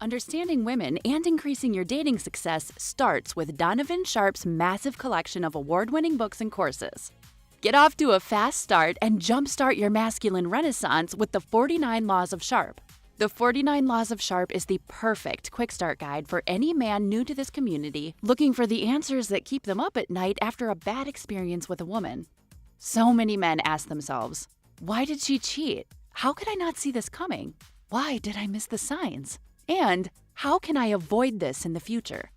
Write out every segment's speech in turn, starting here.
Understanding women and increasing your dating success starts with Donovan Sharp's massive collection of award-winning books and courses. Get off to a fast start and jumpstart your masculine renaissance with the 49 Laws of Sharp. The 49 Laws of Sharp is the perfect quick start guide for any man new to this community looking for the answers that keep them up at night after a bad experience with a woman. So many men ask themselves, why did she cheat? How could I not see this coming? Why did I miss the signs? And how can I avoid this in the future?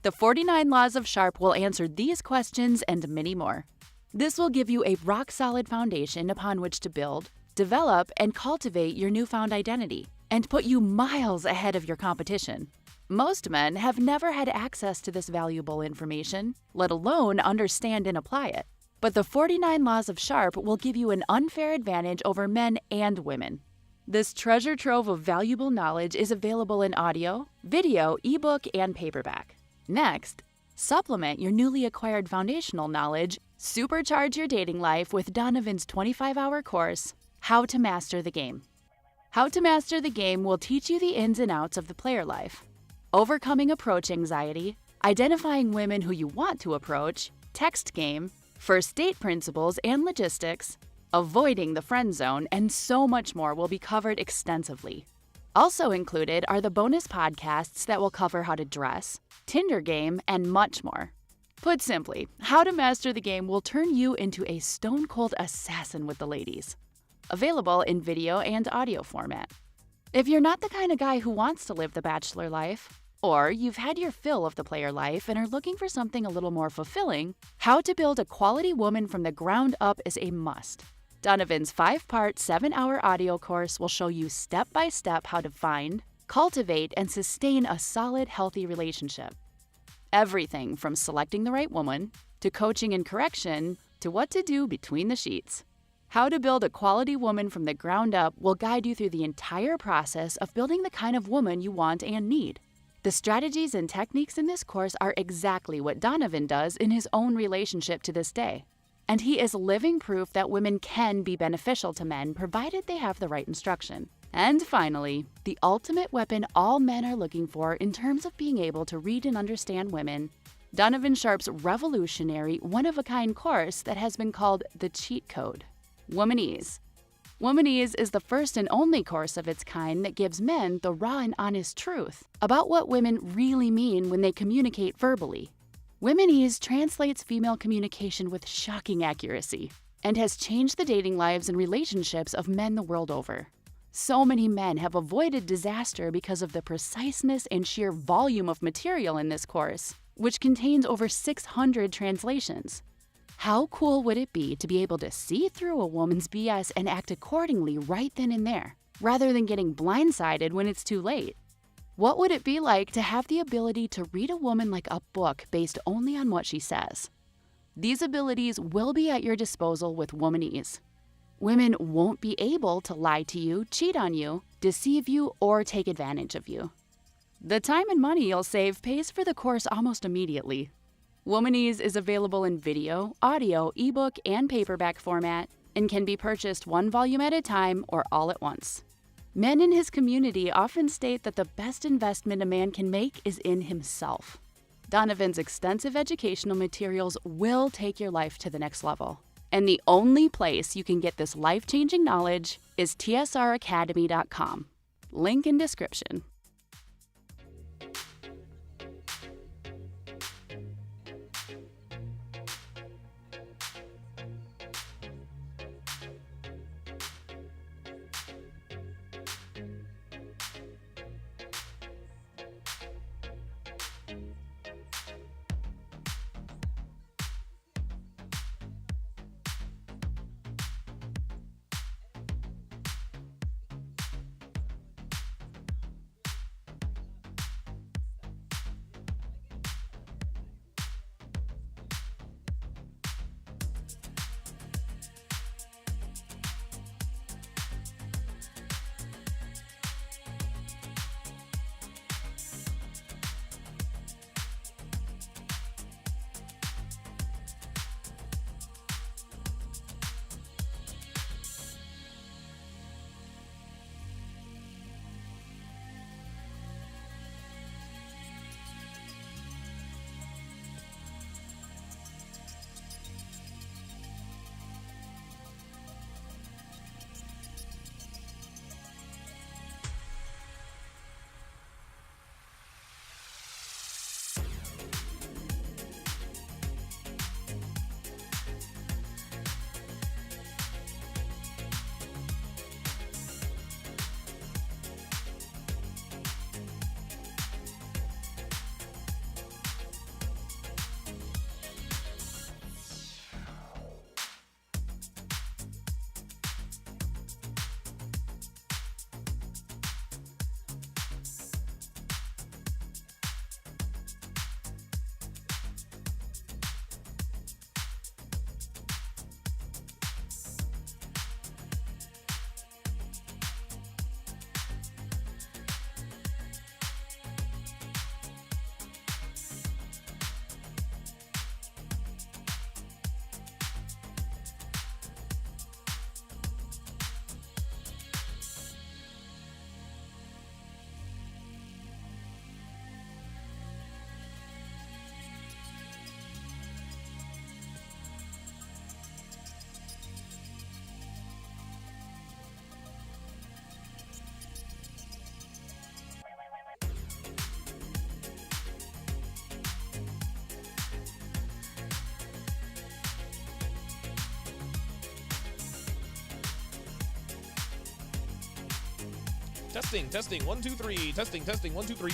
The 49 Laws of Sharp will answer these questions and many more. This will give you a rock-solid foundation upon which to build, develop, and cultivate your newfound identity, and put you miles ahead of your competition. Most men have never had access to this valuable information, let alone understand and apply it. But the 49 Laws of Sharp will give you an unfair advantage over men and women. This treasure trove of valuable knowledge is available in audio, video, ebook, and paperback. Next, supplement your newly acquired foundational knowledge, supercharge your dating life with Donovan's 25-hour course, How to Master the Game. How to Master the Game will teach you the ins and outs of the player life, overcoming approach anxiety, identifying women who you want to approach, text game, first date principles and logistics, avoiding the friend zone, and so much more will be covered extensively. Also included are the bonus podcasts that will cover how to dress, Tinder game, and much more. Put simply, How to Master the Game will turn you into a stone-cold assassin with the ladies. Available in video and audio format. If you're not the kind of guy who wants to live the bachelor life, or you've had your fill of the player life and are looking for something a little more fulfilling, How to Build a Quality Woman from the Ground Up is a must. Donovan's 5-part, 7-hour audio course will show you step-by-step how to find, cultivate, and sustain a solid, healthy relationship. Everything from selecting the right woman, to coaching and correction, to what to do between the sheets. How to Build a Quality Woman from the Ground Up will guide you through the entire process of building the kind of woman you want and need. The strategies and techniques in this course are exactly what Donovan does in his own relationship to this day. And he is living proof that women can be beneficial to men provided they have the right instruction. And finally, the ultimate weapon all men are looking for in terms of being able to read and understand women, Donovan Sharp's revolutionary, one-of-a-kind course that has been called the Cheat Code, Womanese. Womanese is the first and only course of its kind that gives men the raw and honest truth about what women really mean when they communicate verbally. Womanese translates female communication with shocking accuracy and has changed the dating lives and relationships of men the world over. So many men have avoided disaster because of the preciseness and sheer volume of material in this course, which contains over 600 translations. How cool would it be to be able to see through a woman's BS and act accordingly right then and there, rather than getting blindsided when it's too late? What would it be like to have the ability to read a woman like a book based only on what she says? These abilities will be at your disposal with Womanese. Women won't be able to lie to you, cheat on you, deceive you, or take advantage of you. The time and money you'll save pays for the course almost immediately. Womanese is available in video, audio, ebook, and paperback format, and can be purchased one volume at a time or all at once. Men in his community often state that the best investment a man can make is in himself. Donovan's extensive educational materials will take your life to the next level. And the only place you can get this life-changing knowledge is tsracademy.com. Link in description. Testing. 1, 2, 3. Testing. 1, 2, 3.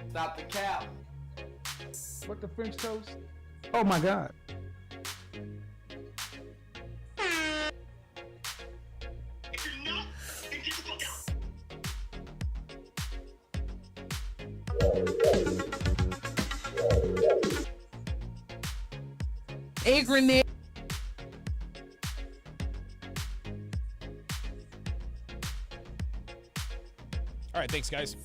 Stop the cap. What the French toast? Oh my God. If you're not, then get the fuck out. A grenade. All right, thanks, guys.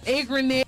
A grenade.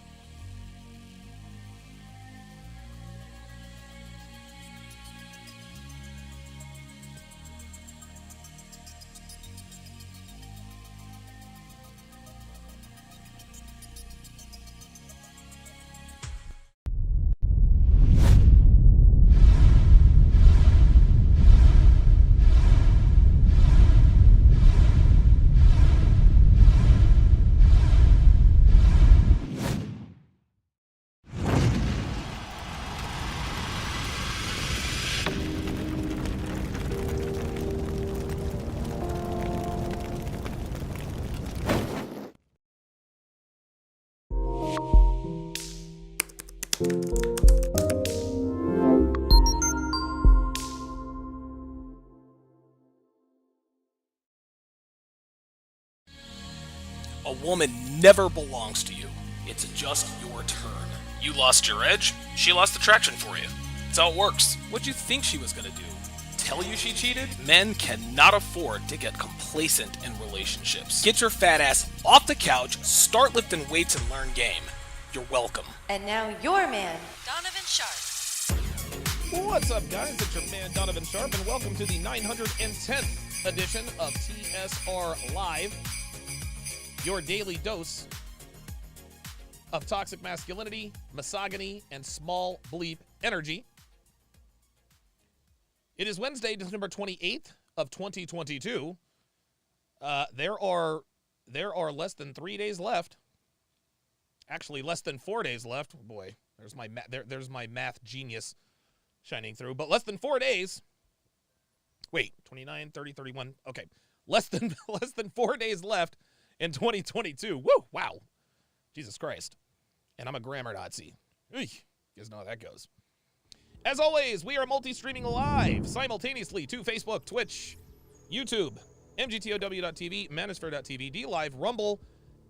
A woman never belongs to you. It's just your turn. You lost your edge, she lost attraction for you. That's how it works. What'd you think she was gonna do? Tell you she cheated? Men cannot afford to get complacent in relationships. Get your fat ass off the couch, start lifting weights, and learn game. You're welcome. And now your man, Donovan Sharp. What's up, guys? It's your man, Donovan Sharp, and welcome to the 910th edition of TSR Live, your daily dose of toxic masculinity, misogyny, and small bleep energy. It is Wednesday, December 28th of 2022. There are less than 3 days left. Actually, less than 4 days left. Oh boy, there's my math genius shining through. But less than 4 days. Wait, 29, 30, 31. Okay, less than 4 days left in 2022. Woo! Wow, Jesus Christ. And I'm a grammar Nazi. You guys know how that goes. As always, we are multi-streaming live simultaneously to Facebook, Twitch, YouTube, mgtow.tv, manosphere.tv, DLive, Rumble,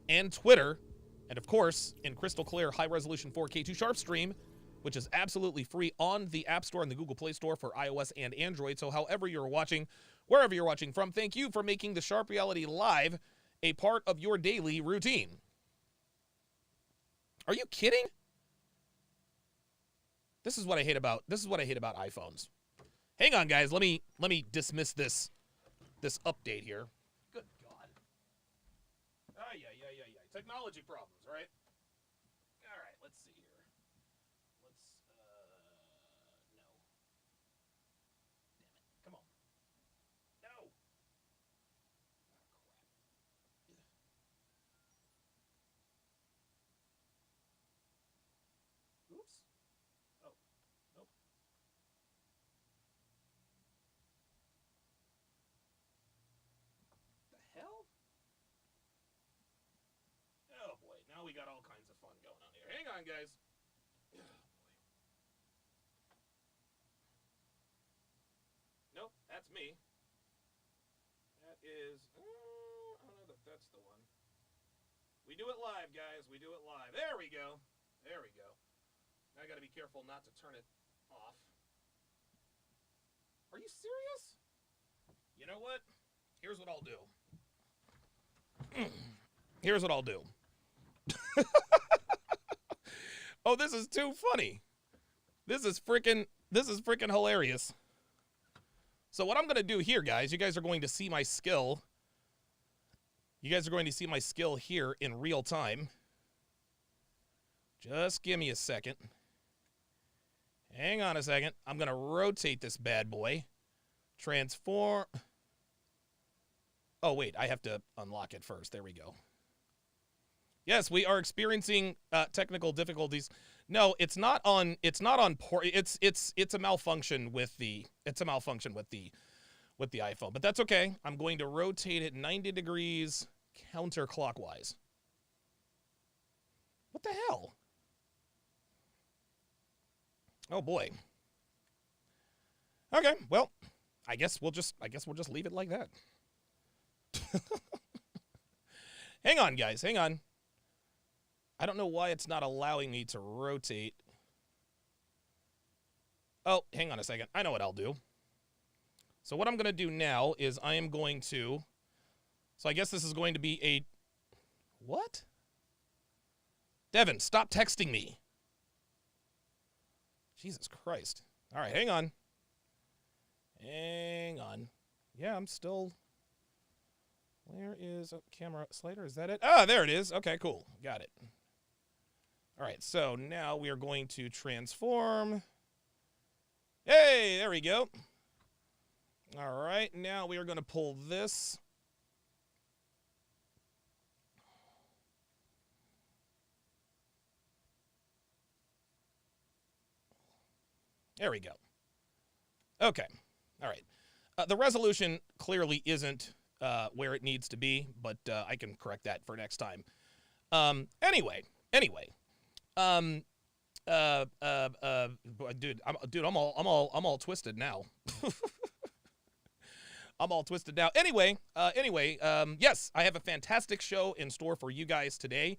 and Twitter. And of course, in crystal clear, high-resolution 4K 2 Sharp stream, which is absolutely free on the App Store and the Google Play Store for iOS and Android. So however you're watching, wherever you're watching from, thank you for making the Sharp Reality Live a part of your daily routine. Are you kidding? This is what I hate about iPhones. Hang on, guys. Let me dismiss this update here. Good God. Yeah. Technology problems, right? All right, let's see here. Let's no. Damn it. Come on. No. Oh, crap. Oops. Oh, nope. The hell? Oh boy, now we got all kinds of fun going on here. Hang on, guys. Oh boy. Nope, that's me. That is, I don't know that that's the one. We do it live, guys. We do it live. There we go. There we go. Now I gotta be careful not to turn it off. Are you serious? You know what? Here's what I'll do. Here's what I'll do. Oh, this is too funny. This is freaking hilarious. So what I'm going to do here, guys, you guys are going to see my skill. You guys are going to see my skill here in real time. Just give me a second. Hang on a second. I'm going to rotate this bad boy. Transform. Oh, wait, I have to unlock it first. There we go. Yes, we are experiencing technical difficulties. No, it's not on port. It's a malfunction with the iPhone, but that's okay. I'm going to rotate it 90 degrees counterclockwise. What the hell? Oh boy. Okay, well, I guess we'll just leave it like that. Hang on, guys. Hang on. I don't know why it's not allowing me to rotate. Oh, hang on a second. I know what I'll do. So what I'm going to do now is I am going to... So I guess this is going to be a... What? Devin, stop texting me. Jesus Christ. All right, hang on. Hang on. Yeah, I'm still... Where is a camera slider? Is that it? Ah, there it is. Okay, cool. Got it. All right, so now we are going to transform. Hey, there we go. All right, now we are going to pull this. There we go. Okay. All right. The resolution clearly isn't where it needs to be, but I can correct that for next time. Anyway. Dude, I'm all twisted now. I'm all twisted now. Anyway, yes, I have a fantastic show in store for you guys today,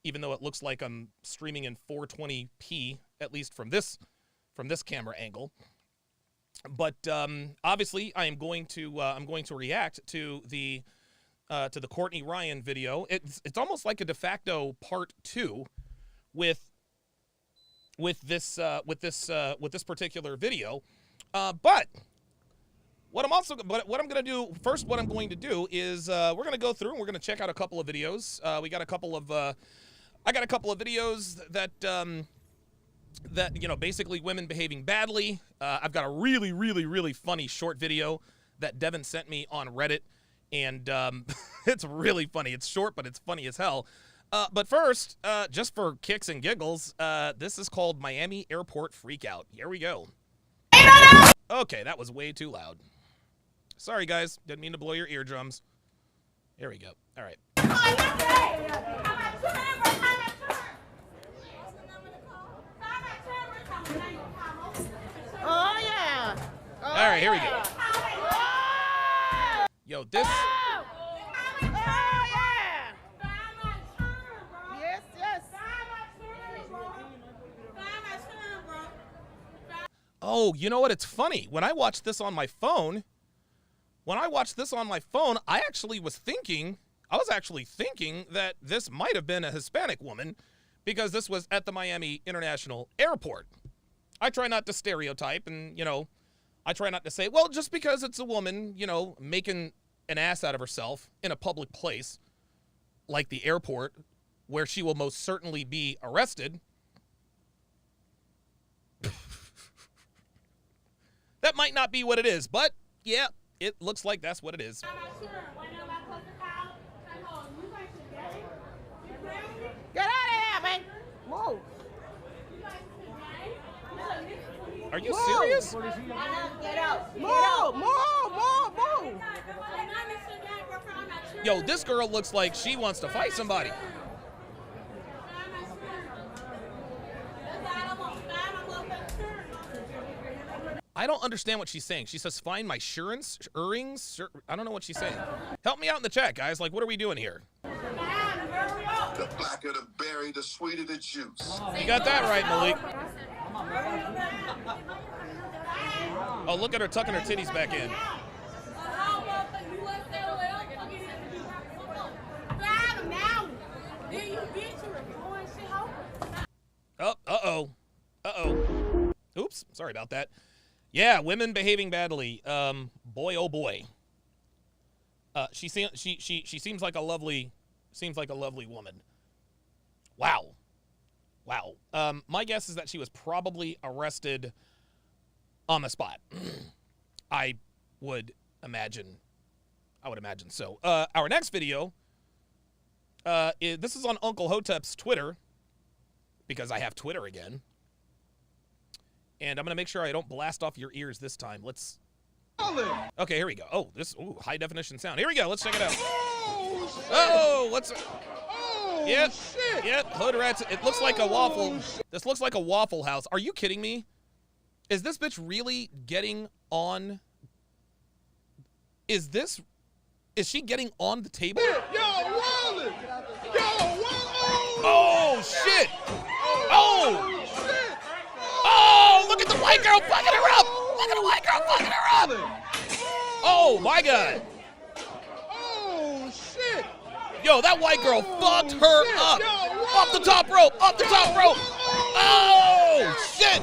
even though it looks like I'm streaming in 420p, at least from this camera angle. But obviously, I'm going to react to the Courtney Ryan video. It's almost like a de facto part 2 with this particular video. But what I'm going to do first, what I'm going to do is we're going to go through and we're going to check out a couple of videos. I got a couple of videos that you know, basically women behaving badly. I've got a really funny short video that Devin sent me on Reddit, and it's really funny. It's short, but it's funny as hell. But first, just for kicks and giggles, this is called Miami Airport Freakout. Here we go. Okay, that was way too loud. Sorry, guys. Didn't mean to blow your eardrums. Here we go. All right. right, here we go. Yo, this. Oh, you know what? It's funny. When I watched this on my phone, I was actually thinking that this might have been a Hispanic woman because this was at the Miami International Airport. I try not to stereotype and, I try not to say, well, just because it's a woman, making an ass out of herself in a public place like the airport where she will most certainly be arrested. That might not be what it is, but yeah, it looks like that's what it is. Get out of here, man! Move! Are you serious? Get out! Move! Yo, this girl looks like she wants to fight somebody. I don't understand what she's saying. She says, find my earrings. I don't know what she's saying. Help me out in the chat, guys. Like, what are we doing here? The blacker the berry, the sweeter the juice. You got that right, Malik. Oh, look at her tucking her titties back in. Oh, uh-oh. Oops, sorry about that. Yeah, women behaving badly. Boy, oh boy. She seems like a lovely woman. Wow. My guess is that she was probably arrested on the spot. I would imagine so. Our next video, this is on Uncle Hotep's Twitter, because I have Twitter again. And I'm going to make sure I don't blast off your ears this time. Let's... Okay, here we go. Oh, high definition sound. Here we go. Let's check it out. Yep, hood rats. It looks like a waffle. This looks like a Waffle House. Are you kidding me? Is this bitch really getting on? Is she getting on the table? Oh, shit. Oh, look at the white girl fucking her up. Oh, my God. Yo, that white girl fucked her up. Off the top rope. Oh, shit.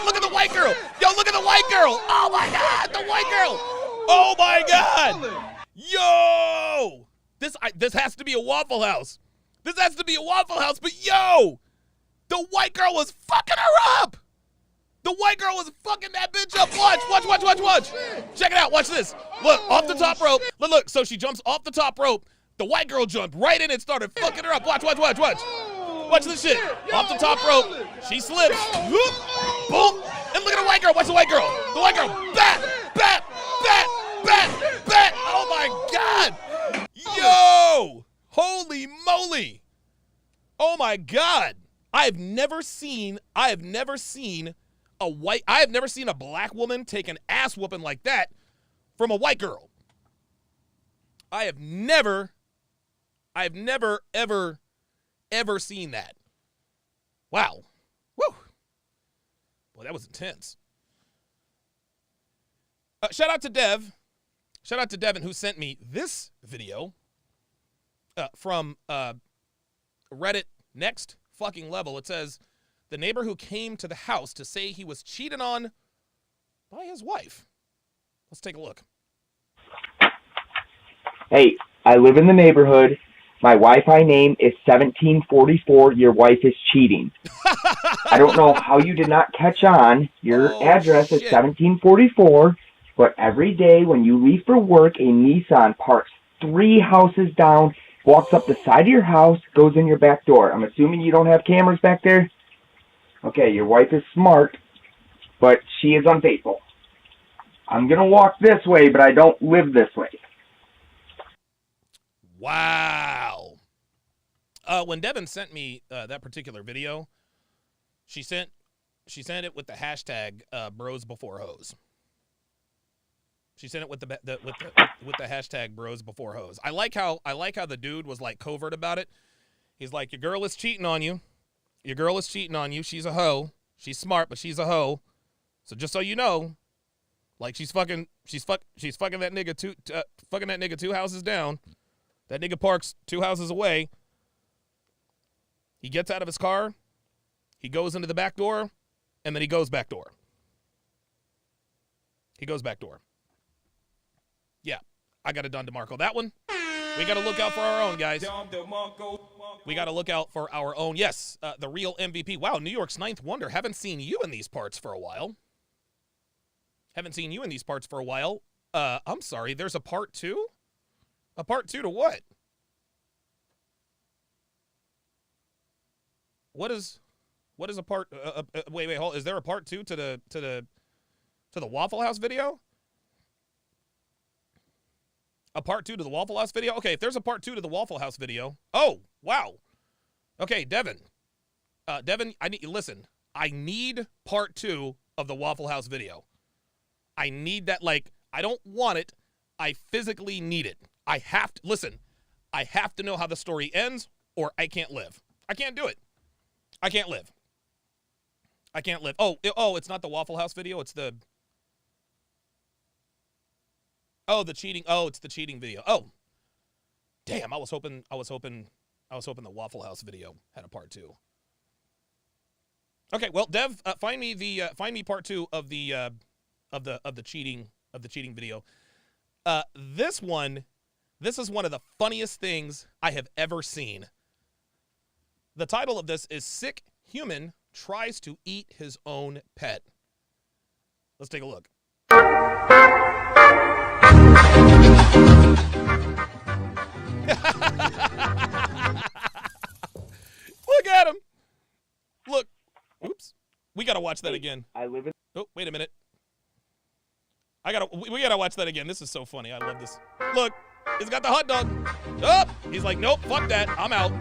Look at the white girl. Yo, look at the white girl. Oh, my God. The white girl. Oh, my God. Yo. This has to be a Waffle House. But yo, the white girl was fucking her up. The white girl was fucking that bitch up. Watch. Check it out. Watch this. Look, off the top rope. Look. So she jumps off the top rope. The white girl jumped right in and started fucking her up. Watch. Watch this shit. Off the top rope. She slips. Whoop. Boom. And look at the white girl. Watch the white girl. Bat. Oh, my God. Yo. Holy moly. Oh, my God. I have never seen a black woman take an ass whooping like that from a white girl. I have never, ever seen that. Wow. Woo. Boy, that was intense. Shout out to Devin, who sent me this video from Reddit Next Fucking Level. It says, the neighbor who came to the house to say he was cheated on by his wife. Let's take a look. Hey, I live in the neighborhood. My Wi-Fi name is 1744. Your wife is cheating. I don't know how you did not catch on. Your address is 1744, but every day when you leave for work, a Nissan parks 3 houses down, walks up the side of your house, goes in your back door. I'm assuming you don't have cameras back there? Okay, your wife is smart, but she is unfaithful. I'm going to walk this way, but I don't live this way. Wow. When Devin sent me that particular video, she sent it with the hashtag bros before hoes. She sent it with the hashtag bros before hoes. I like how the dude was like covert about it. He's like, your girl is cheating on you. Your girl is cheating on you. She's a hoe. She's smart, but she's a hoe. So just so you know, like she's fucking that nigga two houses down. That nigga parks 2 houses away. He gets out of his car. He goes into the back door, and then he goes back door. He goes back door. Yeah, I got it done, DeMarco. That one, we got to look out for our own, guys. We got to look out for our own. Yes, the real MVP. Wow, New York's ninth wonder. Haven't seen you in these parts for a while. I'm sorry, there's a part 2? A part 2 to what? What is a part? Wait, hold. Is there a part 2 to the Waffle House video? A part 2 to the Waffle House video? Okay, if there's a part 2 to the Waffle House video. Oh, wow. Okay, Devin. Devin, I need part 2 of the Waffle House video. I need that, like, I don't want it. I physically need it. I have to know how the story ends, or I can't live. I can't do it. I can't live. Oh, it's not the Waffle House video. It's the... Oh, the cheating. Oh, it's the cheating video. Oh, damn! I was hoping the Waffle House video had a part 2. Okay, well, Dev, find me part 2 of the cheating video. This is one of the funniest things I have ever seen. The title of this is "Sick Human Tries to Eat His Own Pet." Let's take a look. Look at him. Look. Oops. We got to watch that again. Oh, wait a minute. We got to watch that again. This is so funny. I love this. Look. He's got the hot dog. Oh, he's like, nope, fuck that. I'm out.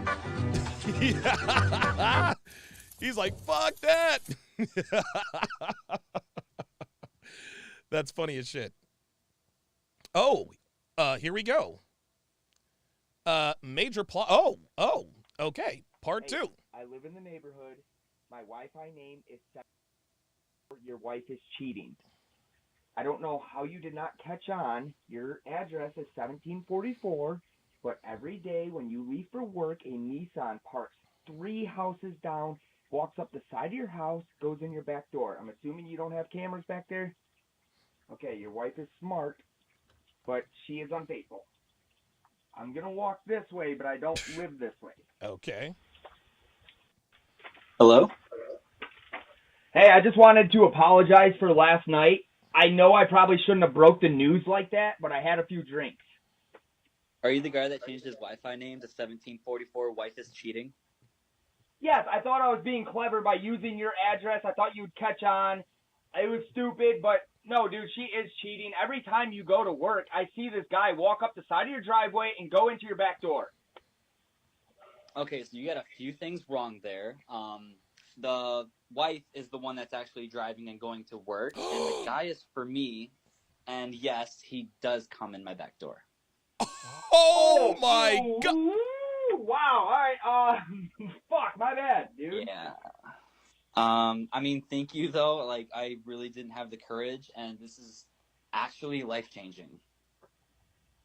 He's like, fuck that. That's funny as shit. Oh, here we go. Major plot. Oh, okay. Part 2. I live in the neighborhood. My Wi-Fi name is your wife is cheating. I don't know how you did not catch on. Your address is 1744, but every day when you leave for work, a Nissan parks 3 houses down, walks up the side of your house, goes in your back door. I'm assuming you don't have cameras back there? Okay, your wife is smart, but she is unfaithful. I'm going to walk this way, but I don't live this way. Okay. Hello? Hey, I just wanted to apologize for last night. I know I probably shouldn't have broke the news like that, but I had a few drinks. Are you the guy that changed his Wi-Fi name to 1744 Wife is Cheating? Yes, I thought I was being clever by using your address. I thought you'd catch on. It was stupid, but no, dude, she is cheating. Every time you go to work, I see this guy walk up the side of your driveway and go into your back door. Okay, so you got a few things wrong there. The wife is the one that's actually driving and going to work, and the guy is for me, and yes, he does come in my back door. Oh my God. Wow, all right, fuck, my bad, dude. Yeah. I mean, thank you, though. Like, I really didn't have the courage, and this is actually life-changing.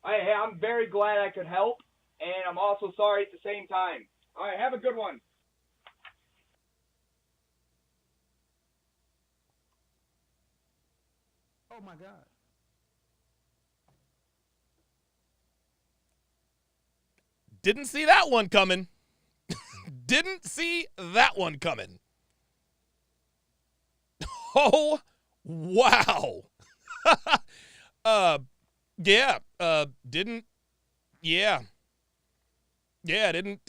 Hey, I'm very glad I could help, and I'm also sorry at the same time. All right, have a good one. Oh, my God. Didn't see that one coming. Didn't see that one coming. Oh, wow. Yeah, didn't, yeah. Yeah, didn't,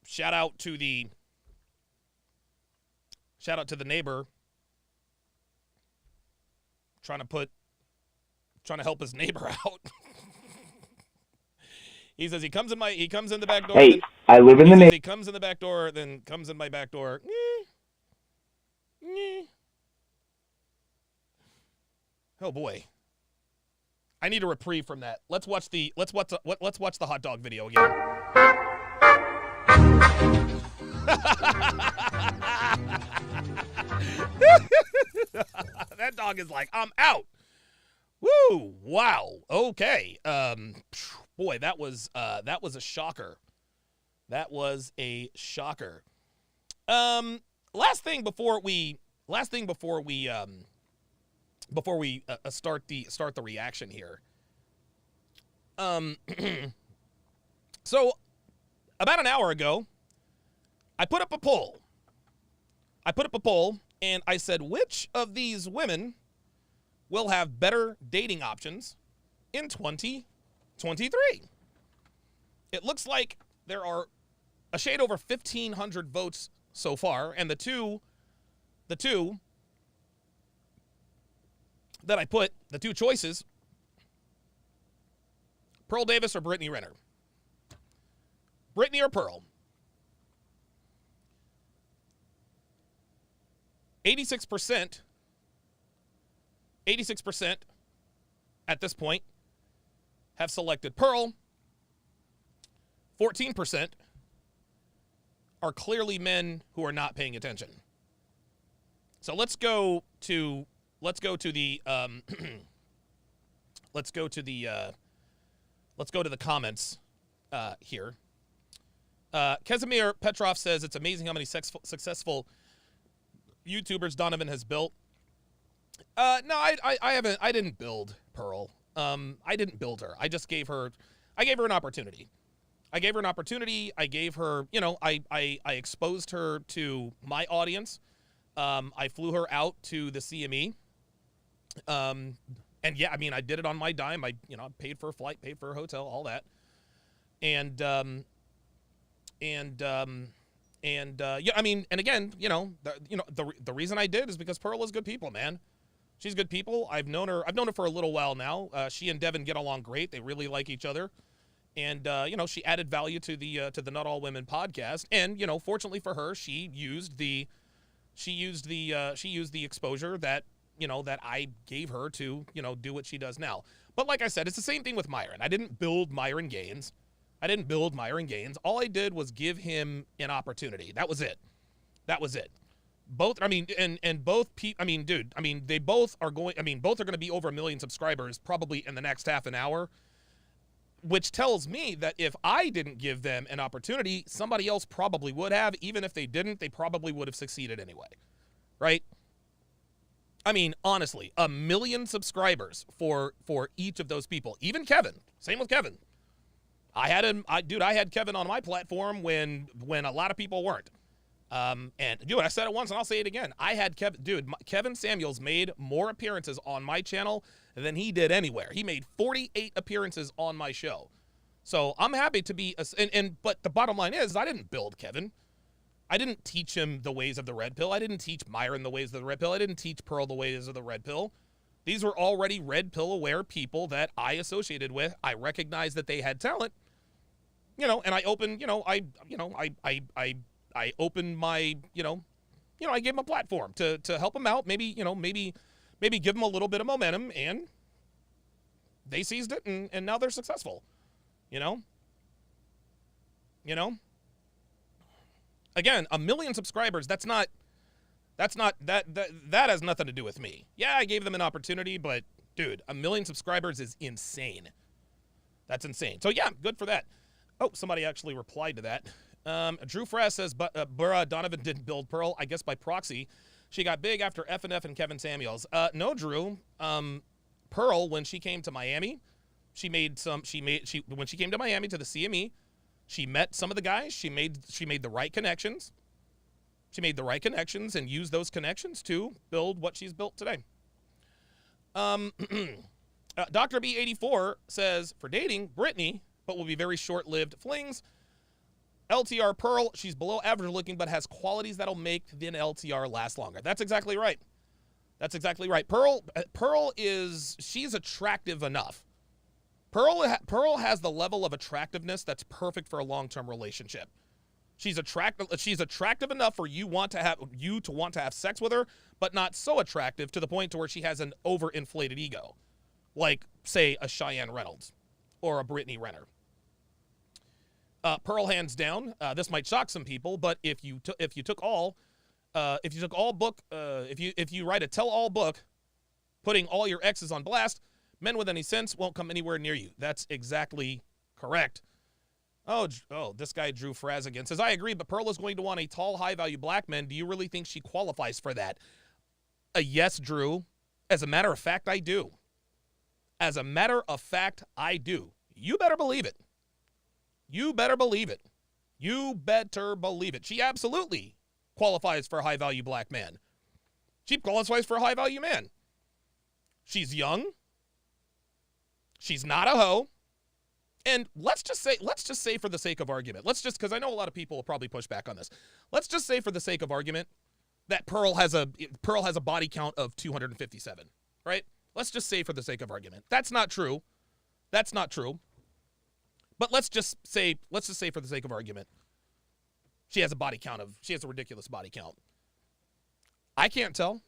shout out to the neighbor trying to help his neighbor out. He says he comes in the back door. Hey, then, I live in the he comes in the back door, then comes in my back door. Oh boy. I need a reprieve from that. Let's watch the hot dog video again. That dog is like, I'm out. Woo! Wow. Okay. Boy, that was a shocker. That was a shocker. Last thing before we start the reaction here. So about an hour ago, I put up a poll. And I said, which of these women will have better dating options in 2023? It looks like there are a shade over 1,500 votes so far, and the two that I put, the two choices, Pearl Davis or Brittany Renner. Brittany or Pearl. 86% at this point have selected Pearl. 14% are clearly men who are not paying attention. So let's go to the comments here. Casimir Petrov says it's amazing how many successful YouTubers Donovan has built. No, I haven't. I didn't build Pearl. I didn't build her. I just gave her an opportunity. I gave her, I exposed her to my audience. I flew her out to the CME. And yeah, I mean, I did it on my dime. I paid for a flight, paid for a hotel, all that. And yeah, I mean, and again, the reason I did is because Pearl is good people, man. She's good people. I've known her for a little while now. She and Devin get along great. They really like each other. And, she added value to the Not All Women podcast. And, fortunately for her, she used the exposure that I gave her to, do what she does now. But like I said, it's the same thing with Myron. I didn't build Myron Gaines. All I did was give him an opportunity. That was it. Both, I mean, and both people, I mean, dude, I mean, both are going to be over 1 million subscribers probably in the next half an hour, which tells me that if I didn't give them an opportunity, somebody else probably would have. Even if they didn't, they probably would have succeeded anyway, right? I mean, honestly, 1 million subscribers for each of those people. Even Kevin. Same with Kevin. I had Kevin on my platform when a lot of people weren't. And dude, I said it once and I'll say it again. I had Kevin Samuels made more appearances on my channel than he did anywhere. He made 48 appearances on my show. So I'm happy to be, but the bottom line is I didn't build Kevin. I didn't teach him the ways of the red pill. I didn't teach Myron the ways of the red pill. I didn't teach Pearl the ways of the red pill. These were already red pill aware people that I associated with. I recognized that they had talent, and I opened, I opened my, I gave them a platform to help them out. Maybe give them a little bit of momentum, and they seized it, and now they're successful. Again, 1 million subscribers. That has nothing to do with me. Yeah, I gave them an opportunity, but dude, 1 million subscribers is insane. That's insane. So yeah, good for that. Oh, somebody actually replied to that. Drew Frass says, but Donovan didn't build Pearl. I guess by proxy, she got big after FNF and Kevin Samuels. No, Drew. Pearl, when she came to Miami, when she came to Miami to the CME, she met some of the guys. She made the right connections. She made the right connections and used those connections to build what she's built today. Dr. B84 says, for dating, Brittany, but will be very short-lived flings. LTR Pearl, she's below average looking, but has qualities that'll make the LTR last longer. That's exactly right. Pearl she's attractive enough. Pearl has the level of attractiveness that's perfect for a long-term relationship. She's attractive enough for you to want to have sex with her, but not so attractive to the point to where she has an overinflated ego, like say a Cheyenne Reynolds or a Brittany Renner. Pearl, hands down. This might shock some people, but if you write a tell-all book, putting all your exes on blast, men with any sense won't come anywhere near you. That's exactly correct. Oh, this guy Drew Fraz again says, I agree, but Pearl is going to want a tall, high-value black man. Do you really think she qualifies for that? Yes, Drew. As a matter of fact, I do. As a matter of fact, I do. You better believe it. You better believe it. You better believe it. She absolutely qualifies for a high-value black man. She qualifies for a high-value man. She's young. She's not a hoe. And let's just say for the sake of argument, because I know a lot of people will probably push back on this. Let's just say for the sake of argument that Pearl has a body count of 257, right? Let's just say for the sake of argument. That's not true. That's not true. But let's just say for the sake of argument, she has a ridiculous body count. I can't tell.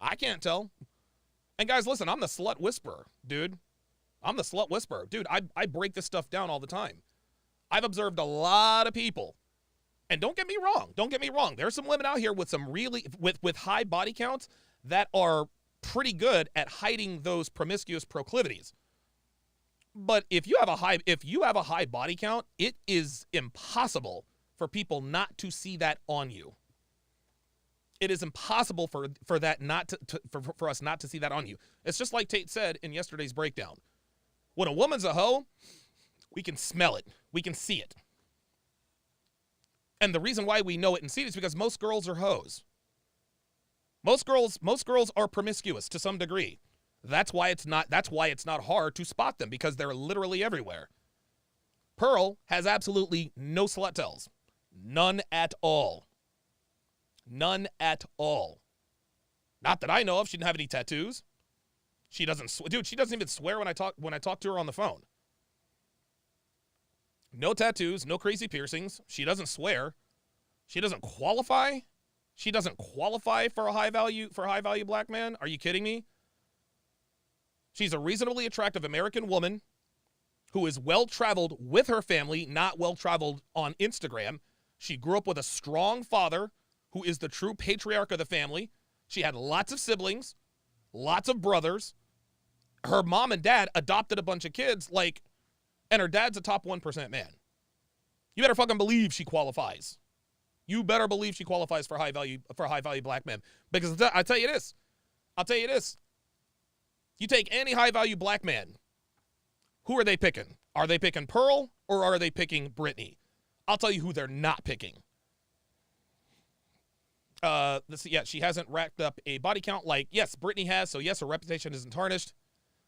And guys, listen, I'm the slut whisperer, dude. I'm the slut whisperer. Dude, I break this stuff down all the time. I've observed a lot of people. And don't get me wrong. There's some women out here with some really with high body counts that are pretty good at hiding those promiscuous proclivities. But if you have a high body count, it is impossible for people not to see that on you. It is impossible for us not to see that on you. It's just like Tate said in yesterday's breakdown. When a woman's a hoe, we can smell it. We can see it. And the reason why we know it and see it is because most girls are hoes. Most girls are promiscuous to some degree. That's why it's not hard to spot them, because they're literally everywhere. Pearl has absolutely no slut tells. None at all. None at all. Not that I know of. She didn't have any tattoos. She doesn't even swear when I talk to her on the phone. No tattoos, no crazy piercings. She doesn't swear. She doesn't qualify. She doesn't qualify for a high value black man. Are you kidding me? She's a reasonably attractive American woman who is well-traveled with her family, not well-traveled on Instagram. She grew up with a strong father who is the true patriarch of the family. She had lots of siblings, lots of brothers. Her mom and dad adopted a bunch of kids, and her dad's a top 1% man. You better fucking believe she qualifies. You better believe she qualifies for a high value black man. Because I'll tell you this. You take any high value black man, who are they picking? Are they picking Pearl or are they picking Brittany? I'll tell you who they're not picking. She hasn't racked up a body count yes, Brittany has, so yes, her reputation isn't tarnished.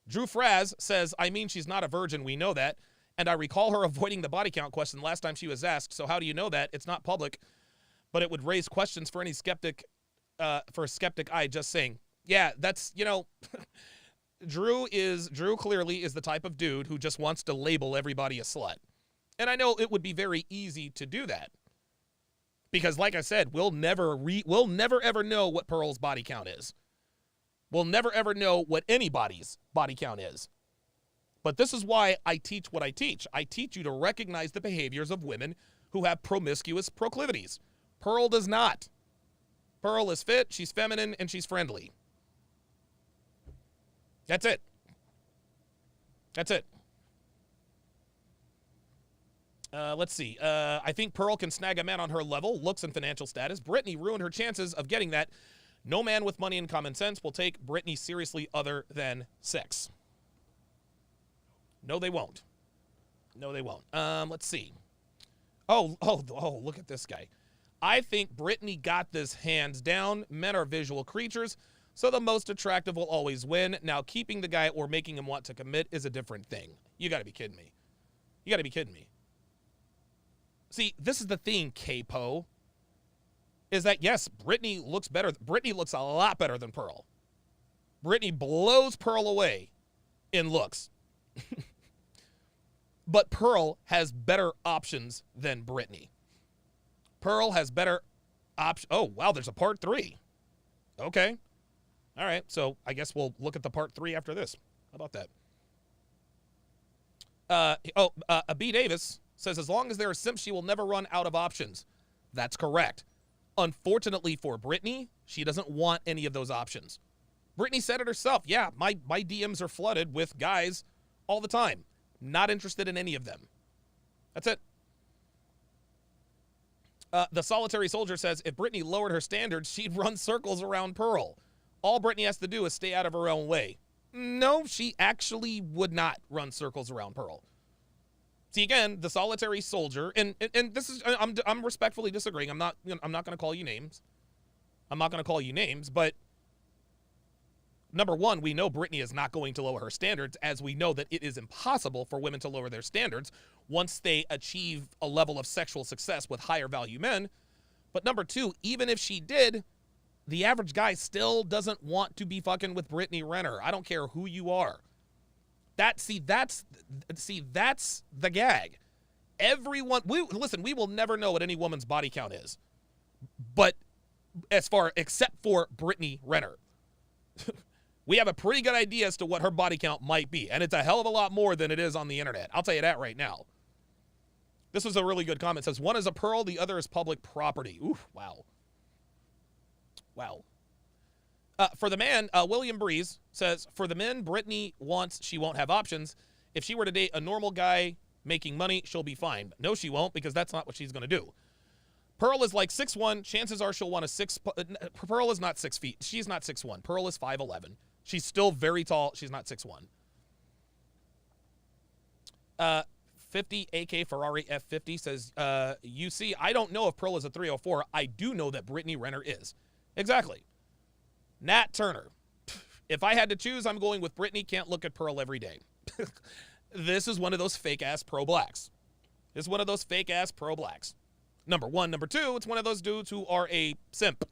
Drew Fraz says, I mean, she's not a virgin, we know that. And I recall her avoiding the body count question last time she was asked, so how do you know that? It's not public, but it would raise questions for any skeptic, for a skeptic eye, just saying. Yeah, that's, Drew clearly is the type of dude who just wants to label everybody a slut. And I know it would be very easy to do that. Because like I said, we'll never ever know what Pearl's body count is. We'll never ever know what anybody's body count is. But this is why I teach what I teach. I teach you to recognize the behaviors of women who have promiscuous proclivities. Pearl does not. Pearl is fit, she's feminine, and she's friendly. That's it. Let's see. I think Pearl can snag a man on her level, looks and financial status. Brittany ruined her chances of getting that. No man with money and common sense will take Brittany seriously other than sex. No, they won't. Let's see. Oh, look at this guy. I think Brittany got this hands down. Men are visual creatures, so the most attractive will always win. Now, keeping the guy or making him want to commit is a different thing. You got to be kidding me. See, this is the thing, K-Po, is that, yes, Brittany looks better. Brittany looks a lot better than Pearl. Brittany blows Pearl away in looks. But Pearl has better options than Brittany. Pearl has better options. Oh, wow, there's a part 3. Okay. All right, so I guess we'll look at the part 3 after this. How about that? B. Davis says, as long as there are simps, she will never run out of options. That's correct. Unfortunately for Brittany, she doesn't want any of those options. Brittany said it herself. Yeah, my DMs are flooded with guys all the time. Not interested in any of them. That's it. The Solitary Soldier says, if Brittany lowered her standards, she'd run circles around Pearl. All Brittany has to do is stay out of her own way. No, she actually would not run circles around Pearl. See, again, the Solitary Soldier, and this is, I'm respectfully disagreeing. I'm not going to call you names. I'm not going to call you names, but number one, we know Brittany is not going to lower her standards, as we know that it is impossible for women to lower their standards once they achieve a level of sexual success with higher value men. But number two, even if she did, the average guy still doesn't want to be fucking with Brittany Renner. I don't care who you are. That's the gag. Everyone, we will never know what any woman's body count is. But except for Brittany Renner. We have a pretty good idea as to what her body count might be, and it's a hell of a lot more than it is on the internet. I'll tell you that right now. This was a really good comment. It says, one is a pearl, the other is public property. Oof, wow. Wow. For the man, William Breeze says, for the men, Brittany wants, she won't have options. If she were to date a normal guy making money, she'll be fine. No, she won't, because that's not what she's going to do. Pearl is like 6'1". Chances are she'll want Pearl is not 6 feet. She's not 6'1". Pearl is 5'11". She's still very tall. She's not 6'1". 50 AK Ferrari F50 says, you see, I don't know if Pearl is a 304. I do know that Brittany Renner is. Exactly. Nat Turner. If I had to choose, I'm going with Brittany. Can't look at Pearl every day. This is one of those fake-ass pro-blacks. This is one of those fake-ass pro-blacks. Number one. Number two, it's one of those dudes who are a simp.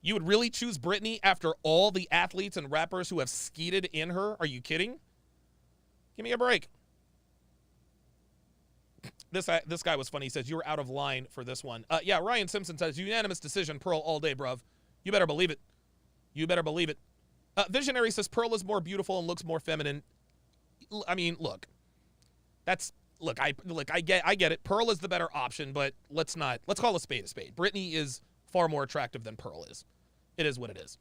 You would really choose Brittany after all the athletes and rappers who have skeeted in her? Are you kidding? Give me a break. This guy was funny. He says, you were out of line for this one. Yeah, Ryan Simpson says, unanimous decision, Pearl all day, bruv. You better believe it. You better believe it. Visionary says, Pearl is more beautiful and looks more feminine. I mean, look. I get it. Pearl is the better option, but let's call a spade a spade. Brittany is far more attractive than Pearl is. It is what it is.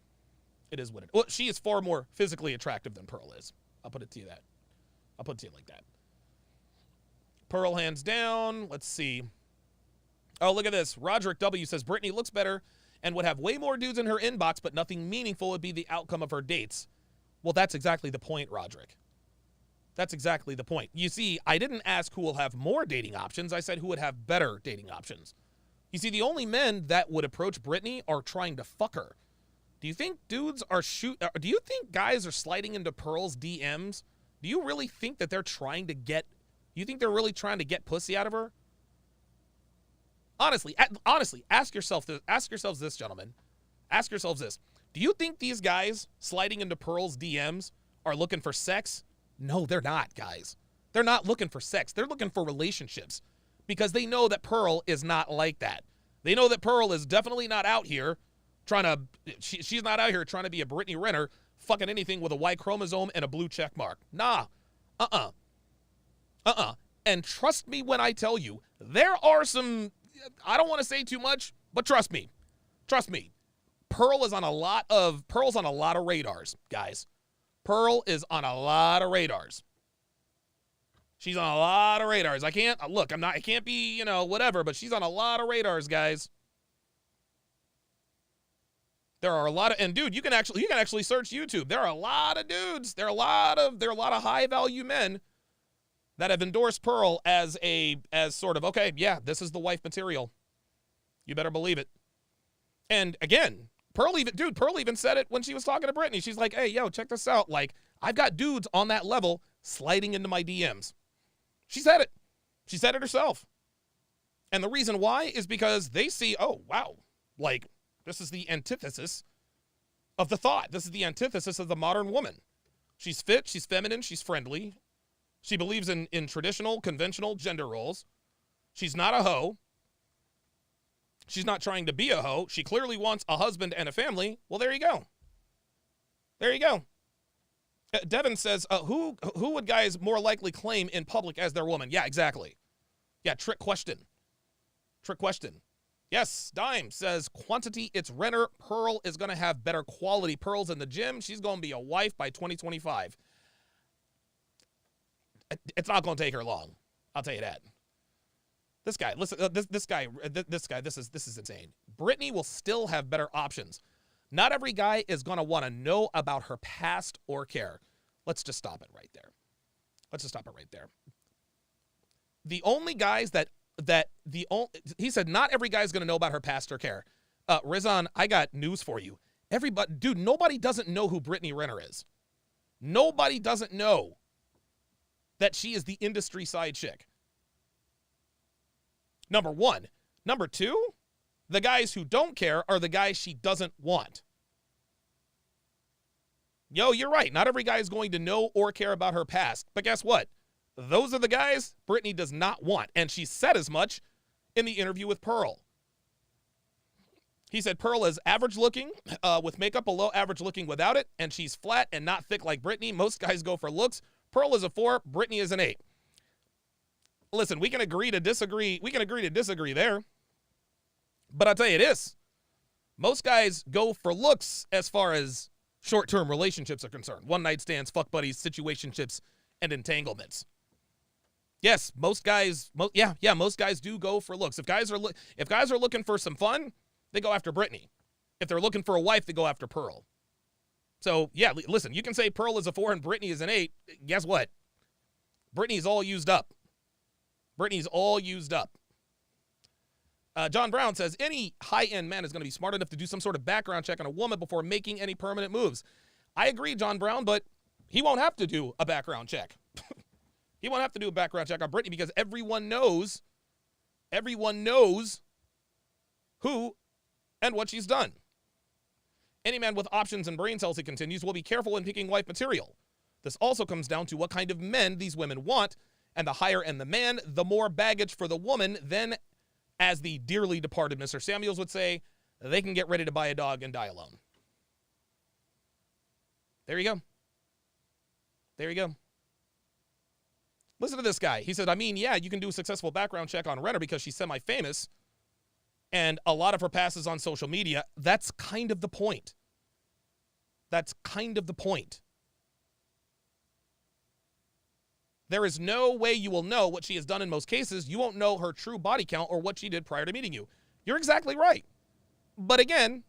It is what it is. Well, she is far more physically attractive than Pearl is. I'll put it to you that. I'll put it to you like that. Pearl hands down. Let's see. Oh, look at this. Roderick W. says, Brittany looks better and would have way more dudes in her inbox, but nothing meaningful would be the outcome of her dates. Well, that's exactly the point, Roderick. That's exactly the point. You see, I didn't ask who will have more dating options. I said who would have better dating options. You see, the only men that would approach Brittany are trying to fuck her. Do you think dudes are do you think guys are sliding into Pearl's DMs? Do you really think that they're trying to get, really trying to get pussy out of her? Honestly, ask yourselves this, gentlemen. Ask yourselves this. Do you think these guys sliding into Pearl's DMs are looking for sex? No, they're not, guys. They're not looking for sex. They're looking for relationships because they know that Pearl is not like that. They know that Pearl is definitely not out here she's not out here trying to be a Brittany Renner fucking anything with a Y chromosome and a blue check mark. Nah. And trust me when I tell you, there are some, I don't want to say too much, but trust me. Pearl's on a lot of radars, guys. Pearl is on a lot of radars. She's on a lot of radars. I can't be, whatever, but she's on a lot of radars, guys. There are a lot of, and dude, you can actually search YouTube. There are a lot of dudes. There are a lot of high value men that have endorsed Pearl as sort of, okay, yeah, this is the wife material. You better believe it. And again, Pearl even said it when she was talking to Brittany. She's like, hey, yo, check this out. Like, I've got dudes on that level sliding into my DMs. She said it. She said it herself. And the reason why is because they see, oh, wow, like, this is the antithesis of the thought. This is the antithesis of the modern woman. She's fit, she's feminine, she's friendly. She believes in traditional, conventional gender roles. She's not a hoe. She's not trying to be a hoe. She clearly wants a husband and a family. Well, there you go. There you go. Devin says, who would guys more likely claim in public as their woman? Yeah, exactly. Yeah, trick question. Trick question. Yes, Dime says, quantity, it's Renner. Pearl is going to have better quality pearls in the gym. She's going to be a wife by 2025. It's not going to take her long. I'll tell you that. This guy, listen, this guy, this is insane. Brittany will still have better options. Not every guy is going to want to know about her past or care. Let's just stop it right there. Let's just stop it right there. The only guys he said not every guy is going to know about her past or care. Rizan, I got news for you. Nobody doesn't know who Brittany Renner is. Nobody doesn't know that she is the industry side chick. Number one. Number two, the guys who don't care are the guys she doesn't want. Yo, you're right. Not every guy is going to know or care about her past. But guess what? Those are the guys Brittany does not want. And she said as much in the interview with Pearl. He said Pearl is average looking with makeup, below average looking without it. And she's flat and not thick like Brittany. Most guys go for looks. Pearl is a 4. Brittany is an 8. Listen, we can agree to disagree. We can agree to disagree there. But I'll tell you this. Most guys go for looks as far as short-term relationships are concerned. One-night stands, fuck buddies, situationships, and entanglements. Yes, most guys do go for looks. If guys are looking for some fun, they go after Brittany. If they're looking for a wife, they go after Pearl. So, yeah, listen, you can say Pearl is a 4 and Brittany is an 8. Guess what? Brittany's all used up. Brittany's all used up. John Brown says, any high-end man is going to be smart enough to do some sort of background check on a woman before making any permanent moves. I agree, John Brown, but he won't have to do a background check. He won't have to do a background check on Brittany because everyone knows who and what she's done. Any man with options and brain cells, he continues, will be careful when picking wife material. This also comes down to what kind of men these women want, and the higher end the man, the more baggage for the woman. Then, as the dearly departed Mr. Samuels would say, they can get ready to buy a dog and die alone. There you go. There you go. Listen to this guy. He said, yeah, you can do a successful background check on Renner because she's semi-famous, and a lot of her past is on social media. That's kind of the point. That's kind of the point. There is no way you will know what she has done in most cases. You won't know her true body count or what she did prior to meeting you. You're exactly right. But again,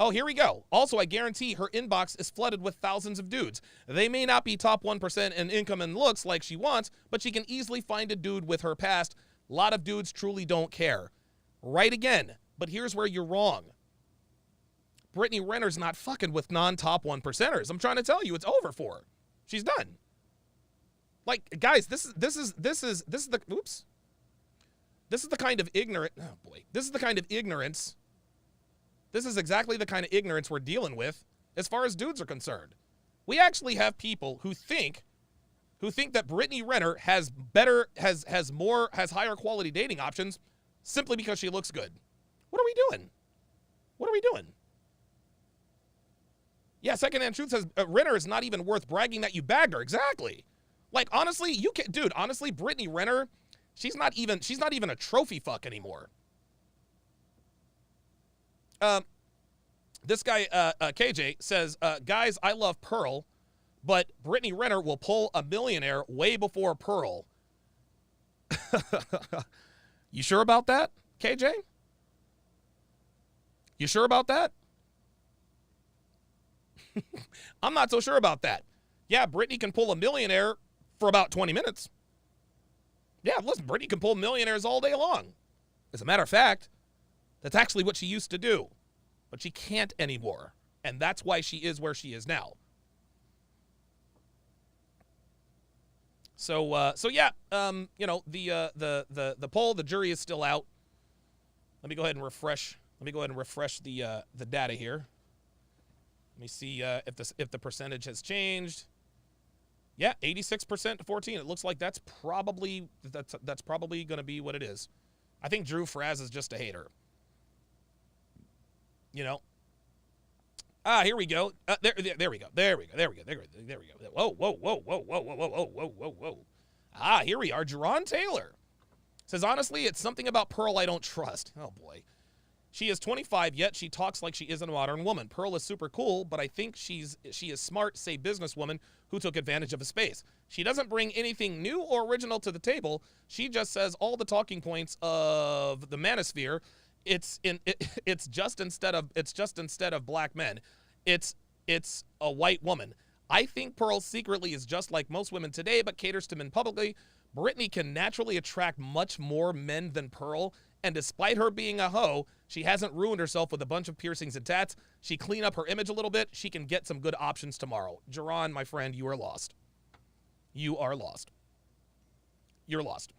oh, here we go. Also, I guarantee her inbox is flooded with thousands of dudes. They may not be top 1% in income and looks like she wants, but she can easily find a dude with her past. A lot of dudes truly don't care. Right again. But here's where you're wrong. Brittany Renner's not fucking with non-top 1%ers. I'm trying to tell you, it's over for her. She's done. Like, guys, this is the kind of ignorant, oh boy, this is the kind of ignorance, this is exactly the kind of ignorance we're dealing with as far as dudes are concerned. We actually have people who think that Brittany Renner has higher quality dating options simply because she looks good. What are we doing? What are we doing? Yeah, Secondhand Truth says Renner is not even worth bragging that you bagged her. Exactly. Like, honestly, honestly, Brittany Renner, she's not even a trophy fuck anymore. This guy, KJ, says, guys, I love Pearl, but Brittany Renner will pull a millionaire way before Pearl. You sure about that, KJ? You sure about that? I'm not so sure about that. Yeah, Brittany can pull a millionaire for about 20 minutes. Yeah, listen, Brittany can pull millionaires all day long. As a matter of fact, that's actually what she used to do. But she can't anymore. And that's why she is where she is now. So yeah, the poll, the jury is still out. Let me go ahead and refresh the data here. Let me see if the percentage has changed. Yeah, 86% to 14. It looks like that's probably going to be what it is. I think Drew Fraz is just a hater. You know. Here we go. There we go. There we go. Whoa. Here we are. Jerron Taylor says, honestly, it's something about Pearl I don't trust. Oh, boy. She is 25, yet she talks like she isn't a modern woman. Pearl is super cool, but I think she is smart, say businesswoman who took advantage of a space. She doesn't bring anything new or original to the table. She just says all the talking points of the manosphere. It's just instead of black men. It's a white woman. I think Pearl secretly is just like most women today, but caters to men publicly. Brittany can naturally attract much more men than Pearl, and despite her being a hoe, she hasn't ruined herself with a bunch of piercings and tats. She cleaned up her image a little bit. She can get some good options tomorrow. Jerron, my friend, you are lost. You are lost. You're lost.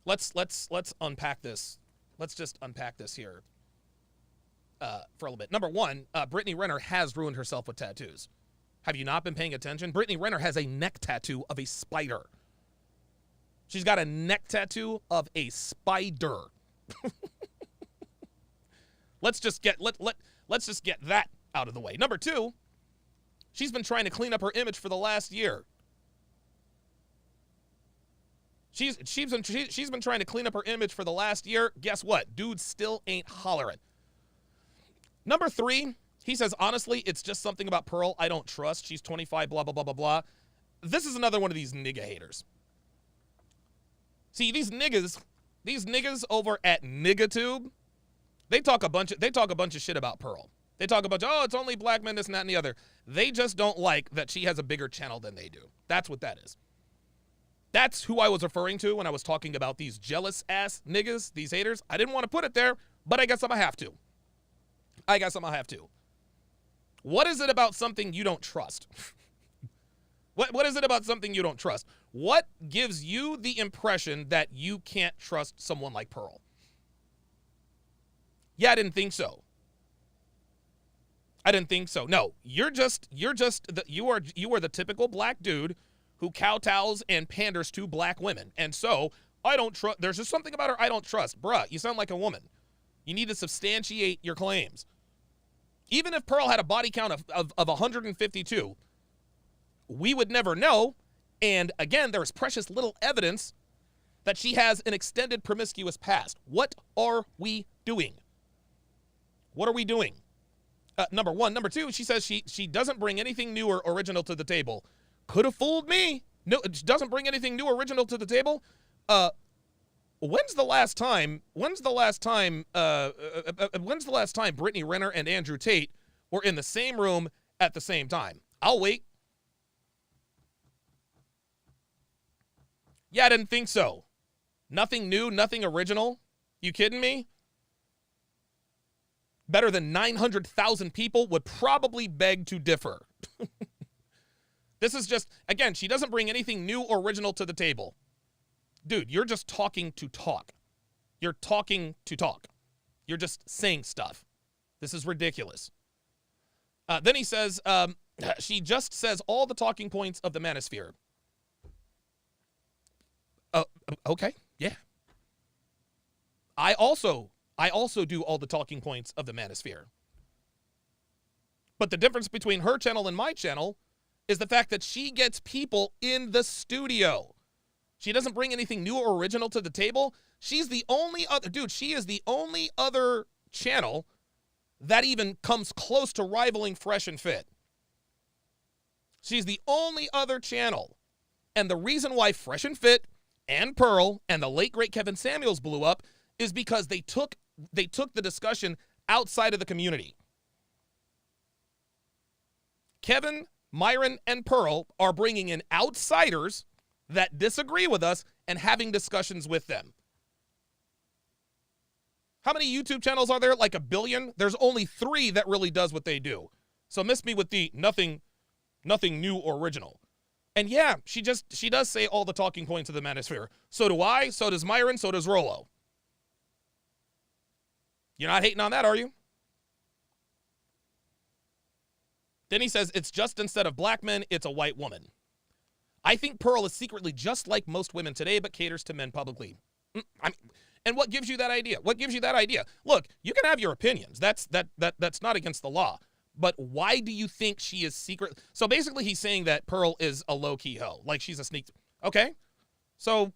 Let's unpack this. Let's just unpack this here for a little bit. Number one, Brittany Renner has ruined herself with tattoos. Have you not been paying attention? Brittany Renner has a neck tattoo of a spider. She's got a neck tattoo of a spider. Let's just get that out of the way. Number two, she's been trying to clean up her image for the last year. She's been trying to clean up her image for the last year. Guess what? Dude still ain't hollering. Number three, he says, honestly, it's just something about Pearl I don't trust. She's 25, blah, blah, blah, blah, blah. This is another one of these nigga haters. See, these niggas over at NiggaTube, they talk a bunch of shit about Pearl. They talk about, oh, it's only black men, this and that and the other. They just don't like that she has a bigger channel than they do. That's what that is. That's who I was referring to when I was talking about these jealous ass niggas, these haters. I didn't want to put it there, but I guess I'm gonna have to. What is it about something you don't trust? What is it about something you don't trust? What gives you the impression that you can't trust someone like Pearl? Yeah, I didn't think so. No, you are the typical black dude who kowtows and panders to black women. And so I don't trust. There's just something about her I don't trust. Bruh, you sound like a woman. You need to substantiate your claims. Even if Pearl had a body count of 152, we would never know. And again, there is precious little evidence that she has an extended promiscuous past. What are we doing? Number one. Number two, she says she doesn't bring anything new or original to the table. Could have fooled me. No, she doesn't bring anything new or original to the table. When's the last time Brittany Renner and Andrew Tate were in the same room at the same time? I'll wait. Yeah, I didn't think so. Nothing new, nothing original. You kidding me? Better than 900,000 people would probably beg to differ. This is just, again, she doesn't bring anything new or original to the table. Dude, you're just talking to talk. You're talking to talk. You're just saying stuff. This is ridiculous. Then he says, she just says all the talking points of the manosphere. Okay, yeah. I also do all the talking points of the manosphere. But the difference between her channel and my channel is the fact that she gets people in the studio. She doesn't bring anything new or original to the table. She is the only other channel that even comes close to rivaling Fresh and Fit. She's the only other channel. And the reason why Fresh and Fit and Pearl and the late great Kevin Samuels blew up is because they took the discussion outside of the community. Kevin, Myron, and Pearl are bringing in outsiders that disagree with us and having discussions with them. How many YouTube channels are there? Like 1 billion? There's only 3 that really does what they do. So miss me with the nothing new or original. And yeah, she does say all the talking points of the manosphere. So do I, so does Myron, so does Rollo. You're not hating on that, are you? Then he says, it's just instead of black men, it's a white woman. I think Pearl is secretly just like most women today, but caters to men publicly. And what gives you that idea? What gives you that idea? Look, you can have your opinions. That's not against the law. But why do you think she is secret? So basically he's saying that Pearl is a low-key hoe. Like she's a sneak. Okay. So,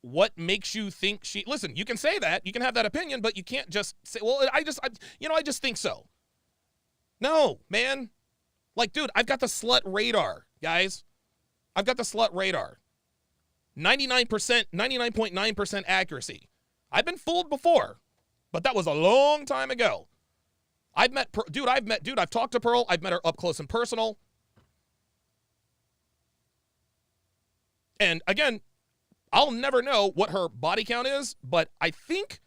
what makes you think she, listen, you can say that, you can have that opinion, but you can't just say, well, I just think so. No, man. Like, dude, I've got the slut radar, guys. I've got the slut radar. 99.9% accuracy. I've been fooled before, but that was a long time ago. I've talked to Pearl. I've met her up close and personal. And again, I'll never know what her body count is, but I think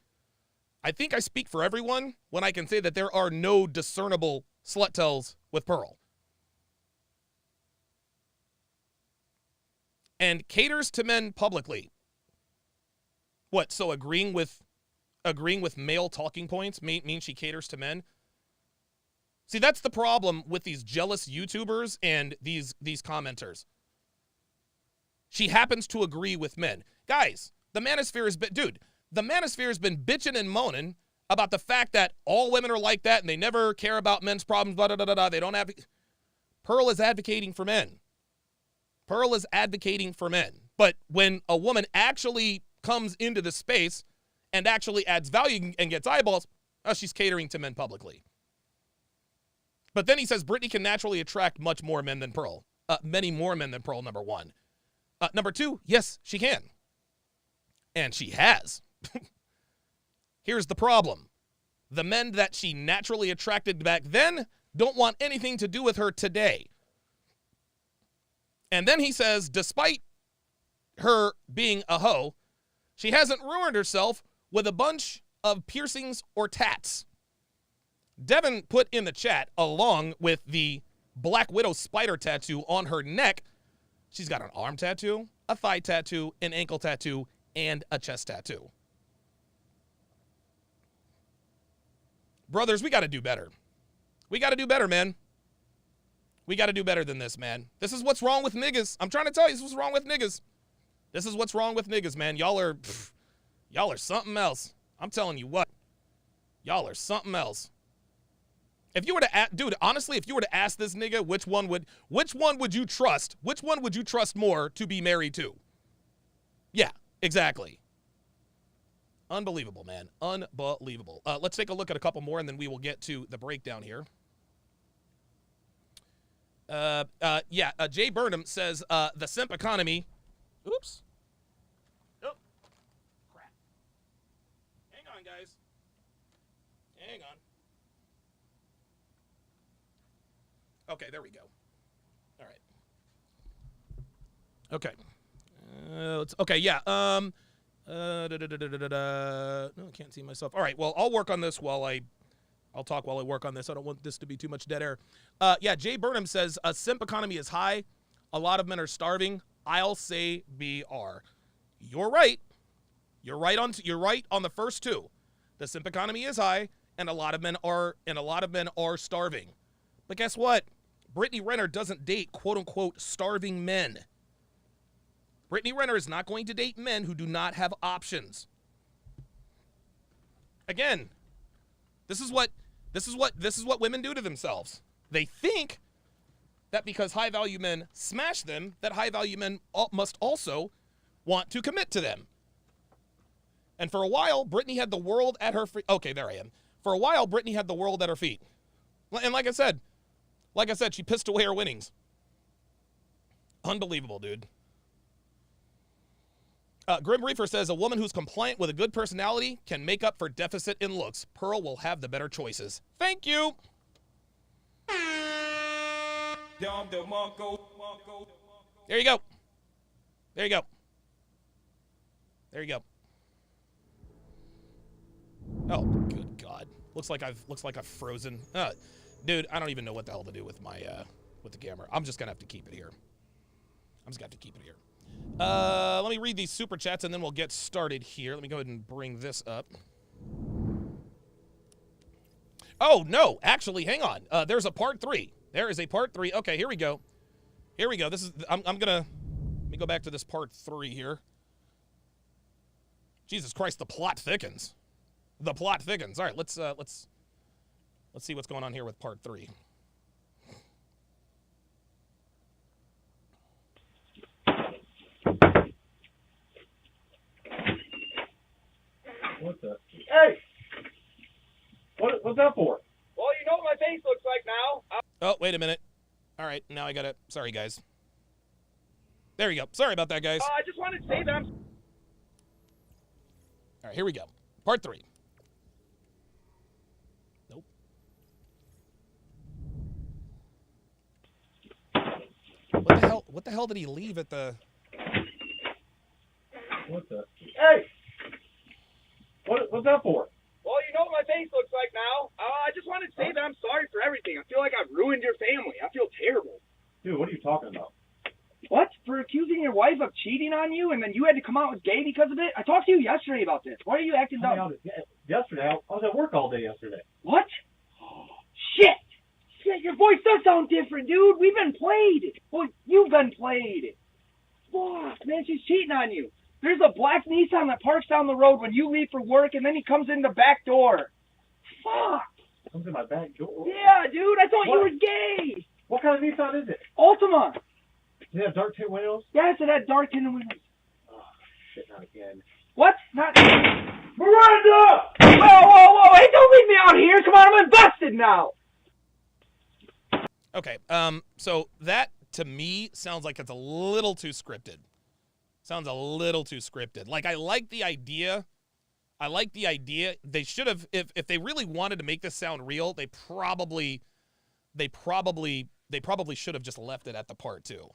I speak for everyone when I can say that there are no discernible slut tells with Pearl. And caters to men publicly. What, so agreeing with male talking points means she caters to men? See, that's the problem with these jealous YouTubers and these commenters. She happens to agree with men. Guys, the manosphere has been bitching and moaning about the fact that all women are like that and they never care about men's problems, blah, blah, blah, blah. They don't have. Pearl is advocating for men. Pearl is advocating for men. But when a woman actually comes into the space and actually adds value and gets eyeballs, she's catering to men publicly. But then he says Brittany can naturally attract much more men than Pearl. Many more men than Pearl, number one. Number two, yes, she can. And she has. Here's the problem. The men that she naturally attracted back then don't want anything to do with her today. And then he says, despite her being a hoe, she hasn't ruined herself with a bunch of piercings or tats. Devin put in the chat, along with the Black Widow spider tattoo on her neck, she's got an arm tattoo, a thigh tattoo, an ankle tattoo, and a chest tattoo. Brothers, we got to do better. We got to do better, man. We got to do better than this, man. This is what's wrong with niggas. I'm trying to tell you, this is what's wrong with niggas. This is what's wrong with niggas, man. Y'all are something else. I'm telling you what. Y'all are something else. If you were to dude, honestly, if you were to ask this nigga which one would you trust? Which one would you trust more to be married to? Yeah, exactly. Unbelievable, man. Unbelievable. Let's take a look at a couple more and then we will get to the breakdown here. Jay Burnham says the simp economy. Oops. Oh, crap. Hang on, guys. Hang on. Okay, there we go. All right. Okay. No, I can't see myself. All right, well, I'll work on this I'll talk while I work on this. I don't want this to be too much dead air. Jay Burnham says, a simp economy is high. A lot of men are starving. I'll say BR. You're right. You're right on the first two. The simp economy is high, and a lot of men are starving. But guess what? Brittany Renner doesn't date quote-unquote starving men. Brittany Renner is not going to date men who do not have options. Again, this is what women do to themselves. They think that because high-value men smash them, that high-value men must also want to commit to them. And for a while, Brittany had the world at her feet. Okay, there I am. For a while, Brittany had the world at her feet. And like I said, she pissed away her winnings. Unbelievable, dude. Grim Reaper says, a woman who's compliant with a good personality can make up for deficit in looks. Pearl will have the better choices. Thank you. There you go. There you go. There you go. Oh, good God. Looks like I've frozen. Dude, I don't even know what the hell to do with my with the camera. I'm just gonna have to keep it here. Let me read these super chats and then we'll get started here. Let me go ahead and bring this up. Oh, no. Actually, hang on. There's a part 3. There is a part 3. Okay, here we go. Here we go. This is I'm going to let me go back to this part 3 here. Jesus Christ, the plot thickens. The plot thickens. All right, let's see what's going on here with part 3. What the? Hey! What's that for? Well, you know what my face looks like now. Oh, wait a minute. All right, now I got to... Sorry, guys. There you go. Sorry about that, guys. I just wanted to say that I'm... All right, here we go. Part 3. Nope. What the hell did he leave at the... What the? Hey! What's that for? Well, you know what my face looks like now. I just wanted to say that I'm sorry for everything. I feel like I've ruined your family. I feel terrible. Dude, what are you talking about? What? For accusing your wife of cheating on you and then you had to come out as gay because of it? I talked to you yesterday about this. Why are you acting dumb? Yesterday, I was at work all day yesterday. What? Shit! Shit, your voice does sound different, dude. We've been played. Well, you've been played. Fuck, man, she's cheating on you. There's a black Nissan that parks down the road when you leave for work, and then he comes in the back door. Fuck. Comes in my back door? Yeah, dude, I thought you were gay. What kind of Nissan is it? Ultima. Does it have dark tint windows? Yes, it had dark tinted windows. Oh, shit, not again. What? Not... Miranda! Whoa, hey, don't leave me out here. Come on, I'm invested now. Okay, so that, to me, sounds like it's a little too scripted. Sounds a little too scripted. Like, I like the idea. They should have, if they really wanted to make this sound real, they probably should have just left it at the part 2.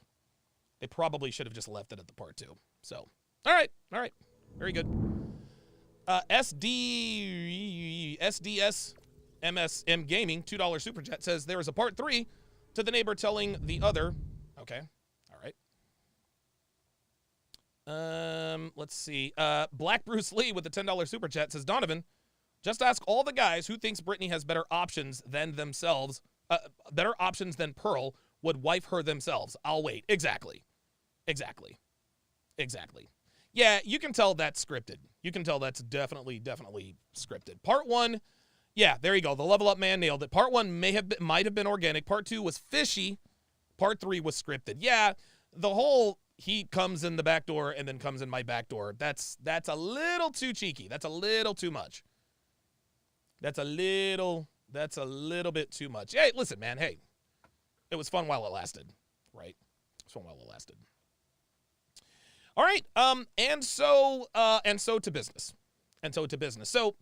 They probably should have just left it at the part 2. So, all right. Very good. SDS MSM Gaming, $2 super chat, says there is a part 3 to the neighbor telling the other. Okay. All right. Let's see. Black Bruce Lee with the $10 super chat says, Donovan, just ask all the guys who thinks Brittany has better options than themselves, better options than Pearl would wife her themselves. I'll wait. Exactly. Yeah, you can tell that's scripted. You can tell that's definitely scripted. Part 1, yeah, there you go. The level up man nailed it. Part 1 might have been organic. Part 2 was fishy. Part 3 was scripted. Yeah, the whole he comes in the back door and then comes in my back door. That's a little too cheeky. That's a little too much. That's a little bit too much. Hey, listen, man. Hey, it was fun while it lasted, right? It was fun while it lasted. All right. And so to business. So,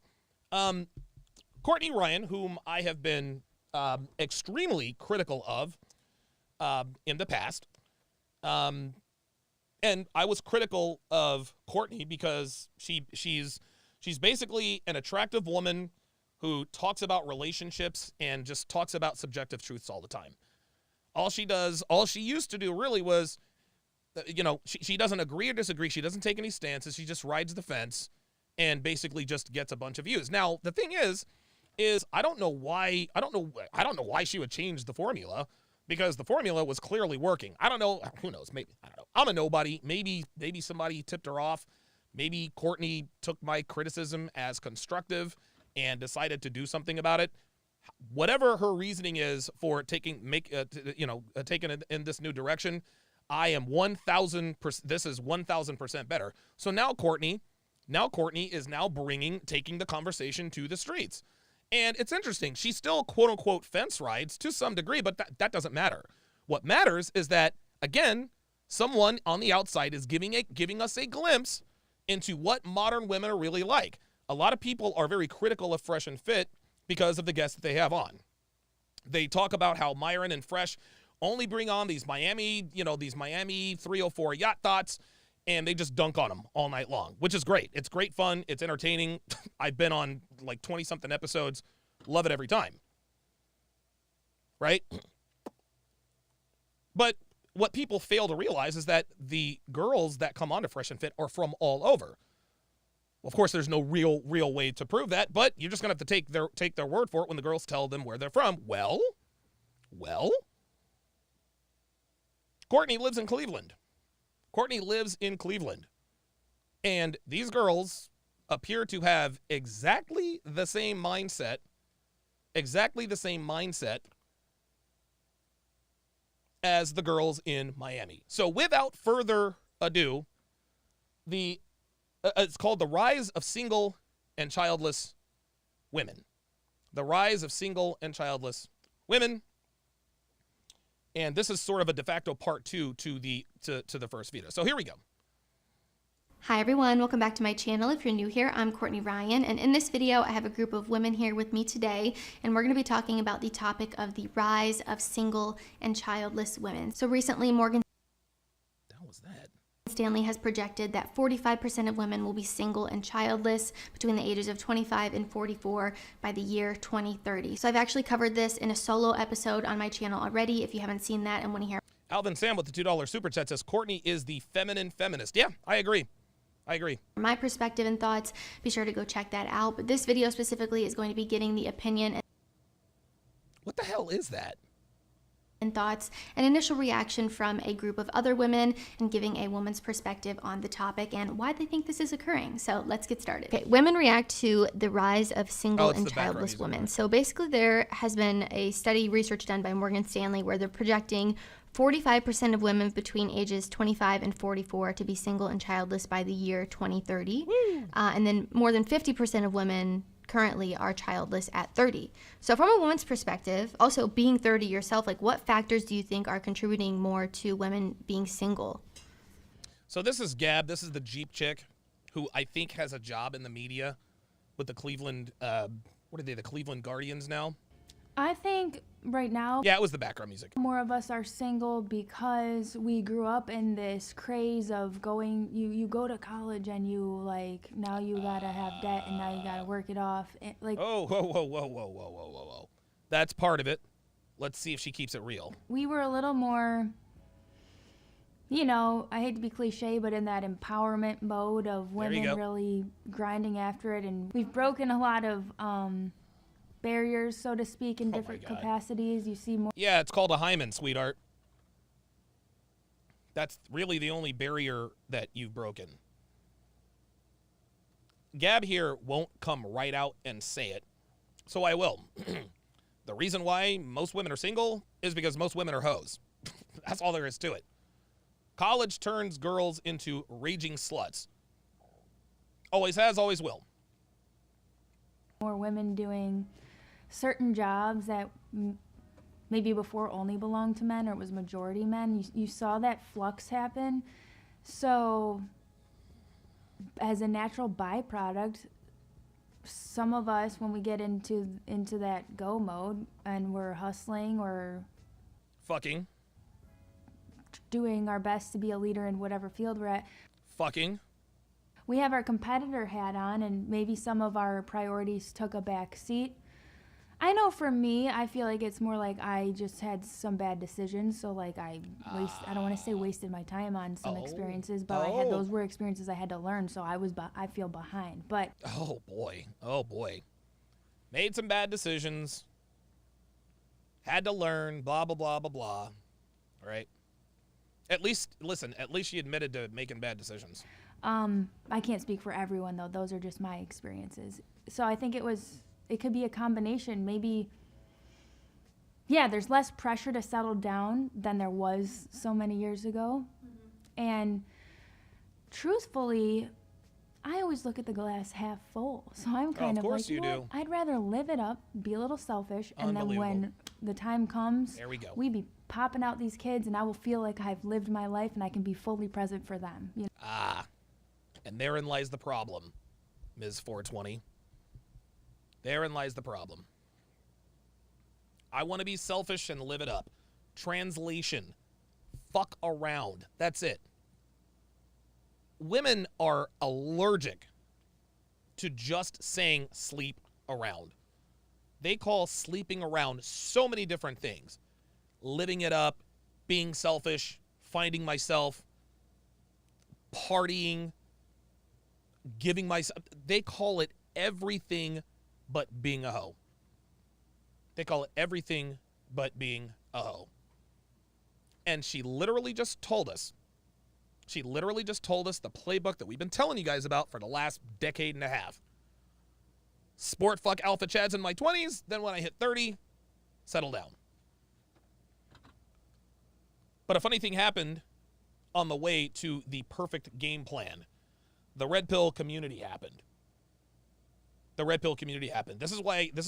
Courtney Ryan, whom I have been extremely critical of in the past, and I was critical of Courtney because she's basically an attractive woman who talks about relationships and just talks about subjective truths all the time. All she used to do really was, she doesn't agree or disagree. She doesn't take any stances. She just rides the fence and basically just gets a bunch of views. Now, the thing is I don't know why she would change the formula, because the formula was clearly working. I don't know. Who knows? Maybe. I don't know. I'm a nobody. Maybe somebody tipped her off. Maybe Courtney took my criticism as constructive and decided to do something about it. Whatever her reasoning is for taking it in this new direction, I am 1,000%. This is 1,000% better. So now Courtney is now taking the conversation to the streets. And it's interesting. She still, quote unquote, fence rides to some degree, but that doesn't matter. What matters is that, again, someone on the outside is giving us a glimpse into what modern women are really like. A lot of people are very critical of Fresh and Fit because of the guests that they have on. They talk about how Myron and Fresh only bring on these Miami 304 yacht thoughts, and they just dunk on them all night long, which is great. It's great fun. It's entertaining. I've been on like 20-something episodes. Love it every time. Right? But what people fail to realize is that the girls that come onto Fresh and Fit are from all over. Of course, there's no real way to prove that, but you're just going to have to take their word for it when the girls tell them where they're from. Well, Courtney lives in Cleveland. And these girls appear to have exactly the same mindset as the girls in Miami. So without further ado, it's called The Rise of Single and Childless Women. The Rise of Single and Childless Women. And this is sort of a de facto part 2 to the first video. So here we go. Hi everyone, welcome back to my channel. If you're new here, I'm Courtney Ryan, and in this video I have a group of women here with me today, and we're going to be talking about the topic of the rise of single and childless women. So recently Morgan Stanley has projected that 45% of women will be single and childless between the ages of 25 and 44 by the year 2030. So I've actually covered this in a solo episode on my channel already. If you haven't seen that and want to hear. Alvin Sam with the $2 super chat says Courtney is the feminine feminist. Yeah, I agree. My perspective and thoughts, be sure to go check that out. But this video specifically is going to be getting the opinion. What the hell is that? And thoughts and initial reaction from a group of other women and giving a woman's perspective on the topic and why they think this is occurring. So let's get started. Okay, women react to the rise of single and childless women. So basically there has been a study research done by Morgan Stanley where they're projecting 45% of women between ages 25 and 44 to be single and childless by the year 2030. And then more than 50% of women currently are childless at 30. So from a woman's perspective, also being 30 yourself, like what factors do you think are contributing more to women being single? So this is Gab. This is the Jeep chick who I think has a job in the media with the Cleveland, what are they, the Cleveland Guardians now? I think right now, yeah, it was the background music. More of us are single because we grew up in this craze of going, you go to college and you like, now you gotta have debt and now you gotta work it off. Like, whoa. That's part of it. Let's see if she keeps it real. We were a little more, you know, I hate to be cliche, but in that empowerment mode of women really grinding after it. And we've broken a lot of, barriers, so to speak, in different capacities. You see more. Yeah, it's called a hymen, sweetheart. That's really the only barrier that you've broken. Gab here won't come right out and say it, so I will. The reason why most women are single is because most women are hoes. That's all there is to it. College turns girls into raging sluts. Always has, always will. More women doing certain jobs that maybe before only belonged to men or it was majority men. You saw that flux happen. So as a natural byproduct, some of us, when we get into that go mode and we're hustling or fucking, doing our best to be a leader in whatever field we're at, fucking, we have our competitor hat on and maybe some of our priorities took a back seat. I know for me, I feel like it's more like I just had some bad decisions. So like I don't want to say wasted my time on some experiences, but those were experiences I had to learn. So I feel behind, but. Oh boy. Made some bad decisions. Had to learn, blah, blah, blah, blah, blah. All right. At least she admitted to making bad decisions. I can't speak for everyone though. Those are just my experiences. So I think it could be a combination. Maybe, yeah, there's less pressure to settle down than there was so many years ago. Mm-hmm. And truthfully, I always look at the glass half full. So I'm kind of like, you know, I'd rather live it up, be a little selfish, and then when the time comes, there we go. We be popping out these kids, and I will feel like I've lived my life and I can be fully present for them. You know? And therein lies the problem, Ms. 420. Therein lies the problem. I want to be selfish and live it up. Translation. Fuck around. That's it. Women are allergic to just saying sleep around. They call sleeping around so many different things. Living it up, being selfish, finding myself, partying, giving myself, they call it everything but being a hoe. They call it everything but being a hoe. And she literally just told us the playbook that we've been telling you guys about for the last decade and a half. Sport fuck alpha chads in my 20s, then when I hit 30, settle down. But a funny thing happened on the way to the perfect game plan. The red pill community happened. This is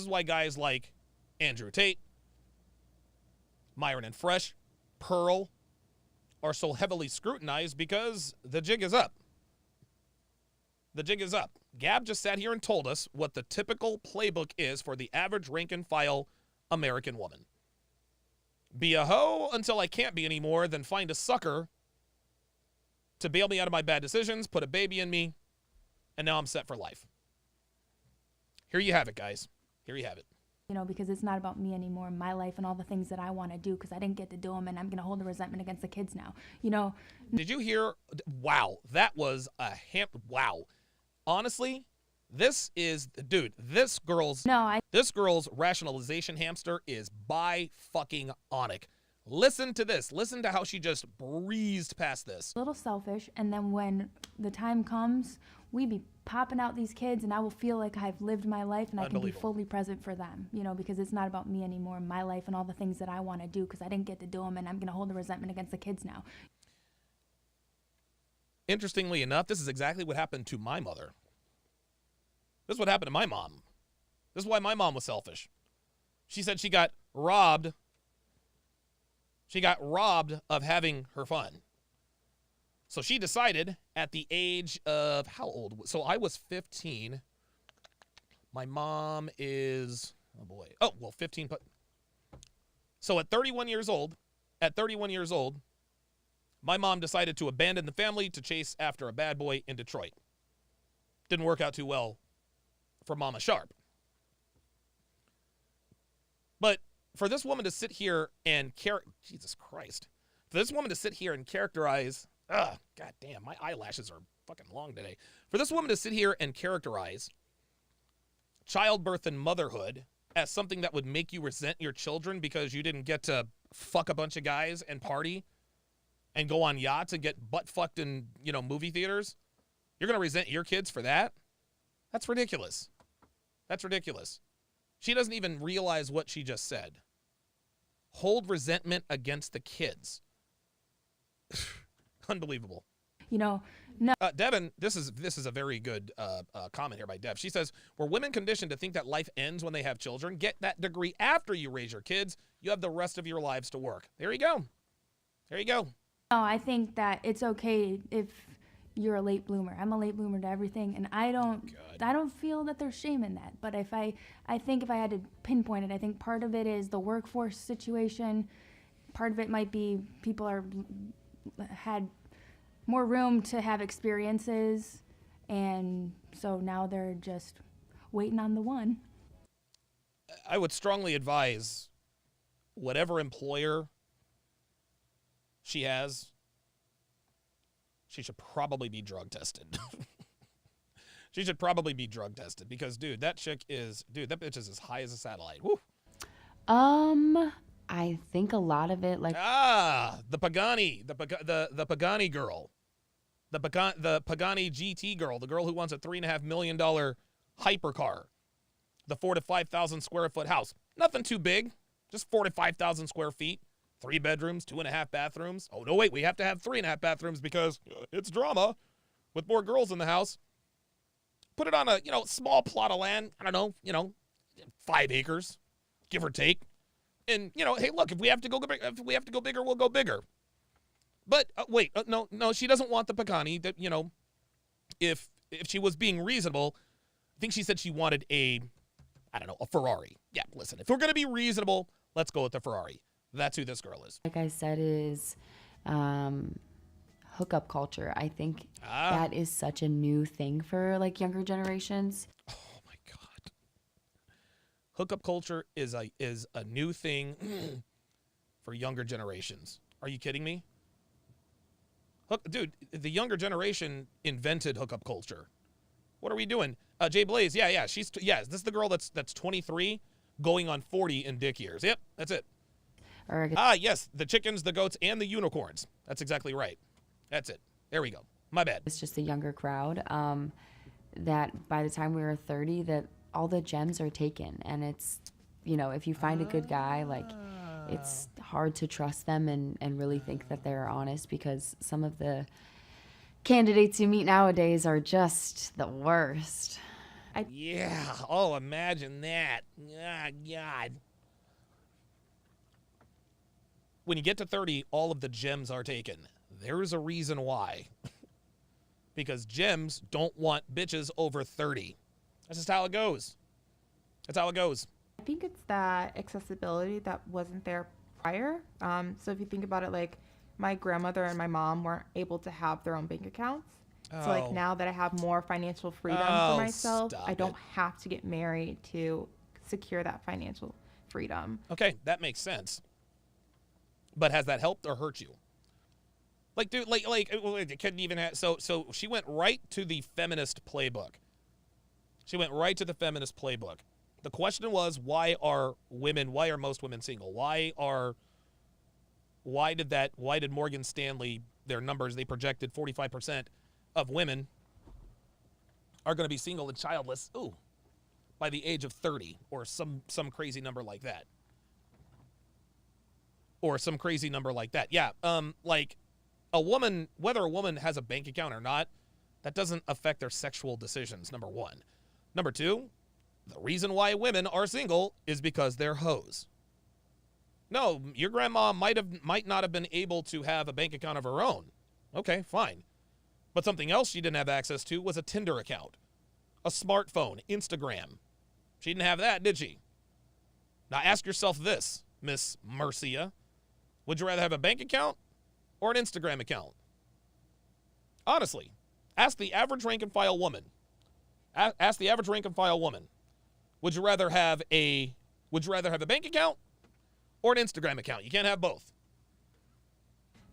why guys like Andrew Tate, Myron and Fresh, Pearl are so heavily scrutinized, because the jig is up. Gab just sat here and told us what the typical playbook is for the average rank and file American woman. Be a hoe until I can't be anymore, then find a sucker to bail me out of my bad decisions, put a baby in me, and now I'm set for life. Here you have it, guys. Here you have it. You know, because it's not about me anymore, my life and all the things that I want to do, because I didn't get to do them, and I'm going to hold the resentment against the kids now. You know. Did you hear? Wow, that was wow. Honestly, this girl's rationalization hamster is by fucking onic. Listen to this. Listen to how she just breezed past this. A little selfish, and then when the time comes, we be popping out these kids, and I will feel like I've lived my life, and I can be fully present for them, you know, because it's not about me anymore, my life and all the things that I want to do, because I didn't get to do them, and I'm going to hold the resentment against the kids now. Interestingly enough, this is exactly what happened to my mother. This is what happened to my mom. This is why my mom was selfish. She said she got robbed. She got robbed of having her fun. So she decided at the age of, how old? So I was 15. My mom is, 15. So at 31 years old, my mom decided to abandon the family to chase after a bad boy in Detroit. Didn't work out too well for Mama Sharp. But for this woman to sit here and Jesus Christ. For this woman to sit here and characterize, god damn, my eyelashes are fucking long today. For this woman to sit here and characterize childbirth and motherhood as something that would make you resent your children because you didn't get to fuck a bunch of guys and party and go on yachts and get butt fucked in, movie theaters. You're going to resent your kids for that? That's ridiculous. She doesn't even realize what she just said. Hold resentment against the kids. Unbelievable. No. Devin, this is a very good comment here by Dev. She says, were women conditioned to think that life ends when they have children? Get that degree after you raise your kids. You have the rest of your lives to work. There you go. No, I think that it's okay if you're a late bloomer. I'm a late bloomer to everything, and I don't feel that there's shame in that. But I think if I had to pinpoint it, I think part of it is the workforce situation. Part of it might be people had more room to have experiences, and so now they're just waiting on the one. I would strongly advise whatever employer she has, she should probably be drug tested. She should probably be drug tested because, that bitch is as high as a satellite. Woo. I think a lot of it, the Pagani, the Pagani girl, the Pagani GT girl, the girl who wants a $3.5 million hypercar, the 4,000 to 5,000 square foot house, nothing too big, just 4,000 to 5,000 square feet. 3 bedrooms, 2.5 bathrooms. Oh, no, wait, we have to have 3.5 bathrooms because it's drama with more girls in the house. Put it on a, small plot of land. I don't know, 5 acres, give or take. And, hey, look, if we have to go bigger, we'll go bigger. But no, she doesn't want the Pagani. That, if she was being reasonable, I think she said she wanted a Ferrari. Yeah, listen, if we're going to be reasonable, let's go with the Ferrari. That's who this girl is. Like I said, is hookup culture. I think that is such a new thing for younger generations. Oh my God. Hookup culture is a new thing for younger generations. Are you kidding me? Dude, the younger generation invented hookup culture. What are we doing? Jay Blaze, yeah. This is the girl that's 23 going on 40 in dick years. Yep, that's it. Yes, the chickens, the goats, and the unicorns. That's exactly right. That's it. There we go. My bad. It's just a younger crowd that by the time we were 30, that all the gems are taken. And it's, if you find a good guy, like, it's hard to trust them and really think that they're honest, because some of the candidates you meet nowadays are just the worst. Yeah. Oh, imagine that. Oh, God. When you get to 30, all of the gems are taken. There's a reason why. Because gems don't want bitches over 30. That's just how it goes. That's how it goes. I think it's that accessibility that wasn't there prior. So if you think about it, like my grandmother and my mom weren't able to have their own bank accounts. So like now that I have more financial freedom for myself, I don't have to get married to secure that financial freedom. Okay, that makes sense. But has that helped or hurt you? Like, dude, like it couldn't even have. So she went right to the feminist playbook. The question was, why are most women single? Why did Morgan Stanley, their numbers, they projected 45% of women are going to be single and childless, by the age of 30, or some crazy number like that. Yeah, like a woman, whether a woman has a bank account or not, that doesn't affect their sexual decisions, number one. Number two, the reason why women are single is because they're hoes. No, your grandma might not have been able to have a bank account of her own. Okay, fine. But something else she didn't have access to was a Tinder account, a smartphone, Instagram. She didn't have that, did she? Now ask yourself this, Miss Marcia. Would you rather have a bank account or an Instagram account? Honestly, ask the average rank and file woman. Ask the average rank and file woman. Would you rather have a bank account or an Instagram account? You can't have both.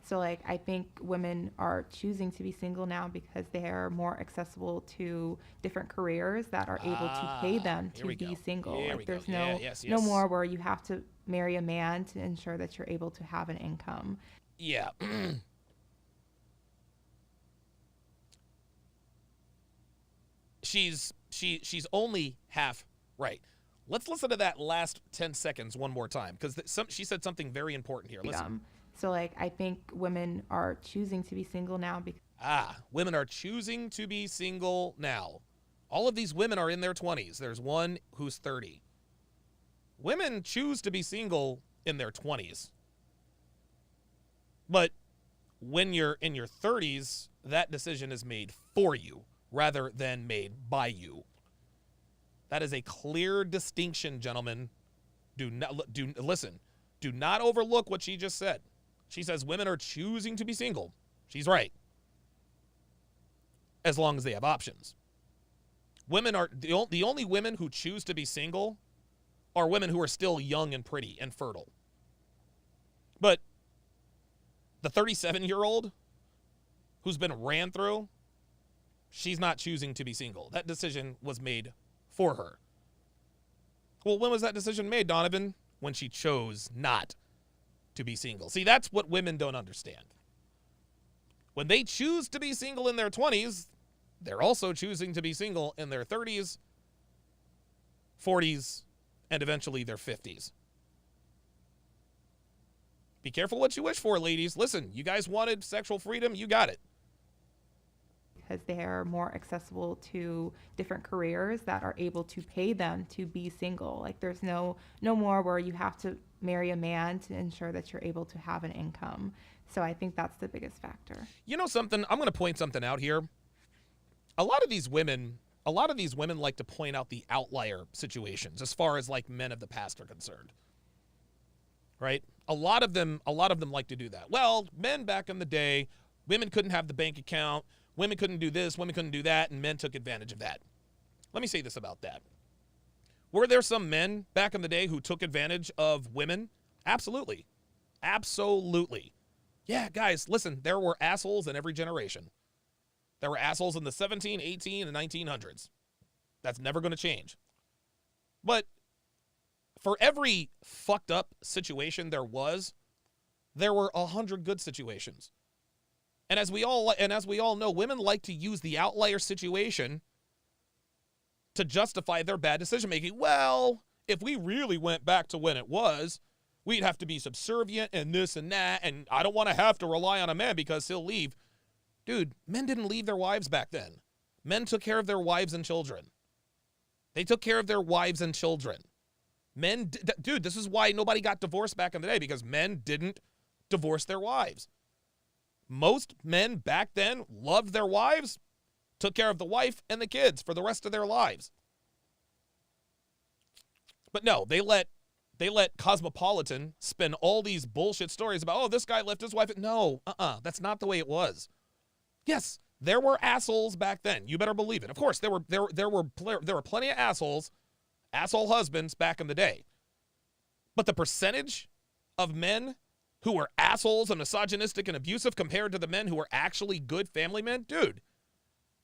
So like I think women are choosing to be single now because they are more accessible to different careers that are able to pay them to be single. Like there's no more where you have to marry a man to ensure that you're able to have an income. Yeah. She's only half right. Let's listen to that last 10 seconds one more time, because she said something very important here. Listen. So like I think women are choosing to be single now because women are choosing to be single now. All of these women are in their 20s. There's one who's 30. Women choose to be single in their 20s. But when you're in your 30s, that decision is made for you rather than made by you. That is a clear distinction, gentlemen. Listen. Do not overlook what she just said. She says women are choosing to be single. She's right. As long as they have options. Women are the only women who choose to be single are women who are still young and pretty and fertile. But the 37-year-old who's been ran through, she's not choosing to be single. That decision was made for her. Well, when was that decision made, Donovan? When she chose not to be single. See, that's what women don't understand. When they choose to be single in their 20s, they're also choosing to be single in their 30s, 40s, and eventually their 50s. Be careful what you wish for, ladies. Listen, you guys wanted sexual freedom, you got it. Because they are more accessible to different careers that are able to pay them to be single. Like there's no more where you have to marry a man to ensure that you're able to have an income. So I think that's the biggest factor. You know something? I'm going to point something out here. A lot of these women like to point out the outlier situations as far as like men of the past are concerned. Right? A lot of them like to do that. Well, men back in the day, women couldn't have the bank account. Women couldn't do this, women couldn't do that, and men took advantage of that. Let me say this about that. Were there some men back in the day who took advantage of women? Absolutely. Absolutely. Yeah, guys, listen, there were assholes in every generation. There were assholes in the 17, 18, and 1900s. That's never going to change. But for every fucked up situation there were 100 good situations. And as we all know, women like to use the outlier situation to justify their bad decision making. Well, if we really went back to when it was, we'd have to be subservient and this and that, and I don't want to have to rely on a man because he'll leave. Dude, men didn't leave their wives back then. Men took care of their wives and children. They took care of their wives and children. Dude, this is why nobody got divorced back in the day, because men didn't divorce their wives. Most men back then loved their wives, took care of the wife and the kids for the rest of their lives. But no, they let Cosmopolitan spin all these bullshit stories about, oh, this guy left his wife. No, that's not the way it was. Yes, there were assholes back then. You better believe it. Of course, there were plenty of assholes, asshole husbands back in the day. But the percentage of men who were assholes and misogynistic and abusive compared to the men who were actually good family men, dude,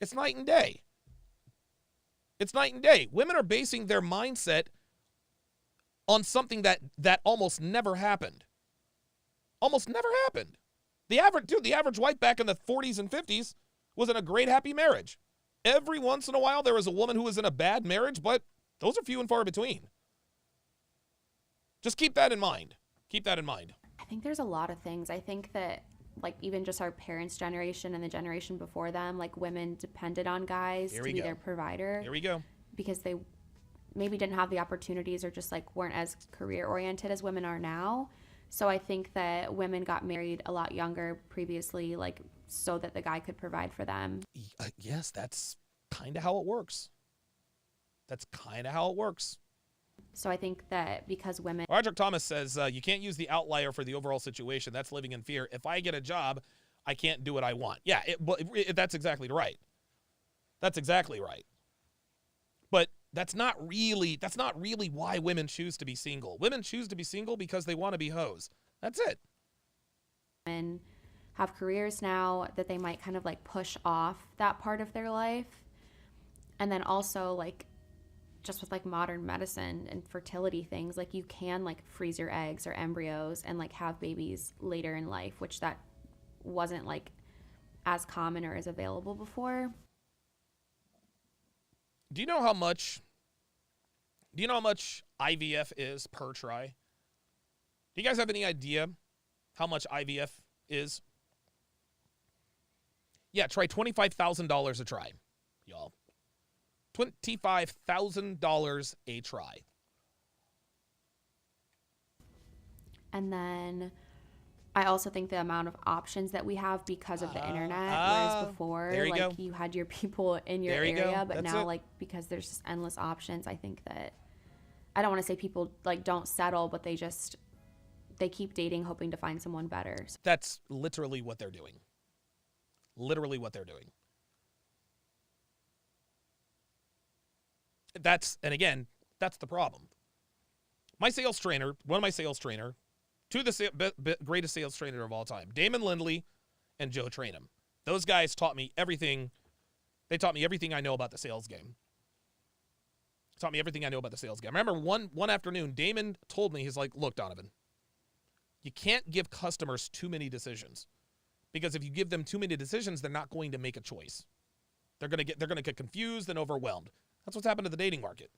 it's night and day. It's night and day. Women are basing their mindset on something that almost never happened. Almost never happened. The average wife back in the 40s and 50s was in a great happy marriage. Every once in a while there was a woman who was in a bad marriage, but those are few and far between. Just keep that in mind. Keep that in mind. I think there's a lot of things. I think that, like, even just our parents' generation and the generation before them, like, women depended on guys to be their provider. Here we go. Because they maybe didn't have the opportunities or just, like, weren't as career-oriented as women are now. So I think that women got married a lot younger previously, like, so that the guy could provide for them. Yes, that's kind of how it works. That's kind of how it works. So I think that because women... Roderick Thomas says, you can't use the outlier for the overall situation. That's living in fear. If I get a job, I can't do what I want. Yeah, that's exactly right. That's exactly right. But that's not really why women choose to be single. Women choose to be single because they want to be hoes. That's it. Women have careers now that they might kind of like push off that part of their life. And then also, like, just with like modern medicine and fertility things, like you can like freeze your eggs or embryos and like have babies later in life, which that wasn't like as common or as available before. Do you know how much IVF is per try? Do you guys have any idea how much IVF is? Yeah, try $25,000 a try, y'all. $25,000 a try. And then I also think the amount of options that we have because of the internet, whereas before, you had your people in your area, but now, like, because there's just endless options, I think that, I don't want to say people, like, don't settle, but they keep dating, hoping to find someone better. That's literally what they're doing. Literally what they're doing. That's the problem. One of my sales trainer, two of the greatest sales trainer of all time, Damon Lindley and Joe Trainum. Those guys taught me everything. They taught me everything I know about the sales game. I remember one afternoon, Damon told me, he's like, look, Donovan, you can't give customers too many decisions, because if you give them too many decisions, they're not going to make a choice. They're going to get confused and overwhelmed. That's what's happened to the dating market.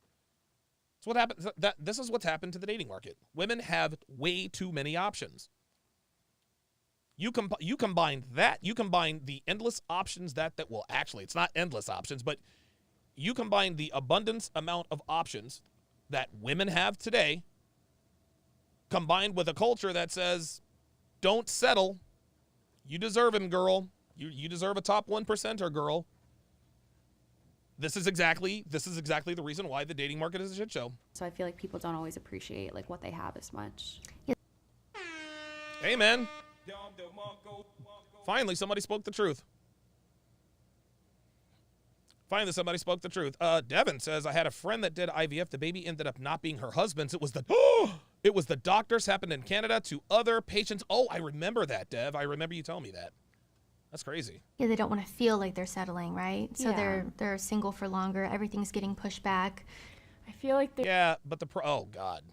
This is what's happened to the dating market. Women have way too many options. You combine the endless options it's not endless options, but you combine the abundance amount of options that women have today, combined with a culture that says, don't settle. You deserve him, girl. You deserve a top 1%er, girl. This is exactly the reason why the dating market is a shit show. So I feel like people don't always appreciate like what they have as much. Hey, man. Finally, somebody spoke the truth. Devin says, I had a friend that did IVF. The baby ended up not being her husband's. It was the doctors. Happened in Canada to other patients. Oh, I remember that, Dev. I remember you telling me that. That's crazy. Yeah, they don't want to feel like they're settling, right? So Yeah. they're single for longer. Everything's getting pushed back. I feel like they're... Yeah, but oh, God.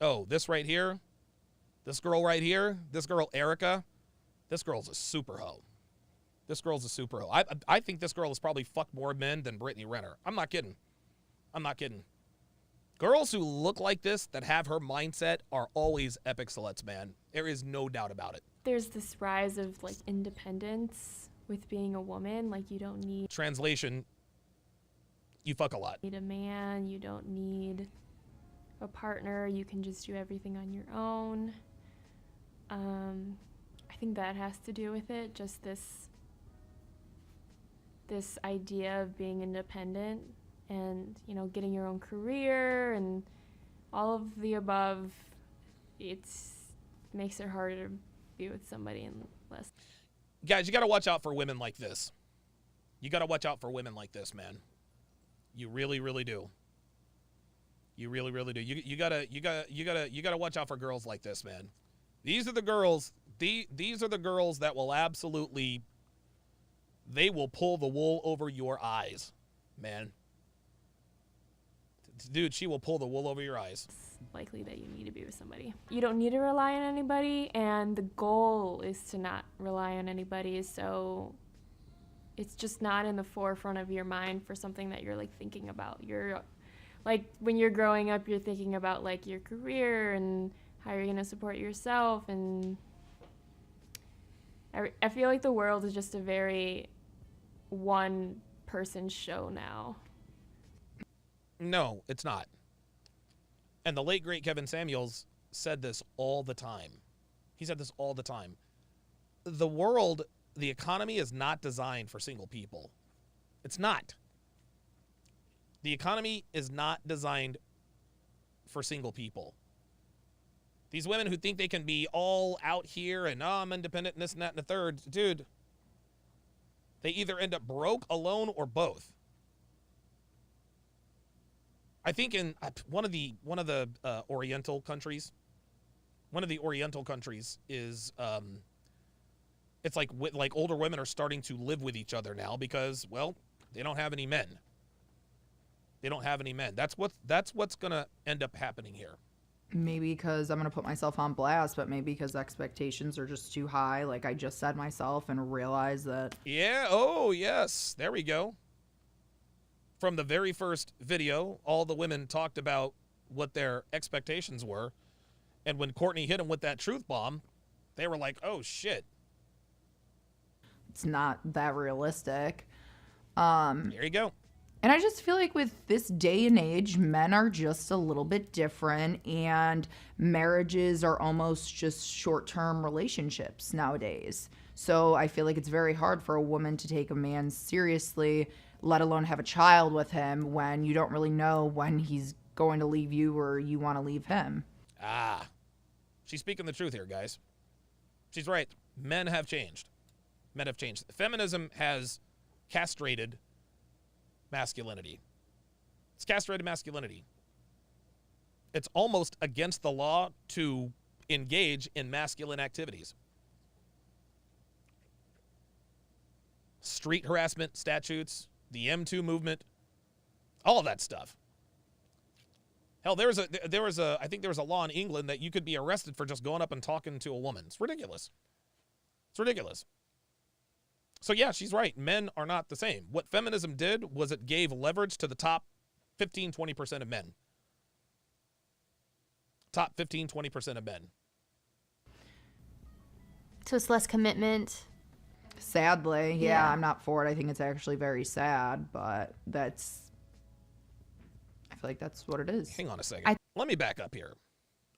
Oh, this right here, this girl right here, this girl, Erica, this girl's a super hoe. This girl's a super hoe. I think this girl has probably fucked more men than Brittany Renner. I'm not kidding. I'm not kidding. Girls who look like this, that have her mindset, are always epic sluts, man. There is no doubt about it. There's this rise of, like, independence with being a woman. Like, you don't need... Translation, you fuck a lot. Need a man. You don't need a partner. You can just do everything on your own. I think that has to do with it. Just this idea of being independent and, you know, getting your own career and all of the above. Makes it harder to be with somebody and less. Guys, you got to watch out for women like this. You got to watch out for women like this, man. You really, really do. You really, really do. You gotta watch out for girls like this, man. These are the girls. These are the girls that will absolutely. They will pull the wool over your eyes, man. Dude, she will pull the wool over your eyes. It's likely that you need to be with somebody. You don't need to rely on anybody, and the goal is to not rely on anybody, so it's just not in the forefront of your mind for something that you're, like, thinking about. You're, like, when you're growing up, you're thinking about, like, your career and how you're going to support yourself, and I feel like the world is just a very one-person show now. No, it's not. And the late, great Kevin Samuels said this all the time. He said this all the time. The world, the economy is not designed for single people. It's not. The economy is not designed for single people. These women who think they can be all out here and, I'm independent and this and that and the third, dude, they either end up broke, alone, or both. I think in one of the Oriental countries, is it's like older women are starting to live with each other now because, well, they don't have any men. They don't have any men. That's what's gonna end up happening here. Maybe because I'm going to put myself on blast, but maybe because expectations are just too high, like I just said myself, and realize that... Yeah, oh, yes. There we go. From the very first video, all the women talked about what their expectations were, and when Courtney hit them with that truth bomb, they were like, oh, shit. It's not that realistic. There you go. And I just feel like with this day and age, men are just a little bit different, and marriages are almost just short-term relationships nowadays. So I feel like it's very hard for a woman to take a man seriously, let alone have a child with him, when you don't really know when he's going to leave you or you want to leave him. Ah, she's speaking the truth here, guys. She's right. Men have changed. Men have changed. Feminism has castrated masculinity. It's castrated masculinity. It's almost against the law to engage in masculine activities. Street harassment statutes, the M2 movement, all of that stuff. Hell, I think there was a law in England that you could be arrested for just going up and talking to a woman. It's ridiculous. It's ridiculous. So yeah, she's right. Men are not the same. What feminism did was it gave leverage to the top 15, 20% of men. Top 15, 20% of men. So it's less commitment. Sadly, yeah, I'm not for it. I think it's actually very sad, but I feel like that's what it is. Hang on a second. Let me back up here.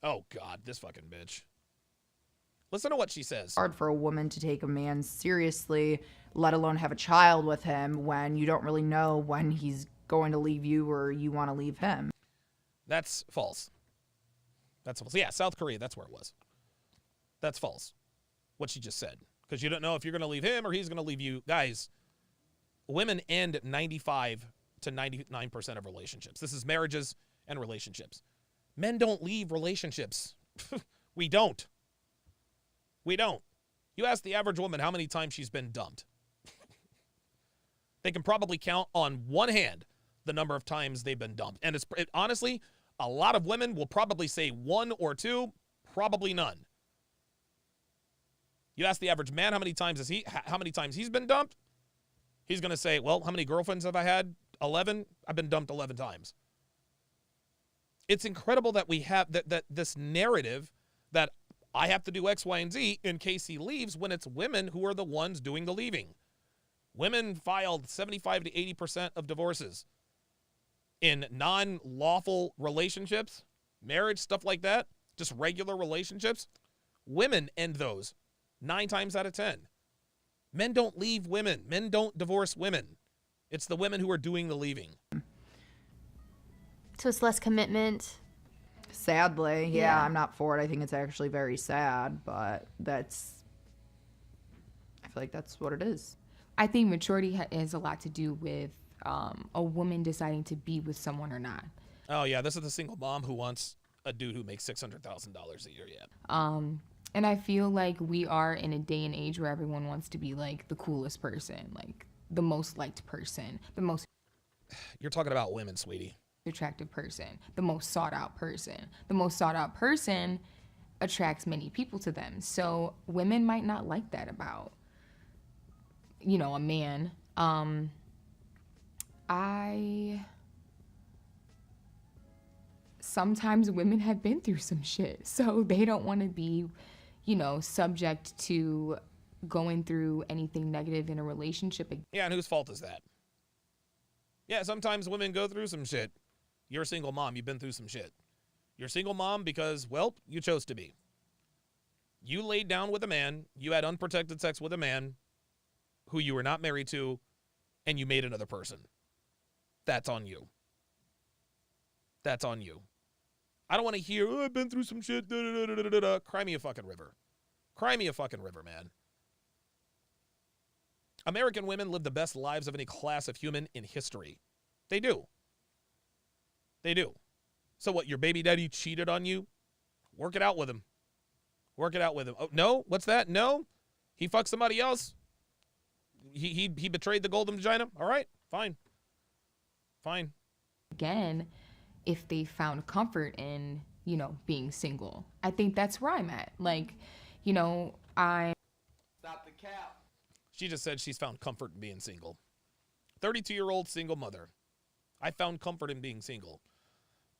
Oh, God, this fucking bitch. Listen to what she says. Hard for a woman to take a man seriously, let alone have a child with him, when you don't really know when he's going to leave you or you want to leave him. That's false. That's false. Yeah, South Korea, that's where it was. That's false, what she just said. Because you don't know if you're going to leave him or he's going to leave you. Guys, women end 95 to 99% of relationships. This is marriages and relationships. Men don't leave relationships. We don't. We don't. You ask the average woman how many times she's been dumped. They can probably count on one hand the number of times they've been dumped. And honestly, a lot of women will probably say one or two, probably none. You ask the average man how many times he's been dumped, he's going to say, well, how many girlfriends have I had? 11? I've been dumped 11 times. It's incredible that we have that this narrative that I have to do X, Y, and Z in case he leaves when it's women who are the ones doing the leaving. Women filed 75 to 80% of divorces in non-lawful relationships, marriage, stuff like that, just regular relationships. Women end those 9 times out of 10. Men don't leave women. Men don't divorce women. It's the women who are doing the leaving. So it's less commitment. Sadly, yeah, I'm not for it. I think it's actually very sad, but I feel like that's what it is. I think maturity has a lot to do with a woman deciding to be with someone or not. Oh, yeah, this is the single mom who wants a dude who makes $600,000 a year yet. And I feel like we are in a day and age where everyone wants to be like the coolest person, like the most liked person, the most... You're talking about women, sweetie. Attractive person, the most sought out person. The most sought out person attracts many people to them. So women might not like that about, a man. Sometimes women have been through some shit, so they don't want to be, subject to going through anything negative in a relationship. Yeah, and whose fault is that? Yeah, sometimes women go through some shit. You're a single mom. You've been through some shit. You're a single mom because, well, you chose to be. You laid down with a man. You had unprotected sex with a man who you were not married to, and you made another person. That's on you. That's on you. I don't want to hear, I've been through some shit. Cry me a fucking river. Cry me a fucking river, man. American women live the best lives of any class of human in history. They do. They do. So what, your baby daddy cheated on you? Work it out with him. Work it out with him. Oh, no? What's that? No? He fucked somebody else? He betrayed the golden vagina? All right, fine. Fine. Again, if they found comfort in, being single. I think that's where I'm at. Like, I... Stop the cap. She just said she's found comfort in being single. 32-year-old single mother. I found comfort in being single.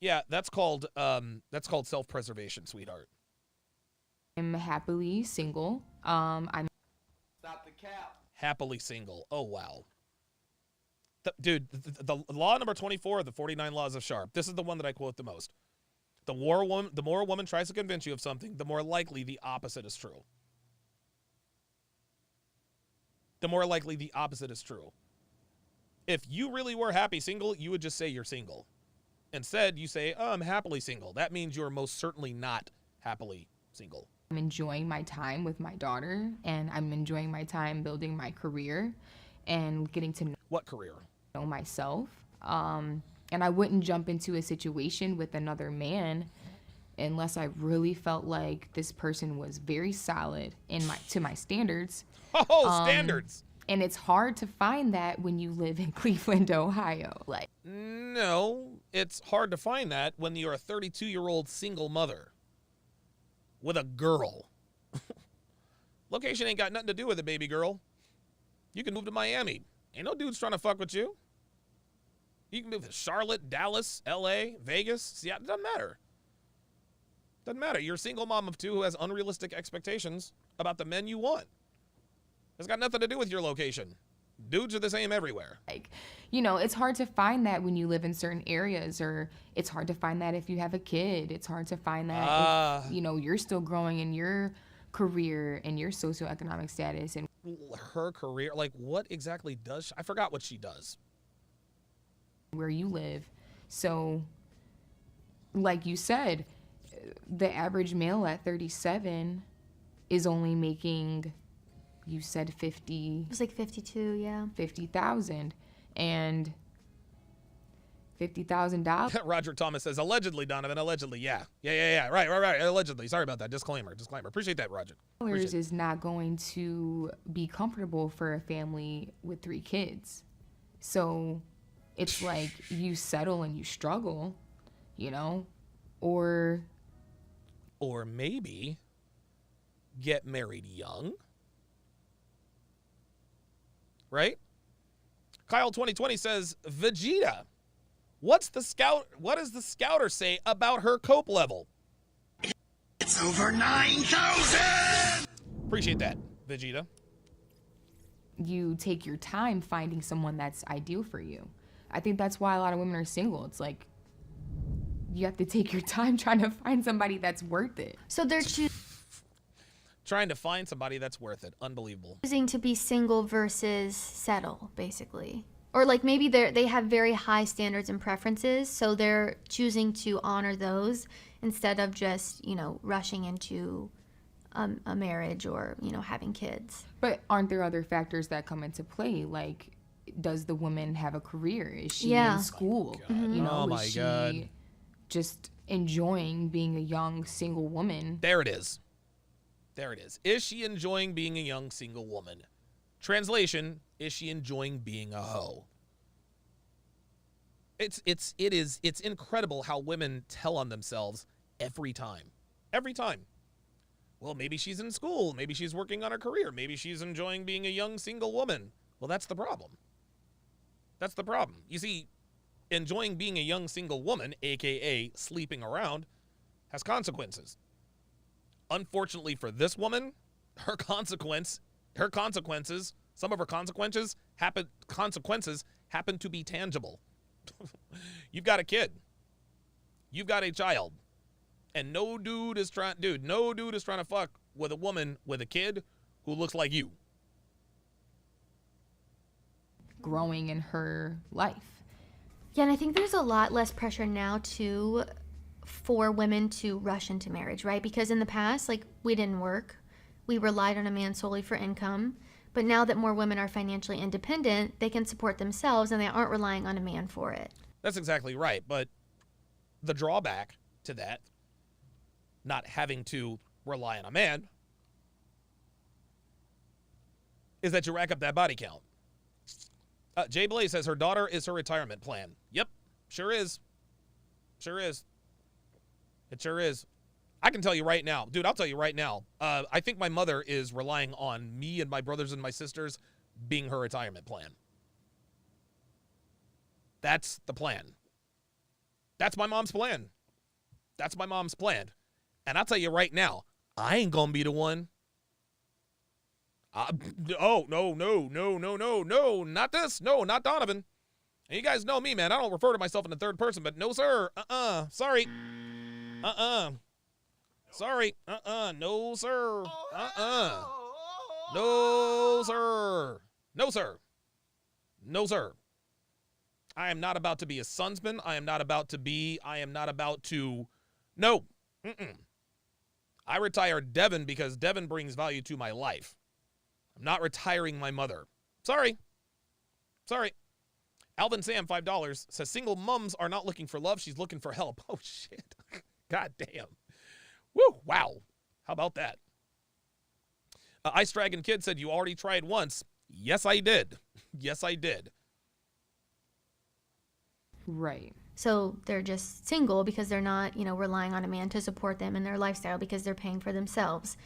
Yeah, that's called self-preservation, sweetheart. I'm happily single. I'm Stop the cap. Happily single. Oh, wow. Dude, the law number 24 of the 49 Laws of Sharp. This is the one that I quote the most. The more a woman tries to convince you of something, the more likely the opposite is true. The more likely the opposite is true. If you really were happy single, you would just say you're single. Instead, you say, oh, I'm happily single. That means you're most certainly not happily single. I'm enjoying my time with my daughter, and I'm enjoying my time building my career and getting to know... What career? Know myself. And I wouldn't jump into a situation with another man unless I really felt like this person was very solid to my standards. Oh, standards. And it's hard to find that when you live in Cleveland, Ohio. No, it's hard to find that when you're a 32-year-old single mother with a girl. Location ain't got nothing to do with it, baby girl. You can move to Miami. Ain't no dudes trying to fuck with you. You can move to Charlotte, Dallas, L.A., Vegas. Seattle. It doesn't matter. Doesn't matter. You're a single mom of two who has unrealistic expectations about the men you want. It's got nothing to do with your location. Dudes are the same everywhere. It's hard to find that when you live in certain areas, or it's hard to find that if you have a kid. It's hard to find that if, you're still growing in your career and your socioeconomic status. And her career, what exactly does she? I forgot what she does. Where you live. So, like you said, the average male at 37 is only making... You said 50. It was like 52, yeah. 50,000. And $50,000. Roger Thomas says, allegedly, Donovan, allegedly. Yeah. Right. Allegedly. Sorry about that. Disclaimer. Appreciate that, Roger. Is not going to be comfortable for a family with 3 kids. So it's like you settle and you struggle, or maybe get married young, right? Kyle 2020 says, Vegeta, what does the scouter say about her cope level? It's over 9,000! Appreciate that, Vegeta. You take your time finding someone that's ideal for you. I think that's why a lot of women are single. It's like you have to take your time trying to find somebody that's worth it. So they're trying to find somebody that's worth it. Unbelievable. choosing to be single versus settle, basically. Or like maybe they have very high standards and preferences, so they're choosing to honor those instead of just, rushing into a marriage or, having kids. But aren't there other factors that come into play? Like, does the woman have a career? Is she in school? Oh my God. Is she just enjoying being a young single woman? There it is. Is she enjoying being a young single woman? Translation, is she enjoying being a hoe? It's incredible how women tell on themselves every time. Every time. Well, maybe she's in school. Maybe she's working on her career. Maybe she's enjoying being a young single woman. Well, that's the problem. You see, enjoying being a young single woman, a.k.a. sleeping around, has consequences. Unfortunately for this woman, some of her consequences happen to be tangible. You've got a kid. You've got a child. And no dude is trying to fuck with a woman with a kid who looks like you. Growing in her life. Yeah, and I think there's a lot less pressure now, too, for women to rush into marriage, right? Because in the past, we didn't work. We relied on a man solely for income. But now that more women are financially independent, they can support themselves and they aren't relying on a man for it. That's exactly right. But the drawback to that, not having to rely on a man, is that you rack up that body count. Jay Blaze says her daughter is her retirement plan. Yep, sure is. It sure is. I can tell you right now, dude, I'll tell you right now. I think my mother is relying on me and my brothers and my sisters being her retirement plan. That's the plan. That's my mom's plan. And I'll tell you right now, I ain't gonna be the one. No, not this. No, not Donovan. And you guys know me, man. I don't refer to myself in the third person, but no, sir. Sorry. Sorry. No, sir. No, sir. No, sir. No, sir. I am not about to be a sonsman. I am not about to. No. I retired Devin because Devin brings value to my life. I'm not retiring my mother. Sorry. Alvin Sam, $5, says single mums are not looking for love. She's looking for help. Oh, shit. God damn. Woo, wow. How about that? Ice Dragon Kid said, you already tried once. Yes, I did. Right. So they're just single because they're not, relying on a man to support them in their lifestyle because they're paying for themselves.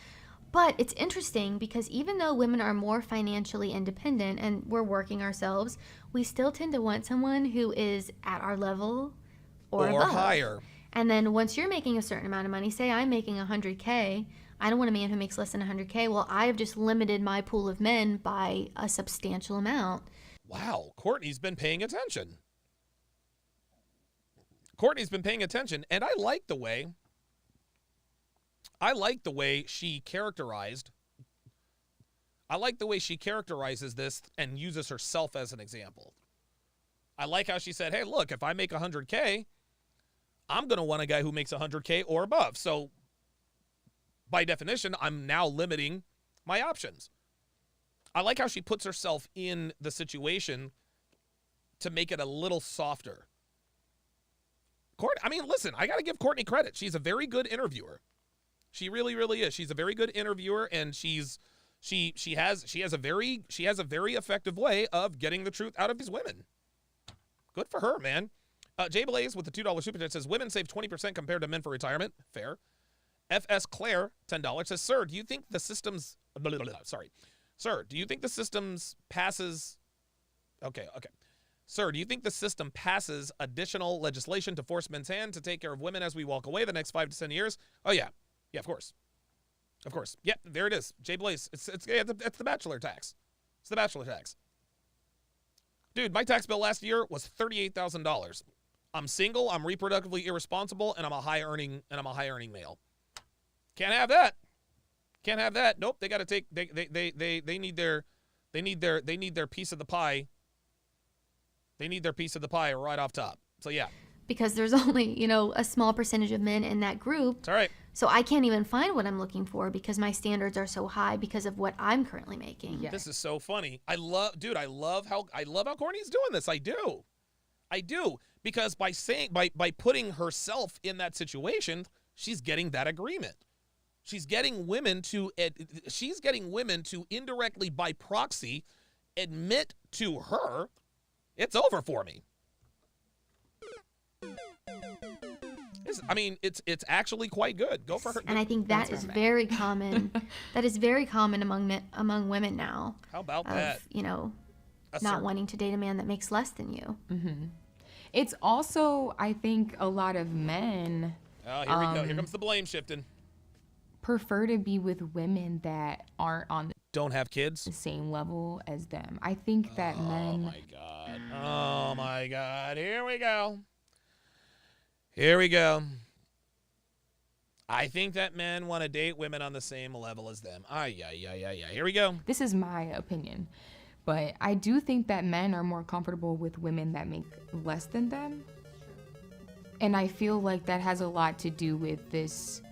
But it's interesting because even though women are more financially independent and we're working ourselves, we still tend to want someone who is at our level or above. Higher. And then once you're making a certain amount of money, say I'm making $100K, I don't want a man who makes less than $100K. Well, I have just limited my pool of men by a substantial amount. Wow, Courtney's been paying attention. And I like the way she characterizes this and uses herself as an example. I like how she said, hey, look, if I make $100K, I'm going to want a guy who makes $100K or above. So by definition, I'm now limiting my options. I like how she puts herself in the situation to make it a little softer. I mean, listen, I got to give Courtney credit. She's a very good interviewer. She really, really is. She's a very good interviewer, and she has a very effective way of getting the truth out of these women. Good for her, man. Jay Blaze with the $2 super chat says women save 20% compared to men for retirement. Fair. FS Claire $10 says, sir, do you think the system's Sir, do you think the system's passes? Okay. Sir, do you think the system passes additional legislation to force men's hand to take care of women as we walk away the next 5 to 10 years? Oh yeah. Yeah, of course. Of course. Yep, there it is. Jay Blaze. It's the bachelor tax. It's the bachelor tax. Dude, my tax bill last year was $38,000. I'm single, I'm reproductively irresponsible, and I'm a high earning male. Can't have that. Can't have that. Nope, they got to take they need their piece of the pie. They need their piece of the pie right off top. So yeah. Because there's only, a small percentage of men in that group. It's all right. So I can't even find what I'm looking for because my standards are so high because of what I'm currently making. Yeah. This is so funny. I love how Courtney's doing this. I do. Because by putting herself in that situation, she's getting that agreement. She's getting women to indirectly by proxy admit to her, it's over for me. It's actually quite good. Go for her. And I think that is very common. That is very common among women now. How about that? Not wanting to date a man that makes less than you. Mm-hmm. It's also, I think, a lot of men. Oh, here we go. Here comes the blame shifting. Prefer to be with women that aren't on don't have kids the same level as them. I think that men. Oh my God. Here we go. I think that men want to date women on the same level as them. Yeah. Here we go. This is my opinion. But I do think that men are more comfortable with women that make less than them. And I feel like that has a lot to do with this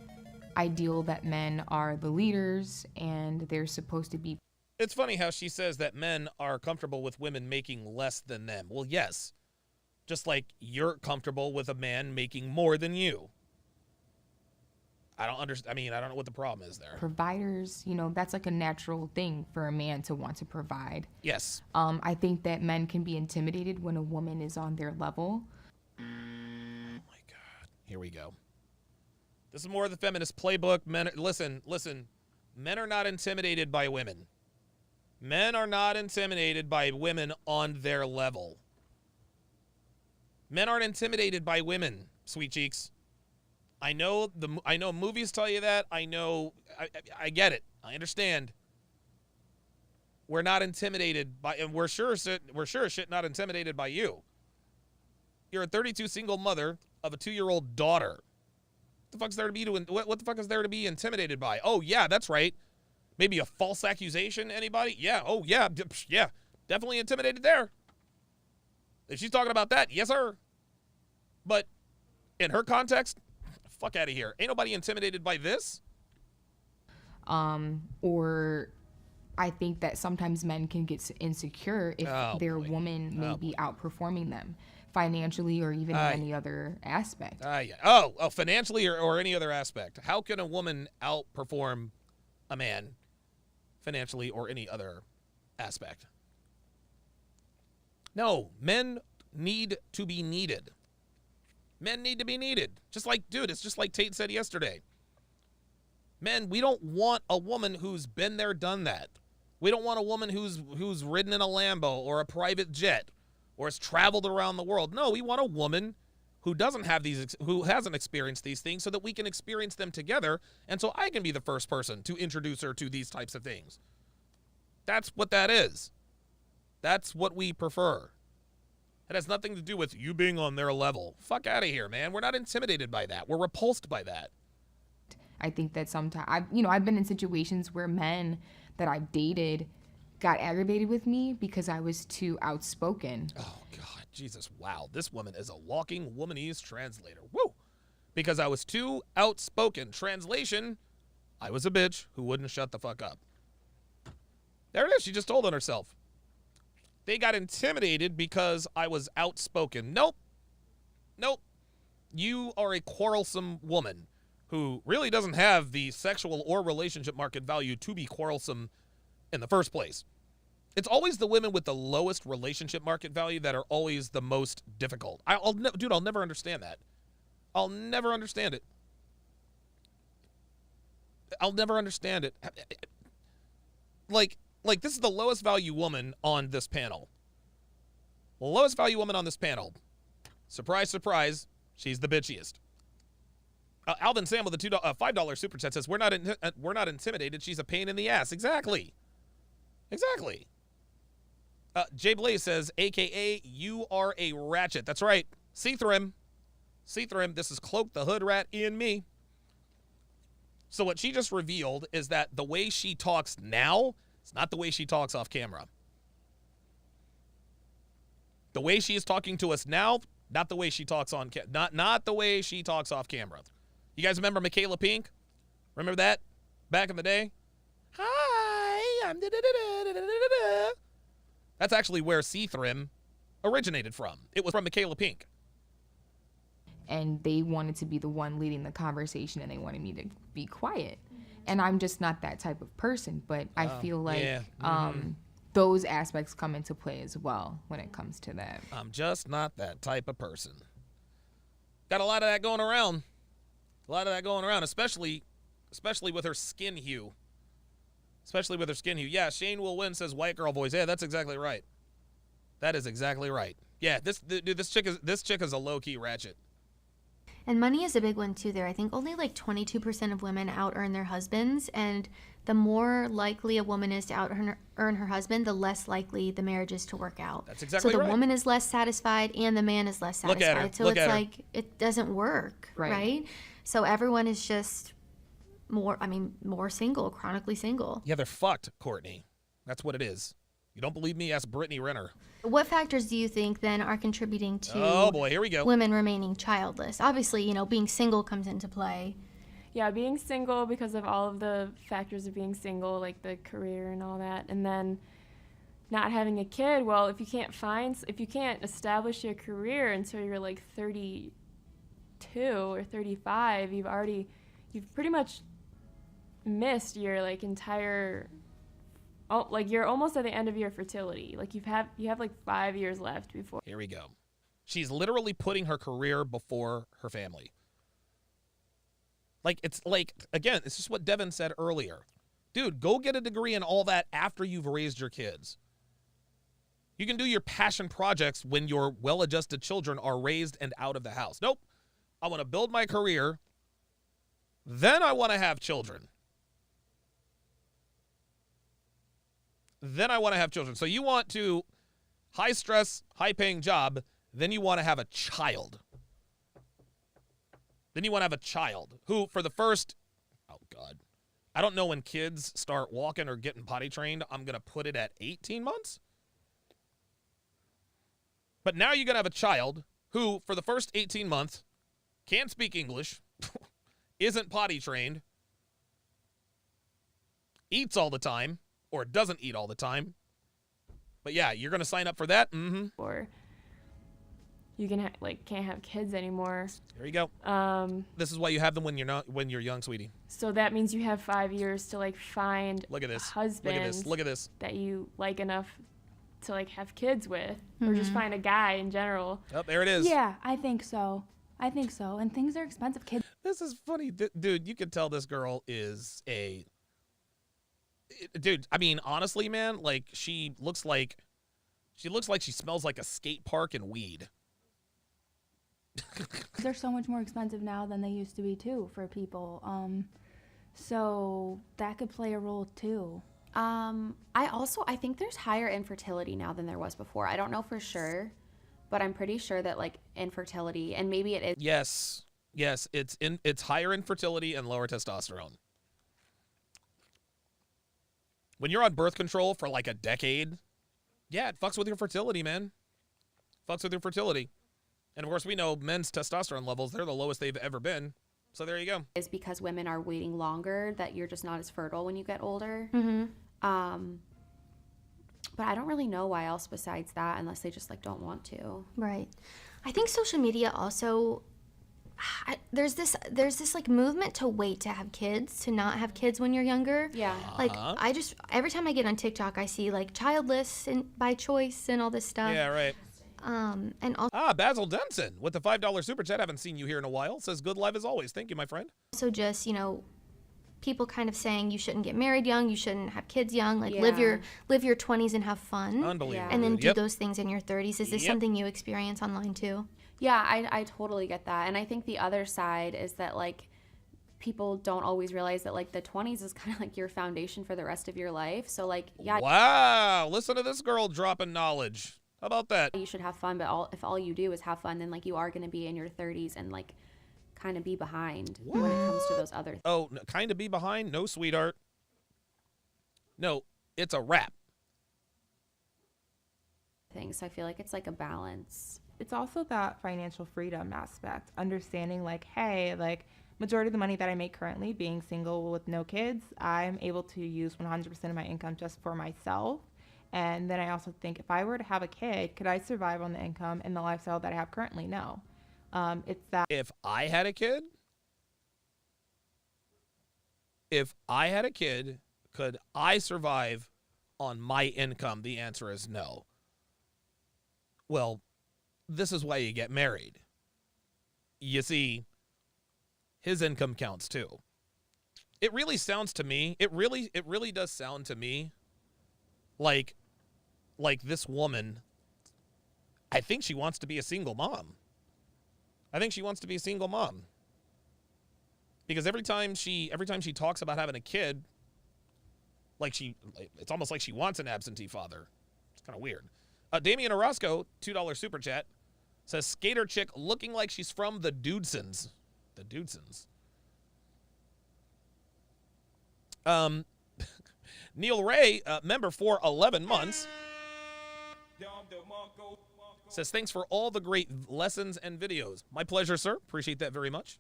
ideal that men are the leaders and they're supposed to be. It's funny how she says that men are comfortable with women making less than them. Well, yes. Just like you're comfortable with a man making more than you. I don't understand. I don't know what the problem is there. Providers, that's like a natural thing for a man to want to provide. Yes. I think that men can be intimidated when a woman is on their level. Oh my God. Here we go. This is more of the feminist playbook. Men, listen. Men are not intimidated by women. Men are not intimidated by women on their level. Men aren't intimidated by women, sweet cheeks. I know movies tell you that. I get it. I understand. We're not intimidated by, and we're sure as shit not intimidated by you. You're a 32 single mother of a 2-year-old daughter. What the fuck is there to be intimidated by? Oh yeah, that's right. Maybe a false accusation. Anybody? Yeah. Oh yeah. Yeah. Definitely intimidated there. If she's talking about that, yes sir. But in her context, fuck out of here. Ain't nobody intimidated by this. Or I think that sometimes men can get insecure if their woman may be outperforming them financially or even in any other aspect. Yeah. Financially or any other aspect. How can a woman outperform a man financially or any other aspect? No, men need to be needed. Men need to be needed. It's just like Tate said yesterday. Men, we don't want a woman who's been there, done that. We don't want a woman who's ridden in a Lambo or a private jet or has traveled around the world. No, we want a woman who hasn't experienced these things so that we can experience them together and so I can be the first person to introduce her to these types of things. That's what that is. That's what we prefer. It has nothing to do with you being on their level. Fuck out of here, man. We're not intimidated by that. We're repulsed by that. I think that sometimes, I've been in situations where men that I've dated got aggravated with me because I was too outspoken. Oh, God. Jesus. Wow. This woman is a walking womanese translator. Woo. Because I was too outspoken. Translation, I was a bitch who wouldn't shut the fuck up. There it is. She just told on herself. They got intimidated because I was outspoken. Nope. you are a quarrelsome woman who really doesn't have the sexual or relationship market value to be quarrelsome in the first place. It's always the women with the lowest relationship market value that are always the most difficult. I'll never understand that. I'll never understand it. I'll never understand it. Like this is the lowest value woman on this panel. The lowest value woman on this panel. Surprise, surprise, she's the bitchiest. Alvin Sam with a $5 super chat says, we're not intimidated. She's a pain in the ass. Exactly. Jay Blaze says, AKA, you are a ratchet. That's right. Seathrim. This is Cloak the Hood Rat in me. So what she just revealed is that the way she talks now, it's not the way she talks off camera. The way she is talking to us now, not the way she talks on not the way she talks off camera. You guys remember Michaela Pink? Remember that back in the day? Hi, I'm da-da-da-da-da-da-da. That's actually where Seathrim originated from. It was from Michaela Pink. And they wanted to be the one leading the conversation, and they wanted me to be quiet. And I'm just not that type of person, but I feel like those aspects come into play as well when it comes to that. I'm just not that type of person. Got a lot of that going around. Especially with her skin hue. Yeah, Shane will win, says white girl voice. Yeah, that's exactly right. That is exactly right. Yeah, this chick is a low-key ratchet. And money is a big one too there. I think only like 22% of women out-earn their husbands, and the more likely a woman is to out-earn her husband, the less likely the marriage is to work out. That's exactly right. So the woman is less satisfied and the man is less satisfied. Look at her. So it's like it doesn't work, right? So everyone is just more single, chronically single. Yeah, they're fucked, Courtney. That's what it is. You don't believe me? Ask Brittany Renner. What factors do you think then are contributing to oh boy, here we go. women remaining childless? Obviously, being single comes into play. Yeah, being single because of all of the factors of being single, like the career and all that. And then not having a kid, well, if you can't establish your career until you're like 32 or 35, you've pretty much missed your like entire you're almost at the end of your fertility. Like you have like 5 years left before. Here we go. She's literally putting her career before her family. It's just what Devin said earlier. Dude, go get a degree and all that after you've raised your kids. You can do your passion projects when your well-adjusted children are raised and out of the house. Nope. I want to build my career. Then I want to have children. So you want to high stress, high paying job, then you want to have a child. Who for the first, I don't know when kids start walking or getting potty trained. I'm going to put it at 18 months. But now you're going to have a child who for the first 18 months can't speak English, isn't potty trained, eats all the time, or doesn't eat all the time. But yeah, you're going to sign up for that? Mm-hmm. Or you can can't have kids anymore. There you go. This is why you have them when you're young, sweetie. So that means you have 5 years to find Look at this. a husband Look at this. that you like enough to have kids with, or just find a guy in general. Oh, there it is. Yeah, I think so. And things are expensive. Kids. This is funny, dude. You can tell this girl is a. Dude, I mean, honestly, man, she looks like she smells like a skate park and weed. They're so much more expensive now than they used to be too for people. So that could play a role too. I think there's higher infertility now than there was before. I don't know for sure, but I'm pretty sure that infertility, and maybe it is. Yes, it's higher infertility and lower testosterone. When you're on birth control for a decade, yeah, it fucks with your fertility, man. And of course, we know men's testosterone levels, they're the lowest they've ever been. So there you go. Is because women are waiting longer, that you're just not as fertile when you get older. Mm-hmm. But I don't really know why else besides that, unless they just don't want to. Right. I think social media also there's this like movement to wait to have kids, to not have kids when you're younger. Yeah. Like every time I get on TikTok, I see like childless and by choice and all this stuff. Yeah, right. And also Basil Denson with the $5 super chat. Haven't seen you here in a while. Says good live as always. Thank you, my friend. also just, people kind of saying you shouldn't get married young, you shouldn't have kids young, like live your 20s and have fun. Unbelievable. And then do Yep. those things in your 30s. Is this Yep. something you experience online too? Yeah, I totally get that. And I think the other side is that, like, people don't always realize that, like, the 20s is kind of like your foundation for the rest of your life. So, like, yeah. Wow. Listen to this girl dropping knowledge. How about that? You should have fun, but if all you do is have fun, then, like, you are going to be in your 30s and, like, kind of be behind when it comes to those other things. Oh, kind of be behind? No, sweetheart. No, it's a wrap. So I feel like it's like a balance. It's also that financial freedom aspect, understanding like, hey, like majority of the money that I make currently, being single with no kids, I'm able to use 100% of my income just for myself. And then I also think if I were to have a kid, could I survive on the income and the lifestyle that I have currently? No. It's that. If I had a kid, could I survive on my income? The answer is no. Well, this is why you get married. You see, his income counts too. It really sounds to me, it really does sound to me like this woman, I think she wants to be a single mom. Because every time she talks about having a kid, it's almost like she wants an absentee father. It's kind of weird. Damian Orozco, $2 super chat, says skater chick looking like she's from the Dudesons. The Dudesons. Neil Ray, member for 11 months, says thanks for all the great lessons and videos. My pleasure, sir. Appreciate that very much.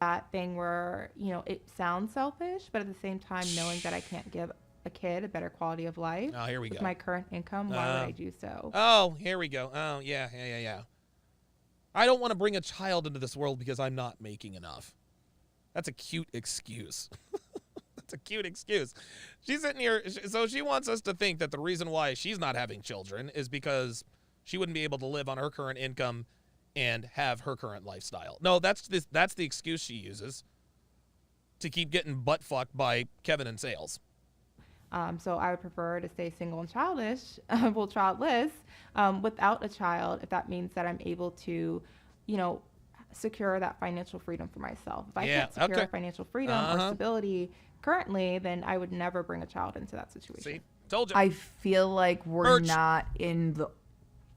That thing where, it sounds selfish, but at the same time, knowing that I can't give a kid a better quality of life. Oh, here we with go. my current income, why would I do so? Oh, here we go. Oh, yeah. I don't want to bring a child into this world because I'm not making enough. That's a cute excuse. That's a cute excuse. She's sitting here, so she wants us to think that the reason why she's not having children is because she wouldn't be able to live on her current income and have her current lifestyle. No, that's the excuse she uses to keep getting butt fucked by Kevin and Sales. So I would prefer to stay single and childless, without a child, if that means that I'm able to, secure that financial freedom for myself. If I can't secure financial freedom or stability currently, then I would never bring a child into that situation. See, told you. I feel like we're not in the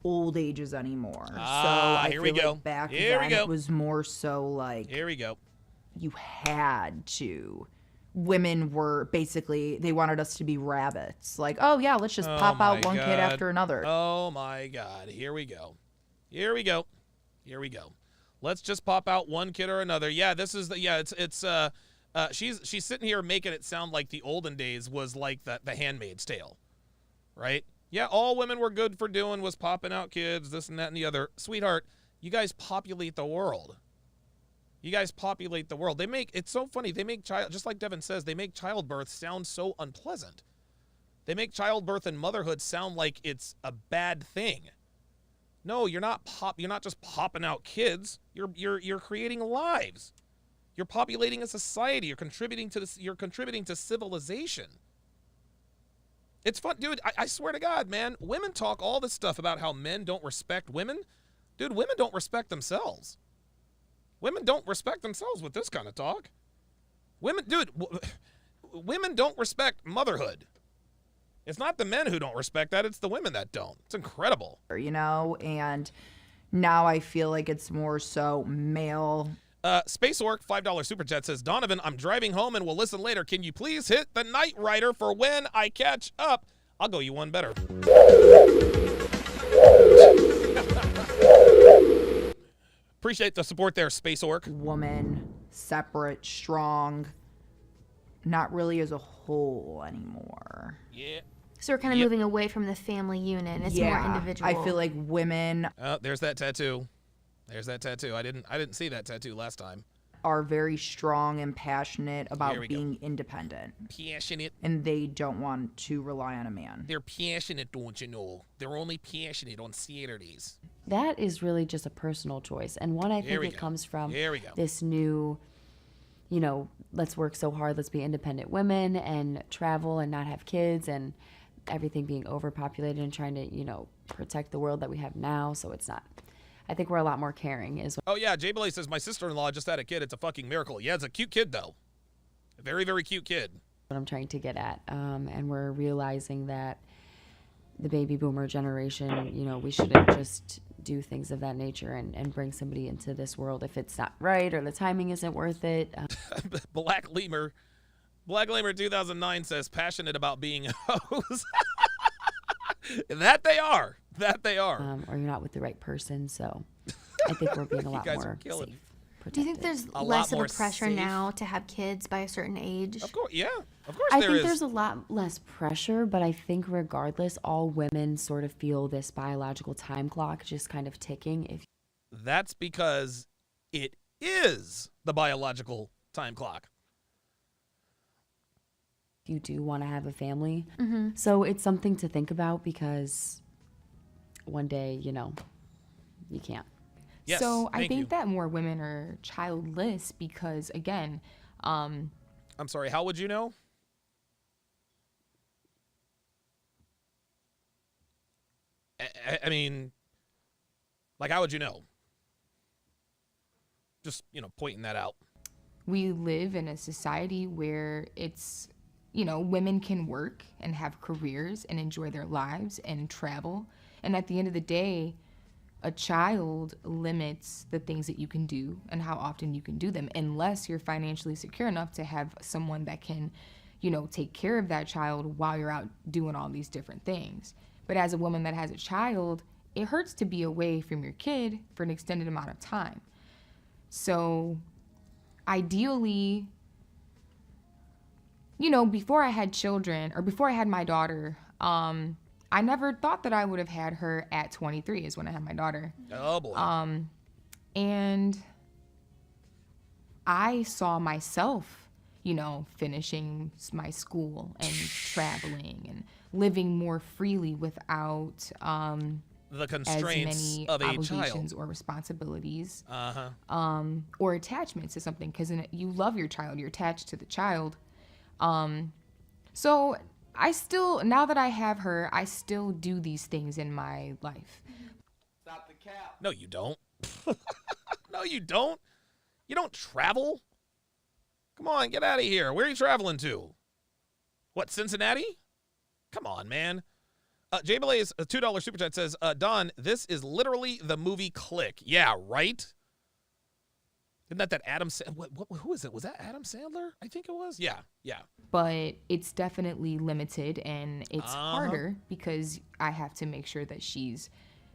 old ages anymore. So I feel like back then it was more so like, here we go. You had to. Women were basically, they wanted us to be rabbits. Like, oh yeah, let's just pop out one kid after another. Oh my God. Here we go. Let's just pop out one kid or another. Yeah, this is she's sitting here making it sound like the olden days was like the Handmaid's Tale, right? Yeah, all women were good for doing was popping out kids, this and that and the other. Sweetheart, you guys populate the world. It's so funny. They make just like Devin says, they make childbirth sound so unpleasant. They make childbirth and motherhood sound like it's a bad thing. No, you're not just popping out kids. You're creating lives. You're populating a society. You're contributing to civilization. It's fun, dude. I swear to God, man, women talk all this stuff about how men don't respect women. Dude, women don't respect themselves. Women don't respect themselves with this kind of talk. Women don't respect motherhood. It's not the men who don't respect that. It's the women that don't. It's incredible. And now I feel like it's more so male. Space Orc, $5 super chat says, Donovan, I'm driving home and will listen later. Can you please hit the Night Rider for when I catch up? I'll go you one better. Appreciate the support there, Space Orc. Woman, separate, strong, not really as a whole anymore. Yeah. So we're kind of moving away from the family unit. It's more individual. I feel like women. There's that tattoo. There's that tattoo. I didn't see that tattoo last time. Are very strong and passionate about Here we being independent. Passionate. And they don't want to rely on a man. They're passionate, don't you know? They're only passionate on Saturdays. That is really just a personal choice. And one, I think it comes from this new, you know, let's work so hard, let's be independent women and travel and not have kids and everything being overpopulated and trying to, you know, protect the world that we have now. So it's not. I think we're a lot more caring. Oh, yeah. Jay Billy says, my sister-in-law just had a kid. It's a fucking miracle. Yeah, it's a cute kid, though. A very, very cute kid. What I'm trying to get at. And we're realizing that the baby boomer generation, you know, we shouldn't just do things of that nature and bring somebody into this world if it's not right or the timing isn't worth it. Black Lemur 2009 says, passionate about being hoes. That they are. Or you're not with the right person, so I think we're being a lot more safe. Do you think there's less of a pressure now to have kids by a certain age? Of course, yeah. Of course I there think is. there's a lot less pressure, but I think regardless, all women sort of feel this biological time clock just kind of ticking. That's because it is the biological time clock. You do want to have a family. Mm-hmm. So it's something to think about because one day, you know, you can't. Yes, so I think that more women are childless because, again, I'm sorry, how would you know? I mean, like, how would you know? Just, you know, pointing that out. We live in a society where it's, you know, women can work and have careers and enjoy their lives and travel. And at the end of the day, a child limits the things that you can do and how often you can do them, unless you're financially secure enough to have someone that can, you know, take care of that child while you're out doing all these different things. But as a woman that has a child, it hurts to be away from your kid for an extended amount of time. So ideally, you know, before I had children or before I had my daughter, I never thought that I would have had her at 23 is when I had my daughter. Oh, boy. And I saw myself, you know, finishing my school and traveling and living more freely without the constraints as many of a obligations child or responsibilities or attachments to something, because you love your child, you're attached to the child. So I still, now that I have her, I still do these things in my life. Stop the cap. No, you don't. No, you don't. You don't travel. Come on, get out of here. Where are you traveling to? What, Cincinnati? Come on, man. Jay Belay's $2 super chat says, Don, this is literally the movie Click. Yeah, right? Isn't that Adam Sandler? Who is it? Was that Adam Sandler? I think it was. Yeah. But it's definitely limited, and it's harder because I have to make sure that she's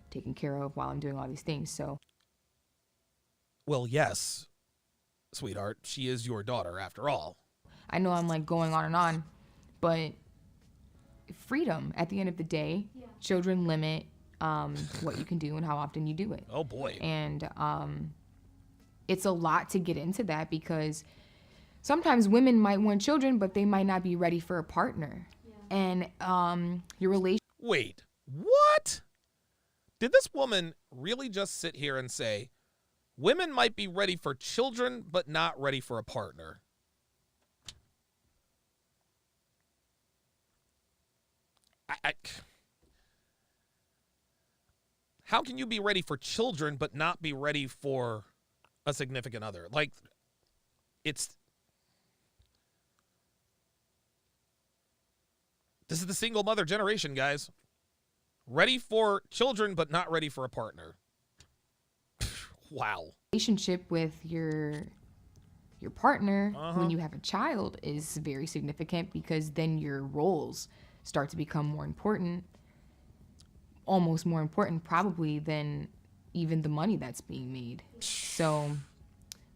taken care of while I'm doing all these things. So, well, yes, sweetheart, she is your daughter after all. I know I'm like going on, but freedom at the end of the day, children limit what you can do and how often you do it. Oh boy. And it's a lot to get into that because sometimes women might want children, but they might not be ready for a partner. And your relationship. Wait, what? Did this woman really just sit here and say, women might be ready for children, but not ready for a partner? How can you be ready for children, but not be ready for a significant other? Like, this is the single mother generation, guys. Ready for children, but not ready for a partner. Wow. Relationship with your partner when you have a child is very significant because then your roles start to become more important, almost more important probably than even the money that's being made. So,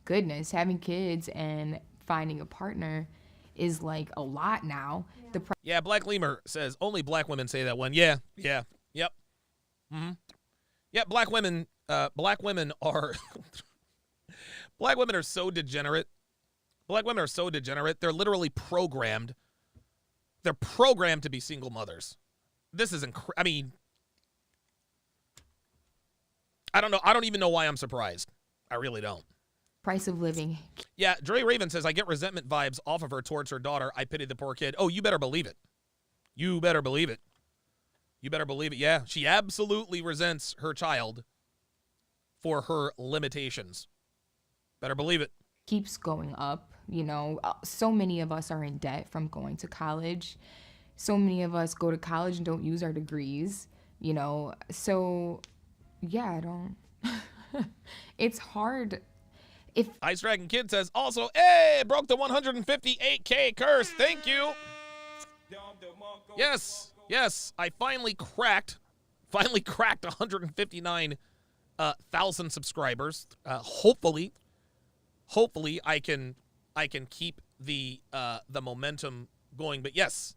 goodness, having kids and finding a partner is like a lot now. Yeah, Black Lemur says only black women say that one. Yeah, yep. Mm-hmm. Yeah, black women black women are black women are so degenerate. Black women are so degenerate. They're literally programmed. They're programmed to be single mothers. This is I mean, I don't know. I don't even know why I'm surprised. I really don't. Price of living. Yeah, Dre Raven says, I get resentment vibes off of her towards her daughter. I pity the poor kid. Oh, you better believe it. You better believe it. You better believe it. Yeah, she absolutely resents her child for her limitations. Better believe it. Keeps going up. You know, so many of us are in debt from going to college. So many of us go to college and don't use our degrees, you know. So, yeah, I don't. It's hard. If Ice Dragon Kid says, also, hey, broke the 158K curse. Thank you. Yes, I finally cracked 159,000 subscribers. Hopefully I can keep the momentum going. But yes,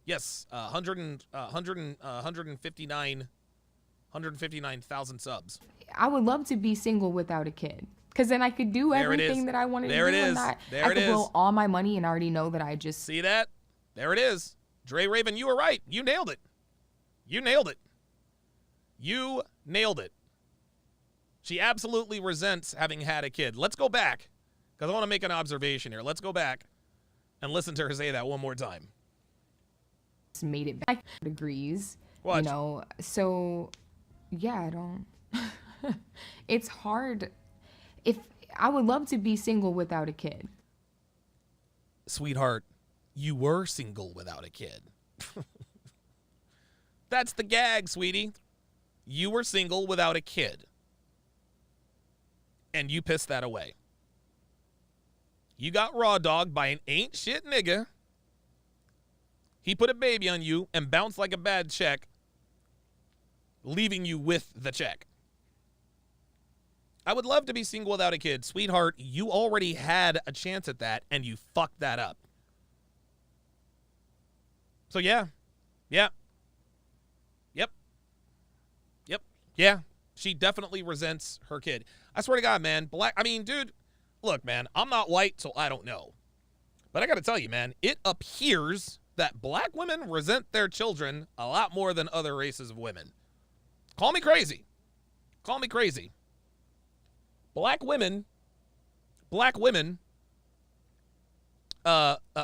159,000 subs. I would love to be single without a kid, because then I could do everything that I wanted to do. And I could blow all my money and already know that I just... See that? There it is. Dre Raven, you were right. You nailed it. You nailed it. She absolutely resents having had a kid. Let's go back, because I want to make an observation here. Let's go back and listen to her say that one more time. Made it back degrees. Watch. You know, so yeah, I don't... It's hard. If I would love to be single without a kid. Sweetheart, you were single without a kid. That's the gag, sweetie. You were single without a kid. And you pissed that away. You got raw dogged by an ain't shit nigga. He put a baby on you and bounced like a bad check, leaving you with the check. I would love to be single without a kid. Sweetheart, you already had a chance at that, and you fucked that up. So, yeah. She definitely resents her kid. I swear to God, man. Dude, look, man, I'm not white, so I don't know. But I got to tell you, man, it appears that black women resent their children a lot more than other races of women. Call me crazy. Black women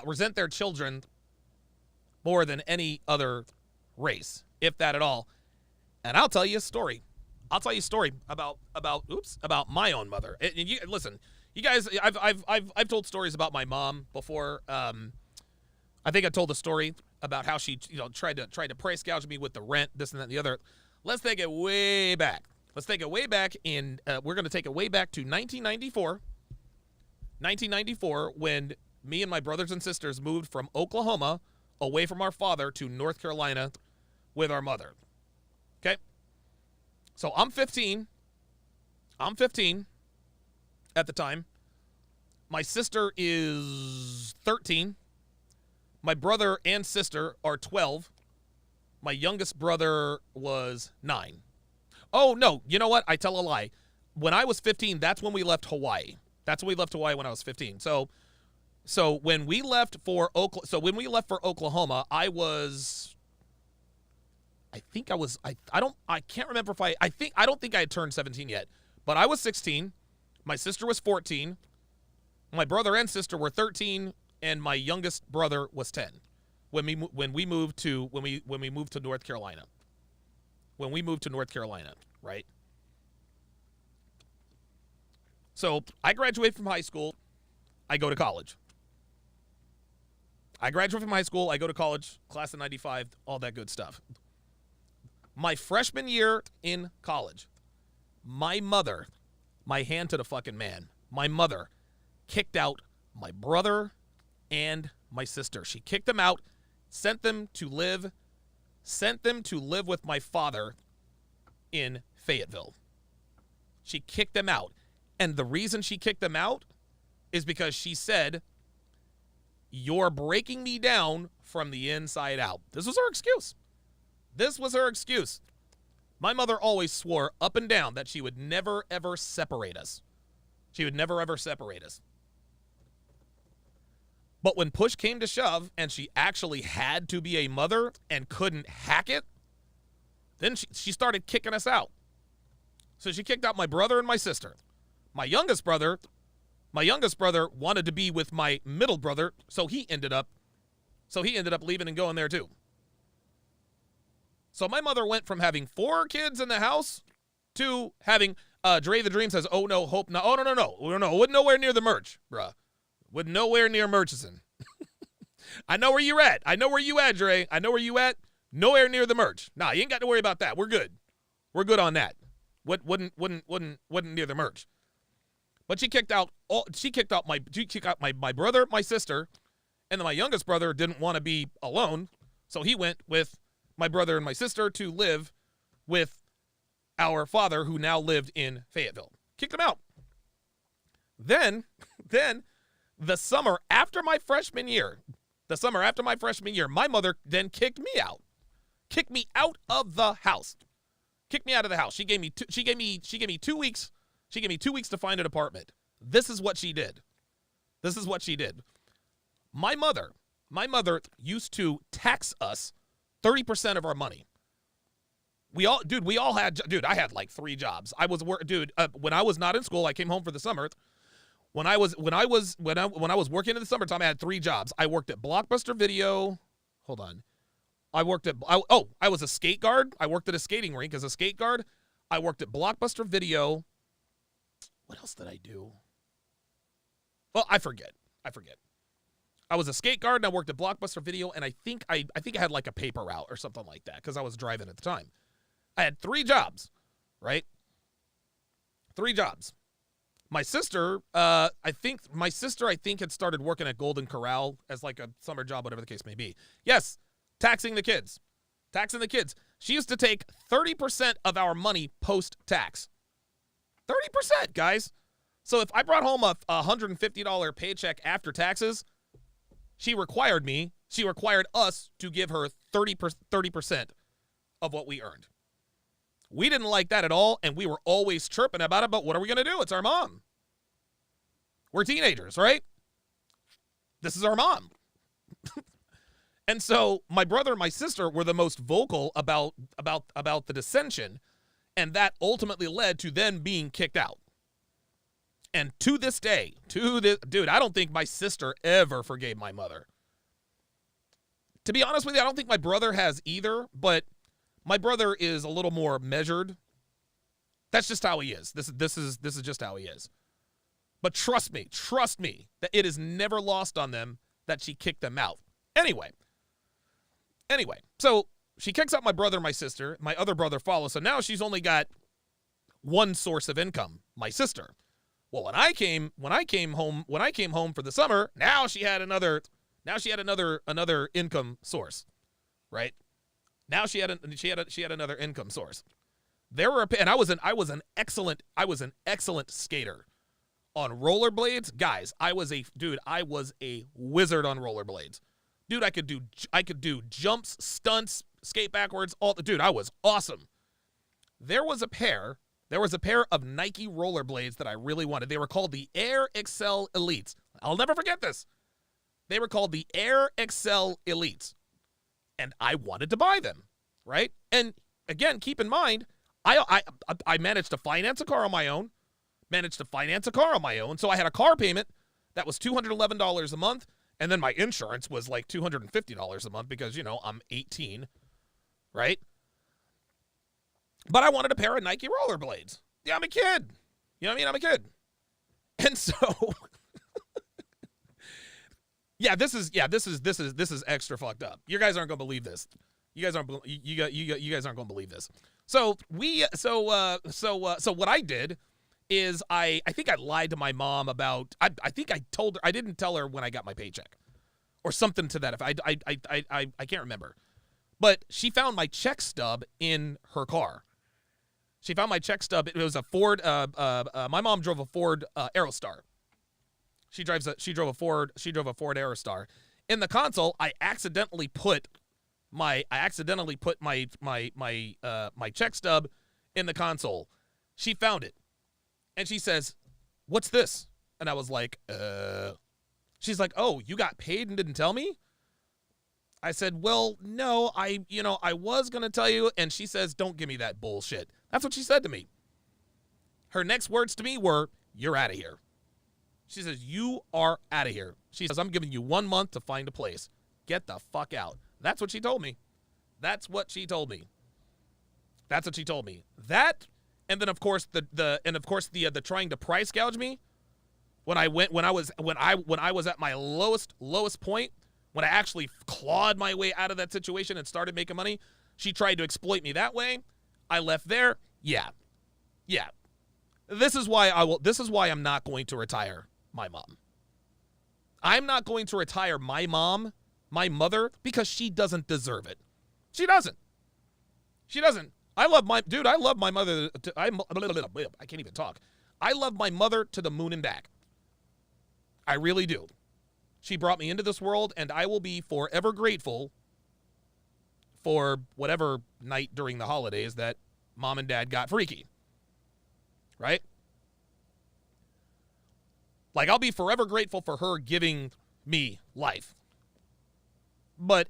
resent their children more than any other race, if that at all. And I'll tell you a story. About my own mother. And you, listen, you guys, I've told stories about my mom before. I think I told a story about how she, tried to price gouge me with the rent, this and that and the other. Let's take it way back. We're going to take it way back to 1994. 1994, when me and my brothers and sisters moved from Oklahoma away from our father to North Carolina with our mother. Okay? So I'm 15 at the time. My sister is 13. My brother and sister are 12. My youngest brother was 9. Oh, no. You know what? I tell a lie. When I was 15, that's when we left Hawaii. When I was 15. So when we left for Oklahoma, I don't think I had turned 17 yet, but I was 16. My sister was 14. My brother and sister were 13, and my youngest brother was 10 when we moved to North Carolina. When we moved to North Carolina, right? So I graduate from high school. I go to college. Class of 95, all that good stuff. My freshman year in college, my mother, my hand to the fucking man, my mother kicked out my brother and my sister. She kicked them out, sent them to live with my father in Fayetteville. She kicked them out. And the reason she kicked them out is because she said, "You're breaking me down from the inside out." This was her excuse. My mother always swore up and down that she would never, ever separate us. She would never, ever separate us. But when push came to shove and she actually had to be a mother and couldn't hack it, then she started kicking us out. So she kicked out my brother and my sister. My youngest brother wanted to be with my middle brother, so he ended up leaving and going there too. So my mother went from having 4 kids in the house to having Dre the Dream says, "Oh no, hope no." Oh no. Wasn't nowhere near the merch, bruh. Wasn't nowhere near Murchison. I know where you're at. I know where you at, Dre. I know where you at. Nowhere near the merch. Nah, you ain't got to worry about that. We're good. We're good on that. Wasn't near the merch. But she kicked out my brother, my sister, and then my youngest brother didn't want to be alone, so he went with my brother and my sister to live with our father, who now lived in Fayetteville. Kicked him out. Then the summer after my freshman year, my mother then kicked me out. Kicked me out of the house. Kicked me out of the house. She gave me 2 weeks. She gave me 2 weeks to find an apartment. This is what she did. My mother used to tax us 30% of our money. I had like 3 jobs. When I was not in school, I came home for the summer. When I was working in the summertime, I had 3 jobs. I worked at Blockbuster Video. Hold on. I was a skate guard. I worked at a skating rink as a skate guard. I worked at Blockbuster Video. What else did I do? Well, I forget. I was a skate guard and I worked at Blockbuster Video, and I think I had like a paper route or something like that because I was driving at the time. I had 3 jobs, right? 3 jobs. My sister, I think had started working at Golden Corral as like a summer job, whatever the case may be. Yes, taxing the kids. She used to take 30% of our money post-tax. 30%, guys. So if I brought home a $150 paycheck after taxes, she required us to give her 30% of what we earned. We didn't like that at all, and we were always chirping about it, but what are we going to do? It's our mom. We're teenagers, right? This is our mom. And so my brother and my sister were the most vocal about the dissension, and that ultimately led to them being kicked out. And to this day, dude, I don't think my sister ever forgave my mother. To be honest with you, I don't think my brother has either, but my brother is a little more measured. That's just how he is. This is just how he is. But trust me, that it is never lost on them that she kicked them out. Anyway, so she kicks out my brother and my sister. My other brother follows. So now she's only got one source of income, my sister. Well, when I came home for the summer, now she had another income source, right? Now she had another income source. I was an excellent skater on rollerblades. Guys, I was a wizard on rollerblades. Dude, I could do jumps, stunts, skate backwards, I was awesome. There was a pair of Nike rollerblades that I really wanted. They were called the Air Excel Elites. I'll never forget this. They were called the Air Excel Elites. And I wanted to buy them, right? And again, keep in mind, I managed to finance a car on my own. So I had a car payment that was $211 a month. And then my insurance was like $250 a month because, I'm 18, right? But I wanted a pair of Nike rollerblades. Yeah, I'm a kid. You know what I mean? I'm a kid. And so, this is extra fucked up. You guys aren't gonna believe this. You guys aren't gonna believe this. So what I did is I think I lied to my mom about. I think I told her I didn't tell her when I got my paycheck, or something to that effect. I can't remember, but she found my check stub in her car. She found my check stub. It was a Ford. My mom drove a Ford Aerostar. She drove a Ford Aerostar. In the console, I accidentally put I accidentally put my check stub in the console. She found it. And she says, "What's this?" And I was like, She's like, "Oh, you got paid and didn't tell me?" I said, "Well, no, I was going to tell you." And she says, "Don't give me that bullshit." That's what she said to me. Her next words to me were, "You're out of here." She says, "You are out of here." She says, "I'm giving you 1 month to find a place. Get the fuck out." That's what she told me. That's what she told me. That's what she told me. That, and then of course the trying to price gouge me when I was at my lowest point, when I actually clawed my way out of that situation and started making money. She tried to exploit me that way. I left there. Yeah. This is why I'm not going to retire my mom. I'm not going to retire my mom, my mother, because she doesn't deserve it. She doesn't. I love my mother. I can't even talk. I love my mother to the moon and back. I really do. She brought me into this world, and I will be forever grateful for whatever night during the holidays that mom and dad got freaky. Right? Like, I'll be forever grateful for her giving me life. But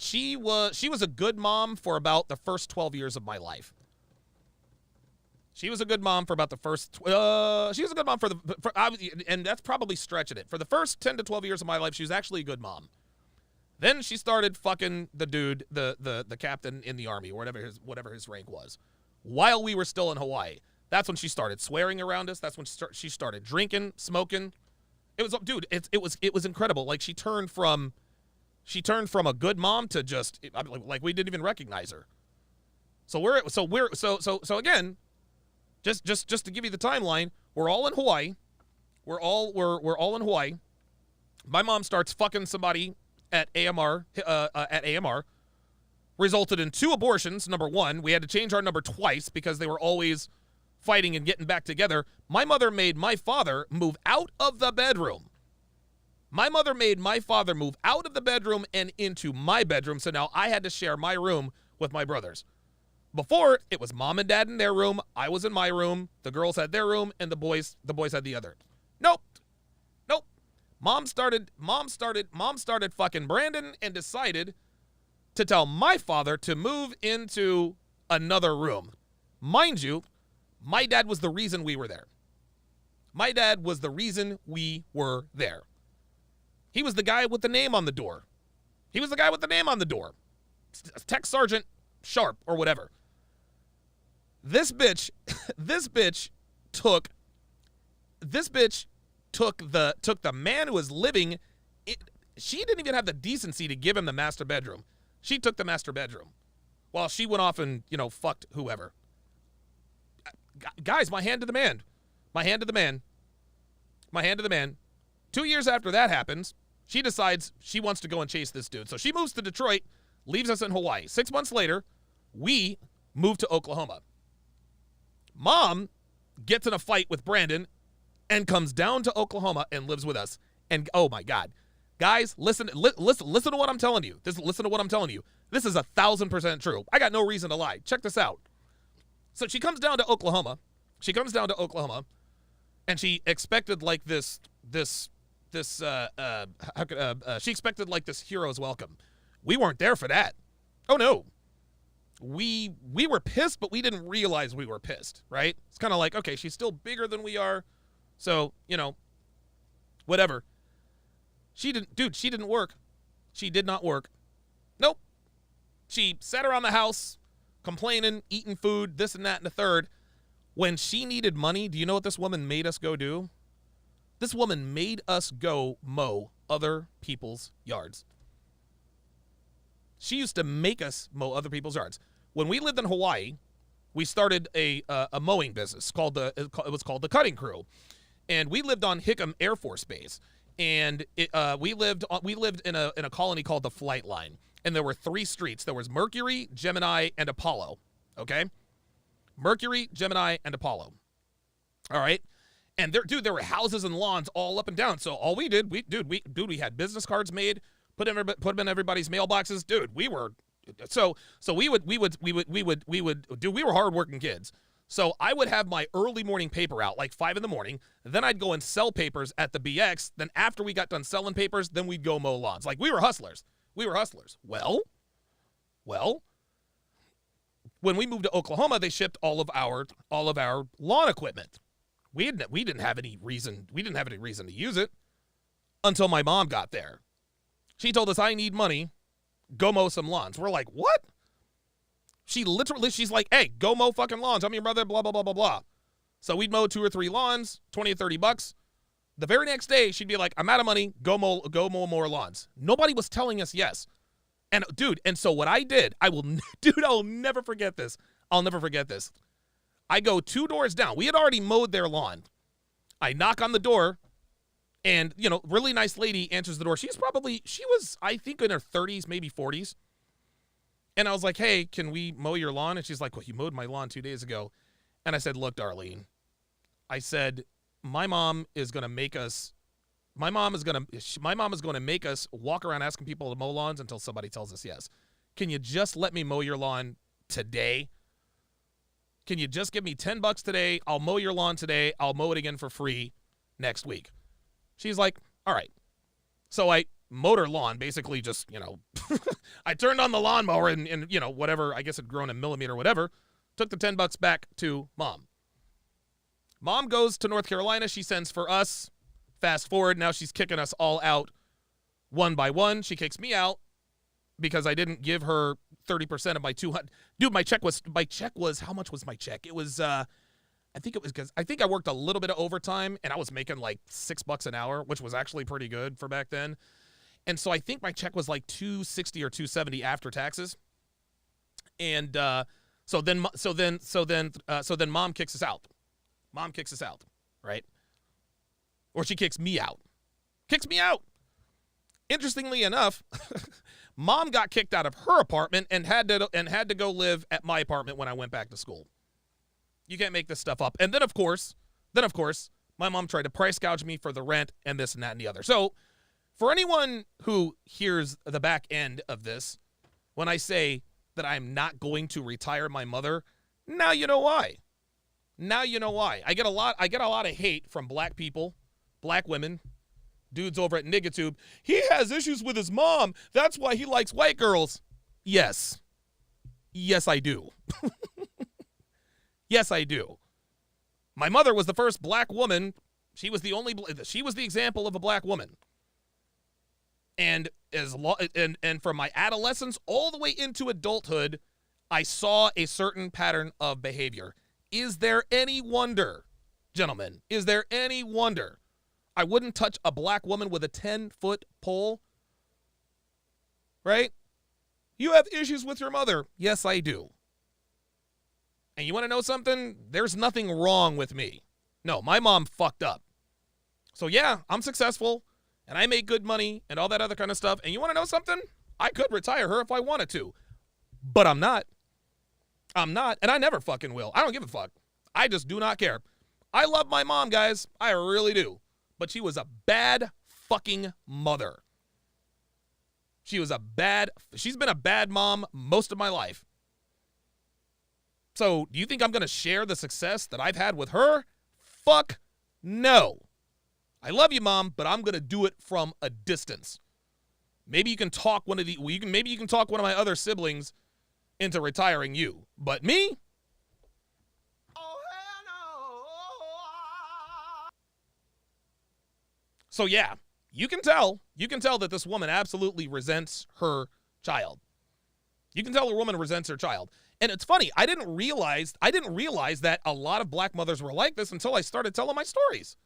she was a good mom for about the first 12 years of my life. She was a good mom for about the first, and that's probably stretching it. For the first 10 to 12 years of my life, she was actually a good mom. Then she started fucking the dude, the captain in the Army, or whatever his rank was, while we were still in Hawaii. That's when she started swearing around us. That's when she started drinking, smoking. It was incredible. Like, she turned from a good mom to just, like, we didn't even recognize her. So again, just to give you the timeline, we're all in Hawaii. We're all in Hawaii. My mom starts fucking somebody at AMR, resulted in 2 abortions. Number 1, we had to change our number twice because they were always fighting and getting back together. My mother made my father move out of the bedroom. My mother made my father move out of the bedroom and into my bedroom, so now I had to share my room with my brothers. Before, it was mom and dad in their room, I was in my room, the girls had their room, and the boys had the other. Nope. Mom started fucking Brandon and decided to tell my father to move into another room. Mind you, my dad was the reason we were there. He was the guy with the name on the door. Tech Sergeant Sharp or whatever. This bitch took the man who was living. She didn't even have the decency to give him the master bedroom. She took the master bedroom while she went off and, fucked whoever. Guys, my hand to the man. 2 years after that happens, she decides she wants to go and chase this dude. So she moves to Detroit, leaves us in Hawaii. 6 months later, we move to Oklahoma. Mom gets in a fight with Brandon and comes down to Oklahoma and lives with us. And oh my God, guys, listen to what I'm telling you. Listen to what I'm telling you. This is 1,000% true. I got no reason to lie. Check this out. So she comes down to Oklahoma. She expected like this hero's welcome. We weren't there for that. Oh no. We were pissed, but we didn't realize we were pissed, right? It's kind of like, okay, she's still bigger than we are. So, whatever. She didn't work. She did not work. Nope. She sat around the house complaining, eating food, this and that and the third. When she needed money, do you know what this woman made us go do? This woman made us go mow other people's yards. She used to make us mow other people's yards. When we lived in Hawaii, we started a mowing business it was called the Cutting Crew, and we lived on Hickam Air Force Base, and we lived in a colony called the Flight Line, and there were 3 streets. There was Mercury, Gemini, and Apollo. Okay, Mercury, Gemini, and Apollo. All right. And there were houses and lawns all up and down. So all we did, we had business cards made, put them in everybody's mailboxes. Dude, we were we were hardworking kids. So I would have my early morning paper out, like 5 in the morning. Then I'd go and sell papers at the BX. Then after we got done selling papers, then we'd go mow lawns. Like, we were hustlers. Well, when we moved to Oklahoma, they shipped all of our lawn equipment. We didn't have any reason to use it until my mom got there. She told us, I need money. Go mow some lawns. We're like, what? She's like, hey, go mow fucking lawns. I'm your brother, blah, blah, blah, blah, blah. So we'd mow 2 or 3 lawns, 20 or 30 bucks. The very next day, she'd be like, I'm out of money. Go mow more lawns. Nobody was telling us yes. And dude, and so what I did, I'll never forget this. I'll never forget this. I go 2 doors down. We had already mowed their lawn. I knock on the door, and, really nice lady answers the door. She was, I think, in her 30s, maybe 40s. And I was like, hey, can we mow your lawn? And she's like, well, you mowed my lawn 2 days ago. And I said, look, Darlene, I said, my mom is going to make us walk around asking people to mow lawns until somebody tells us yes. Can you just let me mow your lawn today? Can you just give me $10 today? I'll mow your lawn today. I'll mow it again for free next week. She's like, all right. So I mowed her lawn, basically just, I turned on the lawnmower and whatever, I guess it had grown a millimeter or whatever, took the $10 back to Mom. Mom goes to North Carolina. She sends for us. Fast forward, now she's kicking us all out one by one. She kicks me out because I didn't give her 30% of my $200. Dude, my check was, how much was my check? It was, I think I worked a little bit of overtime and I was making like $6 an hour, which was actually pretty good for back then. And so I think my check was like $260 or $270 after taxes. And so then Mom kicks us out. Mom kicks us out, right? Or she kicks me out. Interestingly enough, Mom got kicked out of her apartment and had to go live at my apartment when I went back to school. You can't make this stuff up. And then of course, my mom tried to price gouge me for the rent and this and that and the other. So for anyone who hears the back end of this, when I say that I'm not going to retire my mother, now you know why. I get a lot of hate from black people, black women, dudes over at Nigatube. He has issues with his mom. That's why he likes white girls. Yes, I do. Yes, I do. My mother was the first black woman. She was the example of a black woman. And from my adolescence all the way into adulthood, I saw a certain pattern of behavior. Is there any wonder, gentlemen? Is there any wonder I wouldn't touch a black woman with a 10-foot pole? Right? You have issues with your mother. Yes, I do. And you want to know something? There's nothing wrong with me. No, my mom fucked up. So yeah, I'm successful, and I make good money, and all that other kind of stuff. And you want to know something? I could retire her if I wanted to. But I'm not. And I never fucking will. I don't give a fuck. I just do not care. I love my mom, guys. I really do. But she was a bad fucking mother. She's been a bad mom most of my life. So, do you think I'm going to share the success that I've had with her? Fuck no. I love you, Mom, but I'm going to do it from a distance. Maybe you can talk one of my other siblings into retiring you. But me? So yeah, you can tell that this woman absolutely resents her child. You can tell a woman resents her child. And it's funny, I didn't realize that a lot of black mothers were like this until I started telling my stories.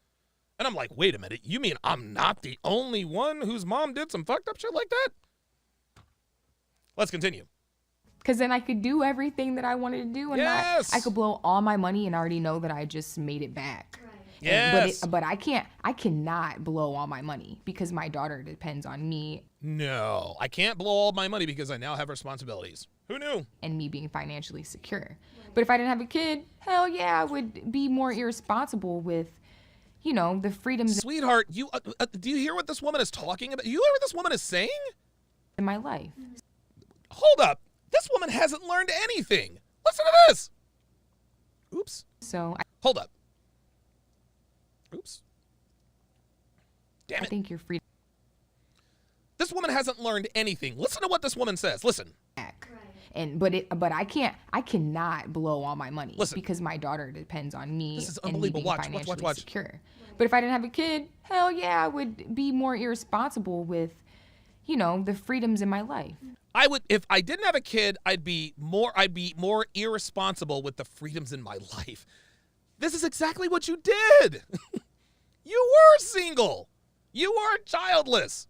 And I'm like, wait a minute, you mean I'm not the only one whose mom did some fucked up shit like that? Let's continue. Because then I could do everything that I wanted to do, and yes! I could blow all my money and already know that I just made it back. Right. Yes. But I cannot blow all my money because my daughter depends on me. No, I can't blow all my money because I now have responsibilities. Who knew? And me being financially secure. Right. But if I didn't have a kid, hell yeah, I would be more irresponsible with, the freedoms. Sweetheart, do you hear what this woman is talking about? You hear what this woman is saying? in my life. Hold up. This woman hasn't learned anything. Listen to this. Oops. So hold up. Oops. Damn it. I think you're free. This woman hasn't learned anything. Listen to what this woman says. Listen. But I cannot blow all my money. Listen. Because my daughter depends on me. This is and me unbelievable. being Watch. financially secure. But if I didn't have a kid, hell yeah, I would be more irresponsible with, the freedoms in my life. I would, if I didn't have a kid, I'd be more irresponsible with the freedoms in my life. This is exactly what you did. You were single. You were childless.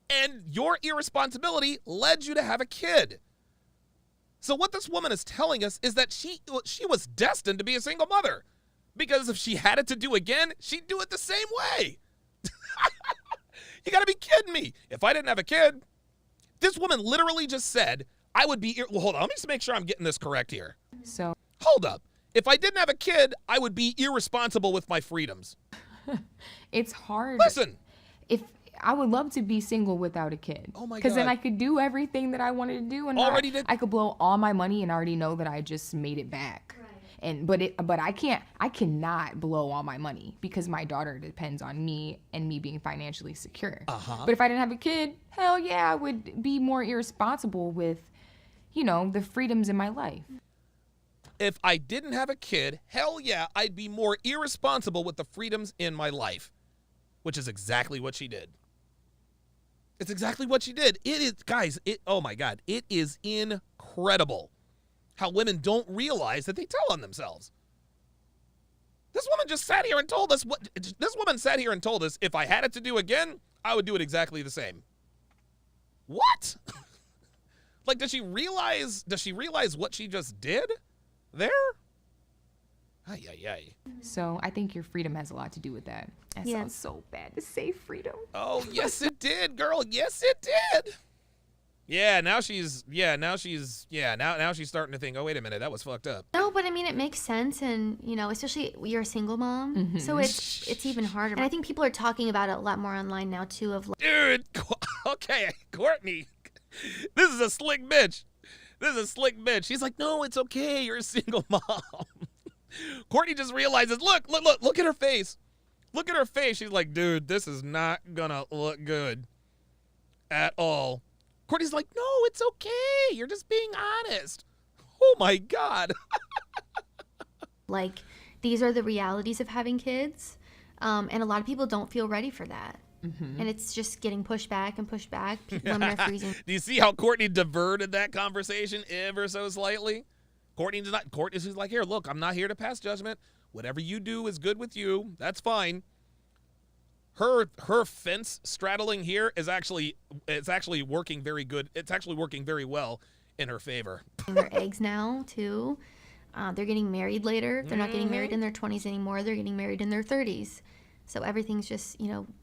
And your irresponsibility led you to have a kid. So what this woman is telling us is that she was destined to be a single mother. Because if she had it to do again, she'd do it the same way. You gotta be kidding me. If I didn't have a kid, this woman literally just said, I would be, well, hold on, let me just make sure I'm getting this correct here. So. Hold up. If I didn't have a kid, I would be irresponsible with my freedoms. It's hard. Listen. If I would love to be single without a kid. Oh my God. Because then I could do everything that I wanted to do. And I could blow all my money and already know that I just made it back. Right. But I cannot blow all my money because my daughter depends on me and me being financially secure. But if I didn't have a kid, hell yeah, I would be more irresponsible with, the freedoms in my life. If I didn't have a kid, hell yeah, I'd be more irresponsible with the freedoms in my life, which is exactly what she did. It's exactly what she did. It is, guys, oh my God, it is incredible how women don't realize that they tell on themselves. This woman just sat here and told us if I had it to do again, I would do it exactly the same. What? Like, does she realize what she just did there? Ay, ay, ay. So I think your freedom has a lot to do with that. That sounds so bad to say freedom. Oh, yes it did, girl. Yes it did. Now she's starting to think, oh, wait a minute, that was fucked up. No, but I mean, it makes sense. And, especially you're a single mom. Mm-hmm. So it's even harder. And I think people are talking about it a lot more online now, too. Dude, okay, Courtney, this is a slick bitch. She's like, no, it's okay. You're a single mom. Courtney just realizes, look at her face. Look at her face. She's like, dude, this is not gonna look good at all. Courtney's like, no, it's okay. You're just being honest. Oh my God. Like, these are the realities of having kids. And a lot of people don't feel ready for that. Mm-hmm. And it's just getting pushed back and pushed back. Women are freezing. Do you see how Courtney diverted that conversation ever so slightly? Courtney's like, here, look, I'm not here to pass judgment. Whatever you do is good with you. That's fine. Her fence straddling here is actually working very good. It's actually working very well in her favor. Their eggs now too. They're getting married later. They're not getting married in their 20s anymore. They're getting married in their 30s. So everything's just,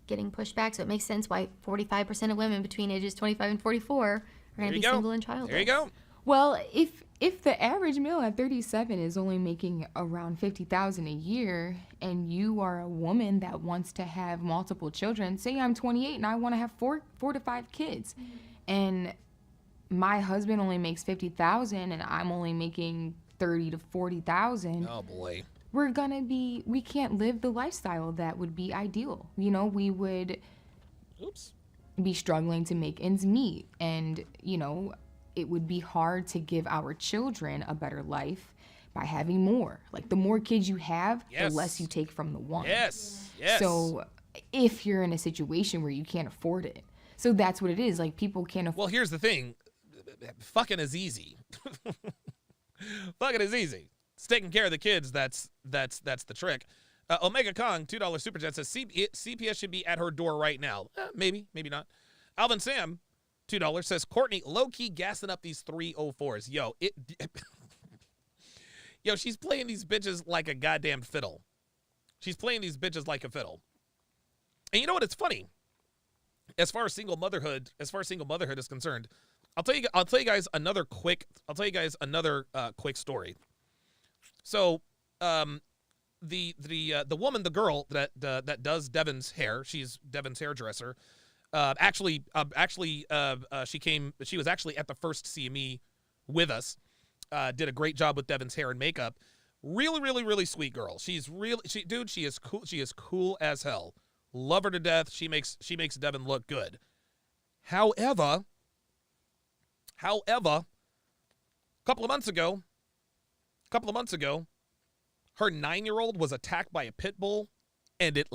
getting pushed back. So it makes sense why 45% of women between ages 25 and 44 are going to be single and childless. There you go. Well, if the average male at 37 is only making around $50,000 a year, and you are a woman that wants to have multiple children, say I'm 28 and I want to have four to five kids, and my husband only makes $50,000 and I'm only making $30,000 to $40,000. Oh boy. We can't live the lifestyle that would be ideal. We would be struggling to make ends meet, and it would be hard to give our children a better life by having more. Like, the more kids you have, the less you take from the one. Yes. So if you're in a situation where you can't afford it. So that's what it is. Like, people can't afford. Well, here's the thing. Fucking is easy. Fucking is easy. It's taking care of the kids. That's the trick. Omega Kong, $2 super chat, says CPS should be at her door right now. Maybe not. Alvin Sam, $2 says, Courtney, low-key gassing up these 304s. Yo, she's playing these bitches like a goddamn fiddle. She's playing these bitches like a fiddle. And you know what? It's funny. As far as single motherhood is concerned, I'll tell you guys another quick story. So, the woman, the girl that does Devin's hair, she's Devin's hairdresser. She was actually at the first CME with us. Did a great job with Devin's hair and makeup. Really, really, really sweet girl. She is cool. She is cool as hell. Love her to death. She makes Devin look good. However, a couple of months ago, her 9-year-old was attacked by a pit bull, and it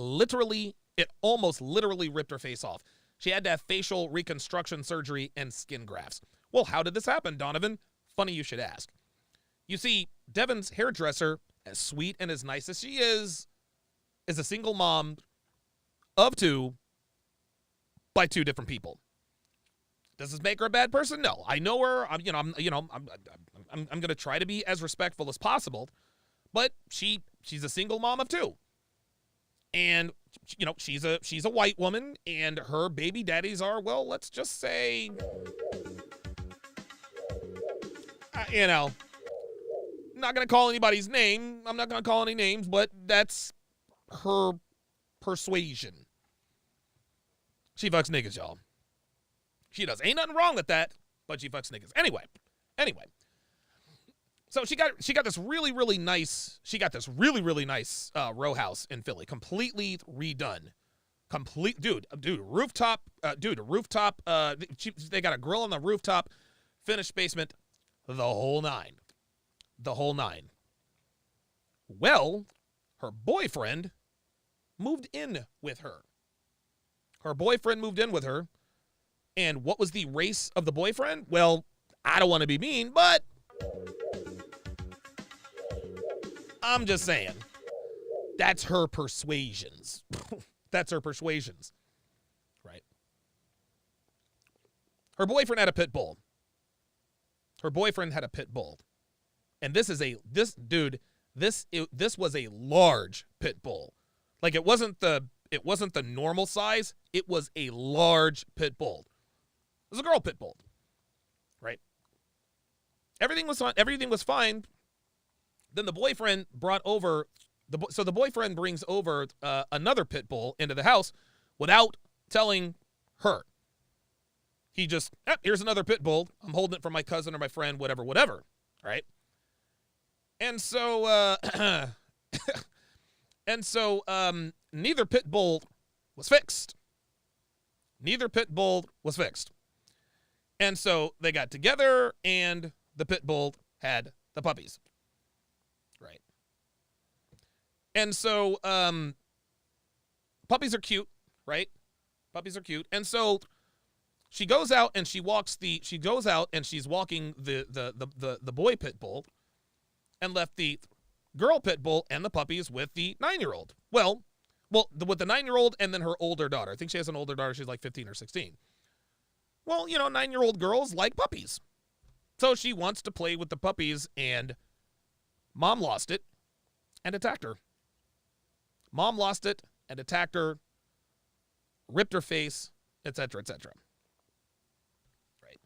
almost literally ripped her face off. She had to have facial reconstruction surgery and skin grafts. Well, how did this happen, Donovan? Funny you should ask. You see, Devin's hairdresser, as sweet and as nice as she is a single mom of 2 by 2 different people. Does this make her a bad person? No. I know her. I'm going to try to be as respectful as possible, but she's a single mom of 2. And she's a white woman, and her baby daddies are, well, let's just say, I'm not going to call anybody's name. I'm not going to call any names, but that's her persuasion. She fucks niggas, y'all. She does. Ain't nothing wrong with that, but she fucks niggas. Anyway. So she got this really, really nice row house in Philly, completely redone. Rooftop. They got a grill on the rooftop, finished basement, the whole nine. Well, her boyfriend moved in with her. And what was the race of the boyfriend? Well, I don't want to be mean, but I'm just saying. That's her persuasions. Right? Her boyfriend had a pit bull. And this was a large pit bull. Like it wasn't the normal size, it was a large pit bull. It was a girl pit bull. Right? Everything was fine. Then the boyfriend brings over another pit bull into the house without telling her. He just, here's another pit bull. I'm holding it for my cousin or my friend, whatever. Right? And so, neither pit bull was fixed. And so they got together, and the pit bull had the puppies. Right. And so, puppies are cute, right? And so she goes out and she's walking the boy pit bull and left the girl pit bull and the puppies with the 9-year-old. With the 9-year-old and then her older daughter. I think she has an older daughter. She's like 15 or 16. Well, 9-year-old girls like puppies. So she wants to play with the puppies, and mom lost it and attacked her. Ripped her face, etc., etc. Right.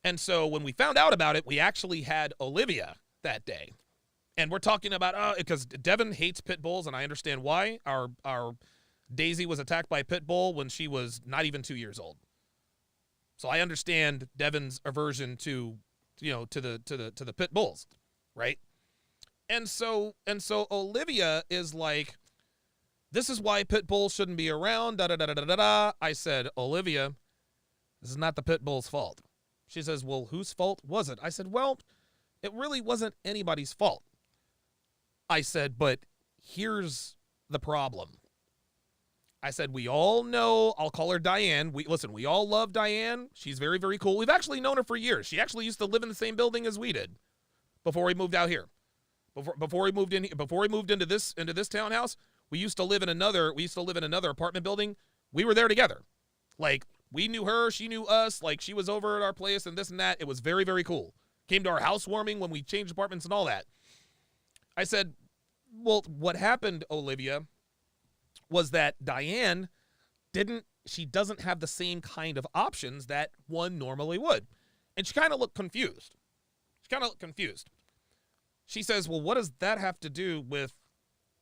And so when we found out about it, we actually had Olivia that day. And we're talking about, because Devin hates pit bulls, and I understand why. Our Daisy was attacked by a pit bull when she was not even 2 years old. So I understand Devin's aversion to the pit bulls, right? And so Olivia is like, this is why pit bulls shouldn't be around, da-da-da-da-da-da. I said, Olivia, this is not the pit bull's fault. She says, well, whose fault was it? I said, well, it really wasn't anybody's fault. I said, but here's the problem. I said, we all know, I'll call her Diane. We all love Diane. She's very, very cool. We've actually known her for years. She actually used to live in the same building as we did before we moved out here. Before we moved into this townhouse, we used to live in another apartment building. We were there together. Like, we knew her, she knew us, like she was over at our place and this and that. It was very, very cool. Came to our housewarming when we changed apartments and all that. I said, well, what happened, Olivia, was that Diane doesn't have the same kind of options that one normally would. And she kind of looked confused. She says, well, what does that have to do with,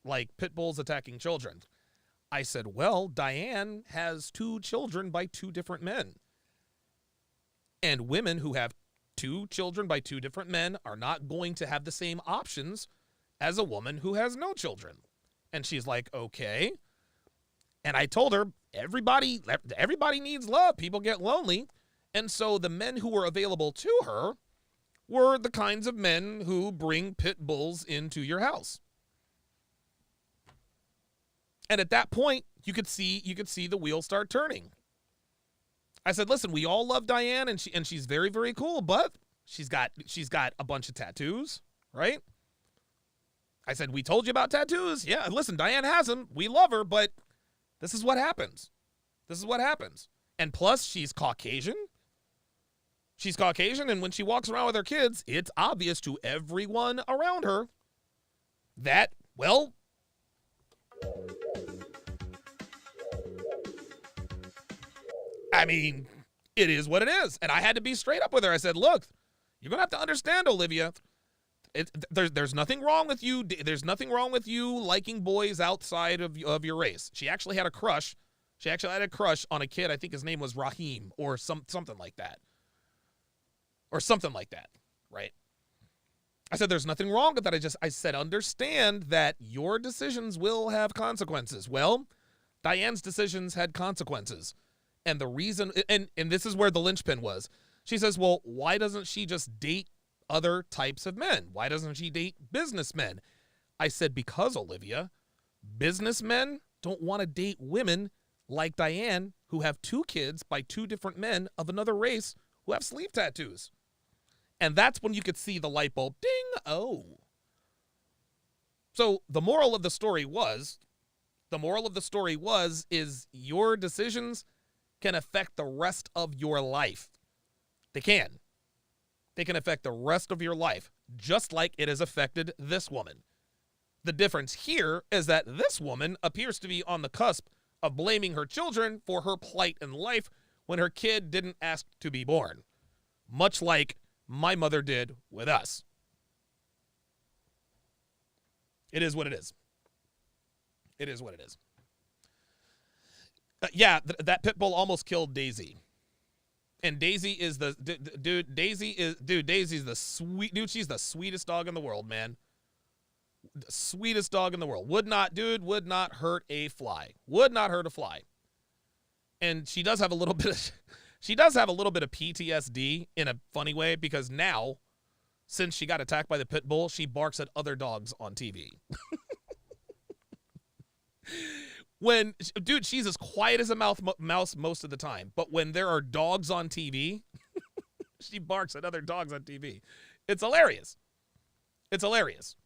like, pit bulls attacking children? I said, well, Diane has 2 children by 2 different men. And women who have 2 children by 2 different men are not going to have the same options as a woman who has no children. And she's like, okay. And I told her, everybody needs love. People get lonely. And so the men who were available to her were the kinds of men who bring pit bulls into your house. And at that point, you could see the wheels start turning. I said, listen, we all love Diane, and she's very, very cool, but she's got a bunch of tattoos, right? I said, we told you about tattoos. Yeah, listen, Diane has them. We love her, but this is what happens. This is what happens. And plus, she's Caucasian. She's Caucasian, and when she walks around with her kids, it's obvious to everyone around her that, well, I mean, it is what it is. And I had to be straight up with her. I said, look, you're going to have to understand, Olivia, there's nothing wrong with you. There's nothing wrong with you liking boys outside of your race. She actually had a crush. She actually had a crush on a kid. I think his name was Raheem or something like that. Or something like that, right? I said, there's nothing wrong with that. I said, understand that your decisions will have consequences. Well, Diane's decisions had consequences. And the reason, and this is where the linchpin was. She says, well, why doesn't she just date other types of men? Why doesn't she date businessmen? I said, because, Olivia, businessmen don't want to date women like Diane who have 2 kids by 2 different men of another race who have sleeve tattoos. And that's when you could see the light bulb, ding, oh. So the moral of the story was is your decisions can affect the rest of your life. They can. They can affect the rest of your life, just like it has affected this woman. The difference here is that this woman appears to be on the cusp of blaming her children for her plight in life when her kid didn't ask to be born, much like my mother did with us. It is what it is. It is what it is. That pit bull almost killed Daisy. And Daisy is Daisy's the she's the sweetest dog in the world, man. The sweetest dog in the world. Would not hurt a fly. Would not hurt a fly. And she does have a little bit of PTSD in a funny way, because now, since she got attacked by the pit bull, she barks at other dogs on TV. She's as quiet as a mouse most of the time. But when there are dogs on TV, she barks at other dogs on TV. It's hilarious. It's hilarious.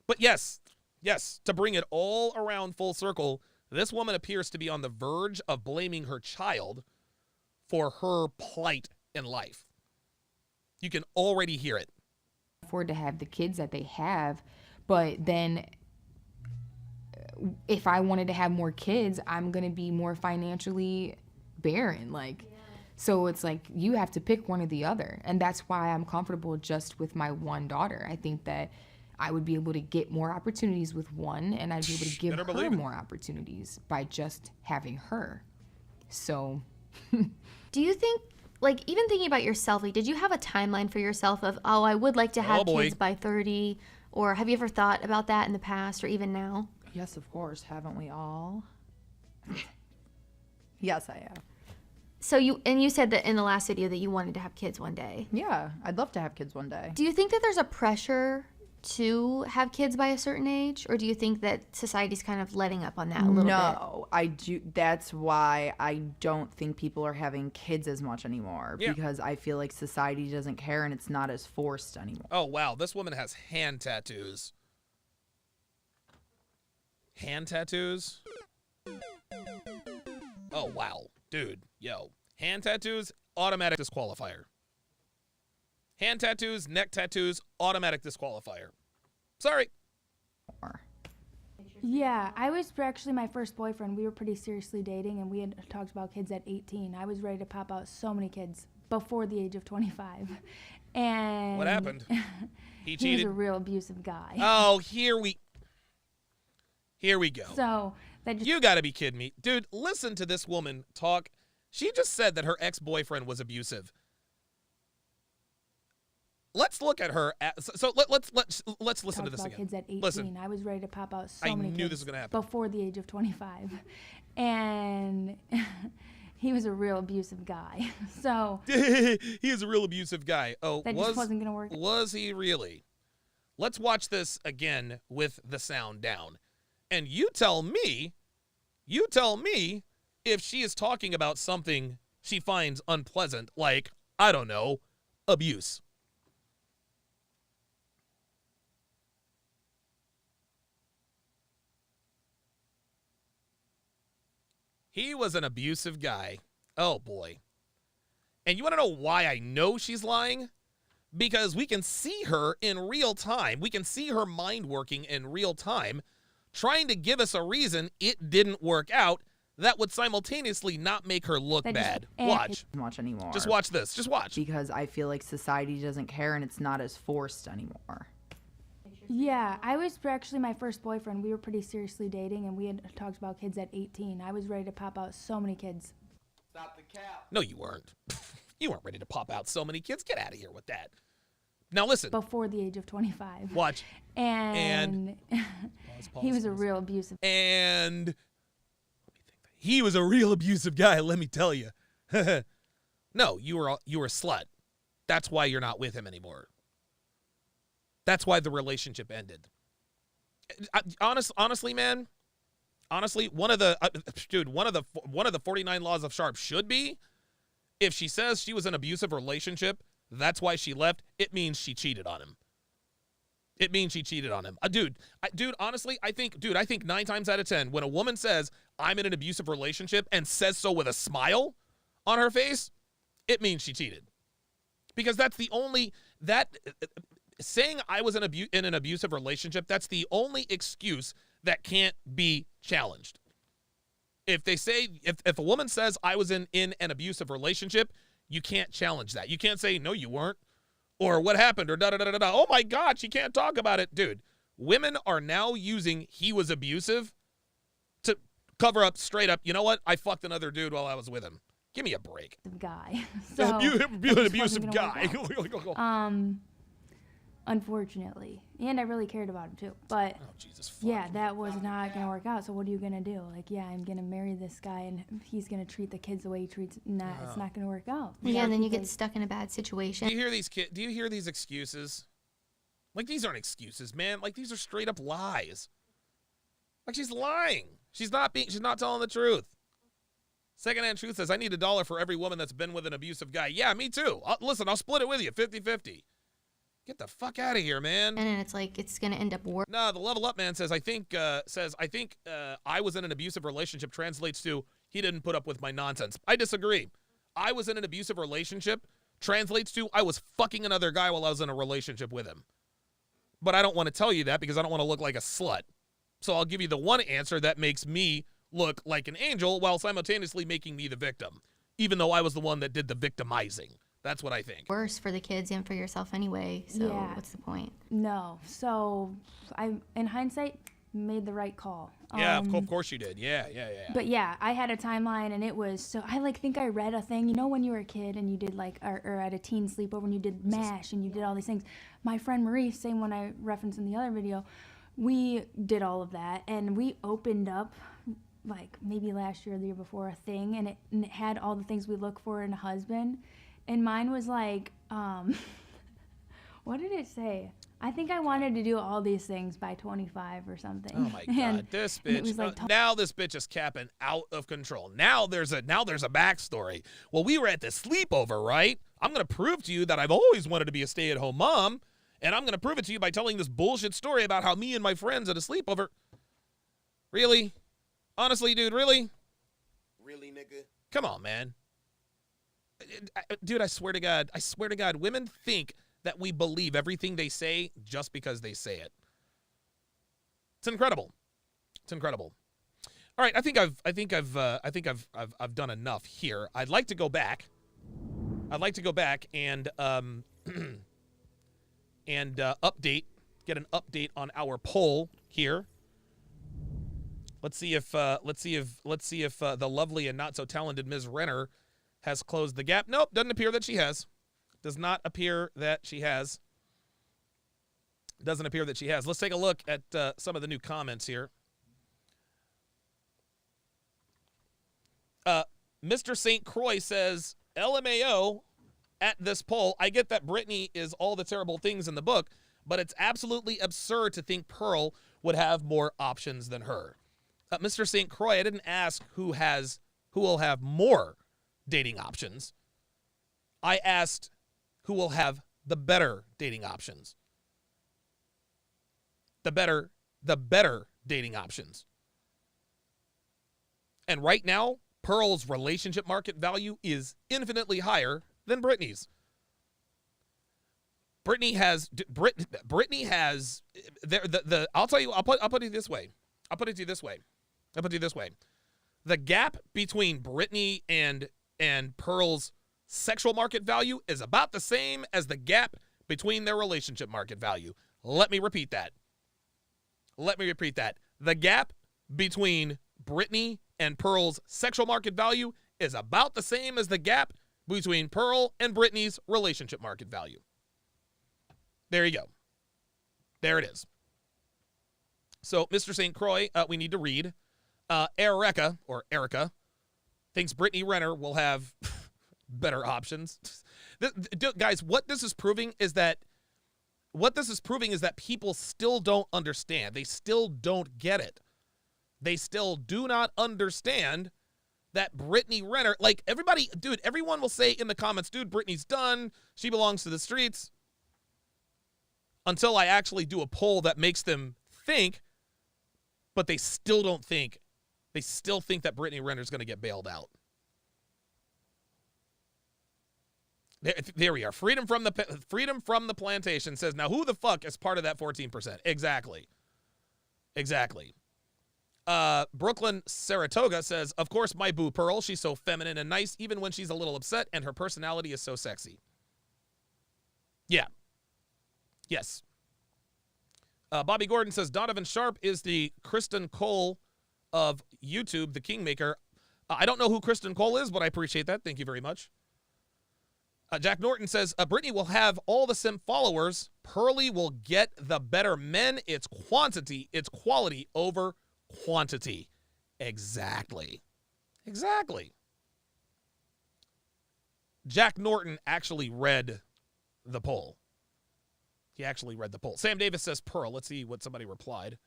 But yes, to bring it all around full circle, this woman appears to be on the verge of blaming her child for her plight in life. You can already hear it. Afford to have the kids that they have, but then if I wanted to have more kids, I'm going to be more financially barren. So it's like you have to pick one or the other. And that's why I'm comfortable just with my one daughter. I think that I would be able to get more opportunities with one, and I'd be able to give her more opportunities by just having her. So do you think, even thinking about yourself, did you have a timeline for yourself of, I would like to have kids by 30? Or have you ever thought about that in the past or even now? Yes, of course. Haven't we all? Yes, I have. So you said that in the last video that you wanted to have kids one day. Yeah, I'd love to have kids one day. Do you think that there's a pressure to have kids by a certain age, or do you think that society's kind of letting up on that a little bit? No, I do. That's why I don't think people are having kids as much anymore, because I feel like society doesn't care and it's not as forced anymore. Oh, wow. This woman has hand tattoos. Hand tattoos? Oh, wow. Dude, yo. Hand tattoos, automatic disqualifier. Hand tattoos, neck tattoos, automatic disqualifier. Sorry. Yeah, I was actually my first boyfriend. We were pretty seriously dating, and we had talked about kids at 18. I was ready to pop out so many kids before the age of 25. And what happened? He cheated? He was a real abusive guy. Oh, here we go. So You got to be kidding me. Dude, listen to this woman talk. She just said that her ex-boyfriend was abusive. Let's look at her. Let's listen to this again. Kids at 18. Listen. I was ready to pop out I many knew kids this was gonna happen. before the age of 25. And he was a real abusive guy. So he is a real abusive guy. Oh, that just wasn't going to work. Was he really? Let's watch this again with the sound down. And you tell me if she is talking about something she finds unpleasant, like, I don't know, abuse. He was an abusive guy. Oh, boy. And you want to know why I know she's lying? Because we can see her in real time. We can see her mind working in real time, trying to give us a reason it didn't work out that would simultaneously not make her look bad. Watch. Watch anymore. Just watch this. Just watch. Because I feel like society doesn't care and it's not as forced anymore. Yeah, I was actually my first boyfriend. We were pretty seriously dating, and we had talked about kids at 18. I was ready to pop out so many kids. Stop the cap. No, you weren't. You weren't ready to pop out so many kids. Get out of here with that. Now listen. Before the age of 25. Watch. And he was a real abusive. And he was a real abusive guy, let me tell you. No, you were a slut. That's why you're not with him anymore. That's why the relationship ended. Honestly, man. Honestly, one of the 49 laws of Sharp should be, if she says she was in an abusive relationship, that's why she left. It means she cheated on him. It means she cheated on him. Honestly, I think 9 times out of 10, when a woman says, I'm in an abusive relationship and says so with a smile on her face, it means she cheated. Because that's the only, saying I was in an abusive relationship, that's the only excuse that can't be challenged. If they say, if a woman says I was in an abusive relationship, you can't challenge that. You can't say, no, you weren't. Or what happened, or da-da-da-da-da. Oh, my God, she can't talk about it. Dude, women are now using he was abusive to cover up straight up, you know what? I fucked another dude while I was with him. Give me a break. Guy. So, an abusive guy. Unfortunately. And I really cared about him, too. But, yeah, that was not going to work out. So what are you going to do? Like, yeah, I'm going to marry this guy, and he's going to treat the kids the way he treats. Nah, it's not going to work out. Yeah, and then you get stuck in a bad situation. Do you hear these excuses? Like, these aren't excuses, man. Like, these are straight up lies. Like, she's lying. She's not telling the truth. Secondhand Truth says, I need $1 for every woman that's been with an abusive guy. Yeah, me too. Listen, I'll split it with you, 50-50. Get the fuck out of here, man. And then it's like, it's going to end up worse. No, the Level Up man says, I think I was in an abusive relationship translates to, he didn't put up with my nonsense. I disagree. I was in an abusive relationship translates to, I was fucking another guy while I was in a relationship with him. But I don't want to tell you that because I don't want to look like a slut. So I'll give you the one answer that makes me look like an angel while simultaneously making me the victim, even though I was the one that did the victimizing. That's what I think. Worse for the kids and for yourself anyway, so what's the point? No. So I, in hindsight, made the right call. Yeah, of course you did. Yeah. But yeah, I had a timeline, and it was, so I think I read a thing, you know, when you were a kid and you did or at a teen sleepover and you did MASH and you did all these things. My friend Marie, same one I referenced in the other video, we did all of that, and we opened up, like maybe last year or the year before, a thing, and it had all the things we look for in a husband. And mine was like, what did it say? I think I wanted to do all these things by 25 or something. Oh my God, this bitch! Now this bitch is capping out of control. Now there's a backstory. Well, we were at this sleepover, right? I'm gonna prove to you that I've always wanted to be a stay-at-home mom, and I'm gonna prove it to you by telling this bullshit story about how me and my friends at a sleepover. Really? Honestly, dude, really? Really, nigga? Come on, man. Dude, I swear to God, women think that we believe everything they say just because they say it. It's incredible. All right, I think I've done enough here. I'd like to go back and get an update on our poll here. Let's see if the lovely and not so talented Ms. Renner has closed the gap. Nope, doesn't appear that she has. Does not appear that she has. Doesn't appear that she has. Let's take a look at some of the new comments here. Mr. St. Croix says, LMAO at this poll. I get that Brittany is all the terrible things in the book, but it's absolutely absurd to think Pearl would have more options than her. Mr. St. Croix, I didn't ask who will have more dating options. I asked who will have the better dating options. The better dating options. And right now, Pearl's relationship market value is infinitely higher than Brittany's. Brittany has I'll tell you, I'll put it this way. The gap between Brittany and Pearl's sexual market value is about the same as the gap between their relationship market value. Let me repeat that. The gap between Brittany and Pearl's sexual market value is about the same as the gap between Pearl and Brittany's relationship market value. There you go. There it is. So, Mr. St. Croix, we need to read. Erica thinks Brittany Renner will have better options. Guys, what this is proving is that people still don't understand. They still don't get it. They still do not understand that Brittany Renner, like everybody, dude, everyone will say in the comments, dude, Brittany's done. She belongs to the streets. Until I actually do a poll that makes them think, but they still don't think. They still think that Brittany Renner's going to get bailed out. There we are. Freedom from the plantation says, now who the fuck is part of that 14%? Exactly. Brooklyn Saratoga says, of course, my boo Pearl. She's so feminine and nice, even when she's a little upset, and her personality is so sexy. Yeah. Yes. Bobby Gordon says, Donovan Sharp is the Kristen Cole of YouTube, the Kingmaker. I don't know who Kristen Cole is, but I appreciate that. Thank you very much. Jack Norton says, Brittany will have all the simp followers. Pearly will get the better men. It's quantity. It's quality over quantity. Exactly. Jack Norton actually read the poll. Sam Davis says Pearl. Let's see what somebody replied.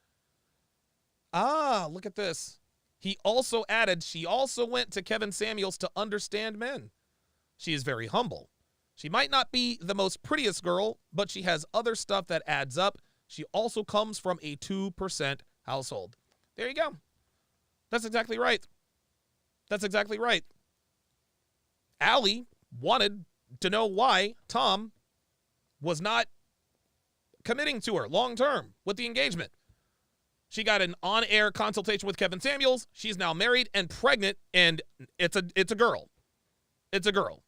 Look at this. He also added, she also went to Kevin Samuels to understand men. She is very humble. She might not be the most prettiest girl, but she has other stuff that adds up. She also comes from a 2% household. There you go. That's exactly right. Allie wanted to know why Tom was not committing to her long-term with the engagement. She got an on-air consultation with Kevin Samuels. She's now married and pregnant, and it's a girl. It's a girl.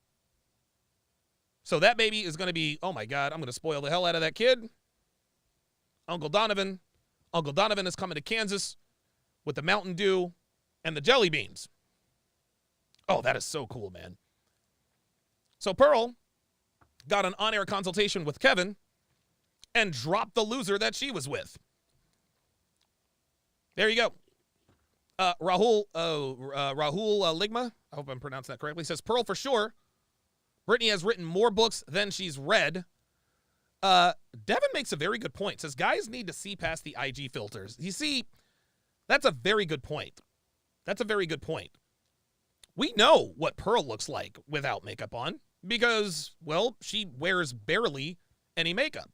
So that baby is going to be, oh my God, I'm going to spoil the hell out of that kid. Uncle Donovan is coming to Kansas with the Mountain Dew and the jelly beans. Oh, that is so cool, man. So Pearl got an on-air consultation with Kevin and dropped the loser that she was with. There you go. Rahul Ligma, I hope I'm pronouncing that correctly, says Pearl for sure. Brittany has written more books than she's read. Devin makes a very good point. Says guys need to see past the IG filters. You see, that's a very good point. We know what Pearl looks like without makeup on because, well, she wears barely any makeup.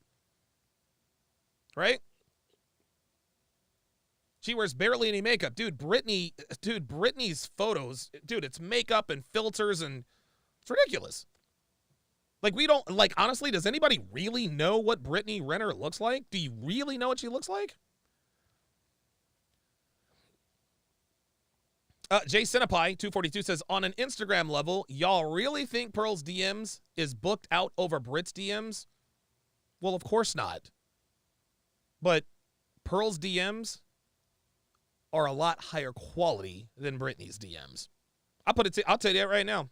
Right? She wears barely any makeup. Brittany's photos, it's makeup and filters and it's ridiculous. Honestly, does anybody really know what Brittany Renner looks like? Do you really know what she looks like? Jay Cinepi, 242, says, on an Instagram level, y'all really think Pearl's DMs is booked out over Brit's DMs? Well, of course not. But Pearl's DMs are a lot higher quality than Brittany's DMs. I'll tell you that right now.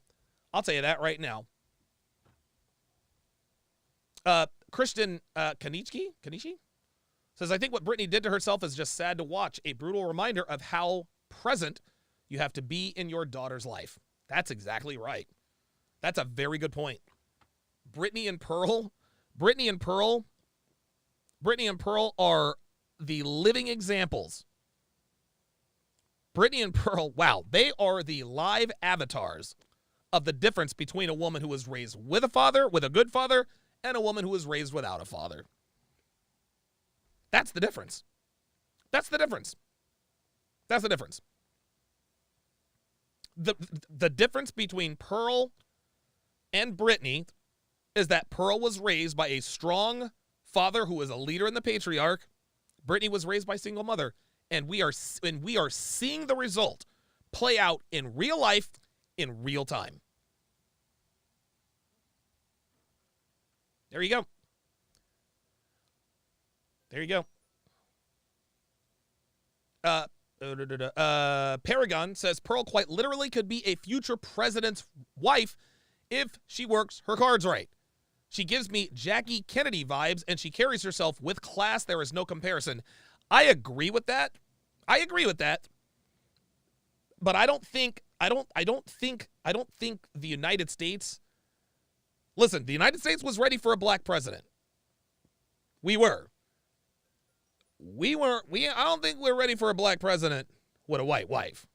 I'll tell you that right now. Christian Kanichi says, I think what Brittany did to herself is just sad to watch. A brutal reminder of how present you have to be in your daughter's life. That's exactly right. That's a very good point. Brittany and Pearl are the living examples. Brittany and Pearl, wow, they are the live avatars of the difference between a woman who was raised with a father, with a good father, and a woman who was raised without a father. That's the difference. That's the difference. That's the difference. The difference between Pearl and Brittany is that Pearl was raised by a strong father who was a leader in the patriarch. Brittany was raised by a single mother. And we are seeing the result play out in real life, in real time. There you go. There you go. Paragon says Pearl quite literally could be a future president's wife if she works her cards right. She gives me Jackie Kennedy vibes, and she carries herself with class. There is no comparison. I agree with that. But I don't think the United States. Listen, the United States was ready for a black president. I don't think we're ready for a black president with a white wife.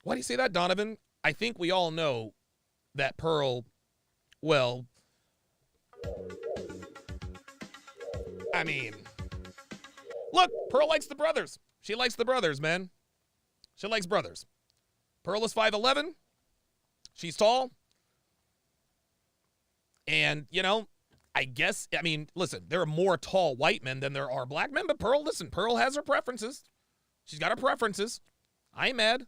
Why do you say that, Donovan? I think we all know that Pearl, well, I mean, look, Pearl likes the brothers. She likes the brothers, man. She likes brothers. Pearl is 5'11". She's tall. And, listen, there are more tall white men than there are black men, but Pearl has her preferences. She's got her preferences. I ain't mad.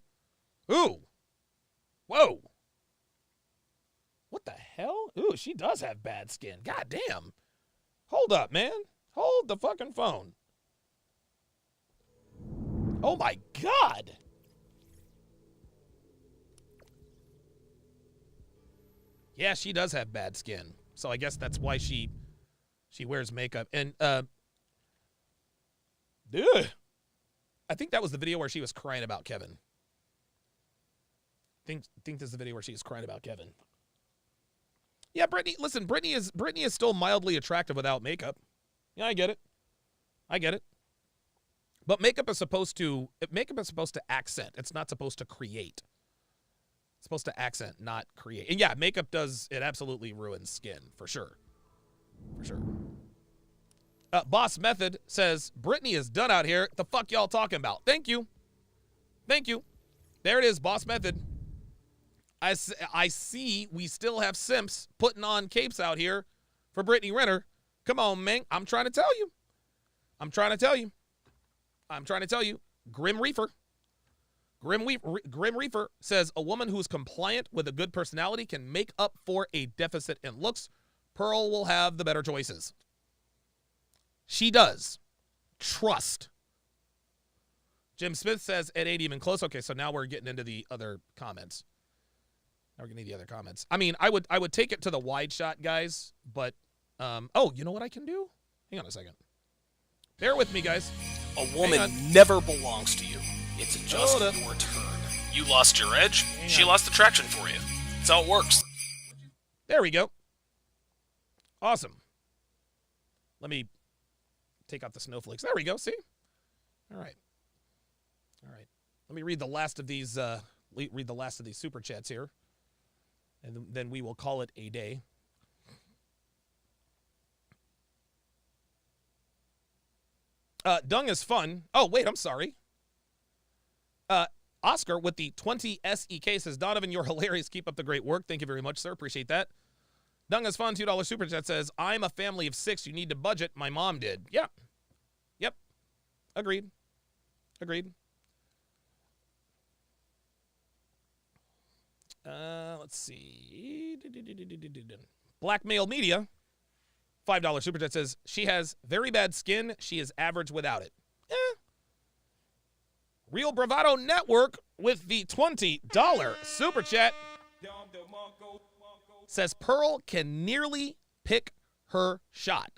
Ooh. Whoa. What the hell? Ooh, she does have bad skin. God damn. Hold up, man. Hold the fucking phone. Oh, my God. Yeah, she does have bad skin. So I guess that's why she wears makeup. And, ugh. I think that was the video where she was crying about Kevin. Think this is the video where she was crying about Kevin. Yeah, Brittany, listen, Brittany is still mildly attractive without makeup. Yeah, I get it. But makeup is supposed to accent. It's not supposed to create. It's supposed to accent, not create. And yeah, makeup it absolutely ruins skin, for sure. For sure. Boss Method says, Brittany is done out here. The fuck y'all talking about? Thank you. There it is, Boss Method. I see we still have simps putting on capes out here for Brittany Renner. Come on, man. I'm trying to tell you. Grim Reaper says a woman who's compliant with a good personality can make up for a deficit in looks. Pearl will have the better choices. She does. Trust. Jim Smith says it ain't even close. Okay, so now we're getting into the other comments. I mean, I would take it to the wide shot, guys, but you know what I can do? Hang on a second. Bear with me, guys. A woman never belongs to you. It's just your turn. You lost your edge, she lost attraction for you. That's how it works. There we go. Awesome. Let me take out the snowflakes. There we go, see? All right. Let me read the last of these super chats here. And then we will call it a day. Dung is fun. Oh, wait, I'm sorry. Oscar with the 20 SEK says, Donovan, you're hilarious. Keep up the great work. Thank you very much, sir. Appreciate that. Dung is fun. $2 super chat says, I'm a family of 6. You need to budget. My mom did. Yeah. Yep. Agreed. Let's see. Blackmail Media, $5 super chat says, she has very bad skin. She is average without it. Real Bravado Network with the $20 super chat says Pearl can nearly pick her shot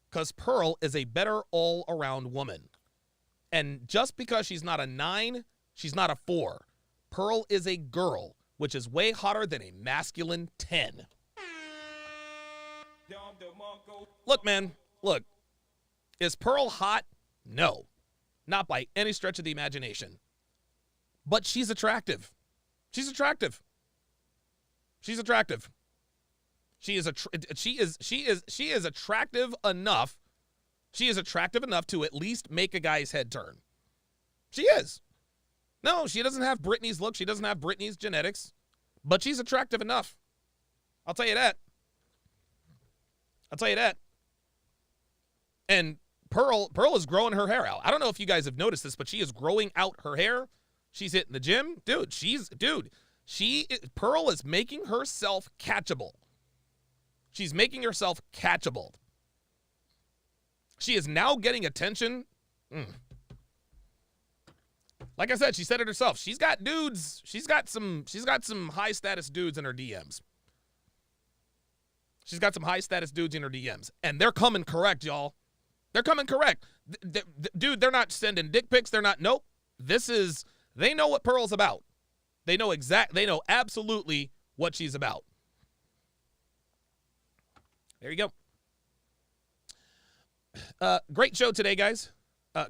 because Pearl is a better all-around woman. And just because she's not a 9, she's not a 4. Pearl is a girl, which is way hotter than a masculine 10. Look, man, look. Is Pearl hot? No. Not by any stretch of the imagination. But she's attractive. She's attractive. She's attractive. She is attractive enough. She is attractive enough to at least make a guy's head turn. She is. No, she doesn't have Brittany's look. She doesn't have Brittany's genetics. But she's attractive enough. I'll tell you that. I'll tell you that. And Pearl is growing her hair out. I don't know if you guys have noticed this, but she is growing out her hair. She's hitting the gym. Pearl is making herself catchable. She's making herself catchable. She is now getting attention. Like I said, she said it herself. She's got dudes. She's got some high status dudes in her DMs. She's got some high status dudes in her DMs. And they're coming correct, y'all. They're coming correct. Dude, they're not sending dick pics. They're not. Nope. They know what Pearl's about. They know absolutely what she's about. There you go. Great show today, guys.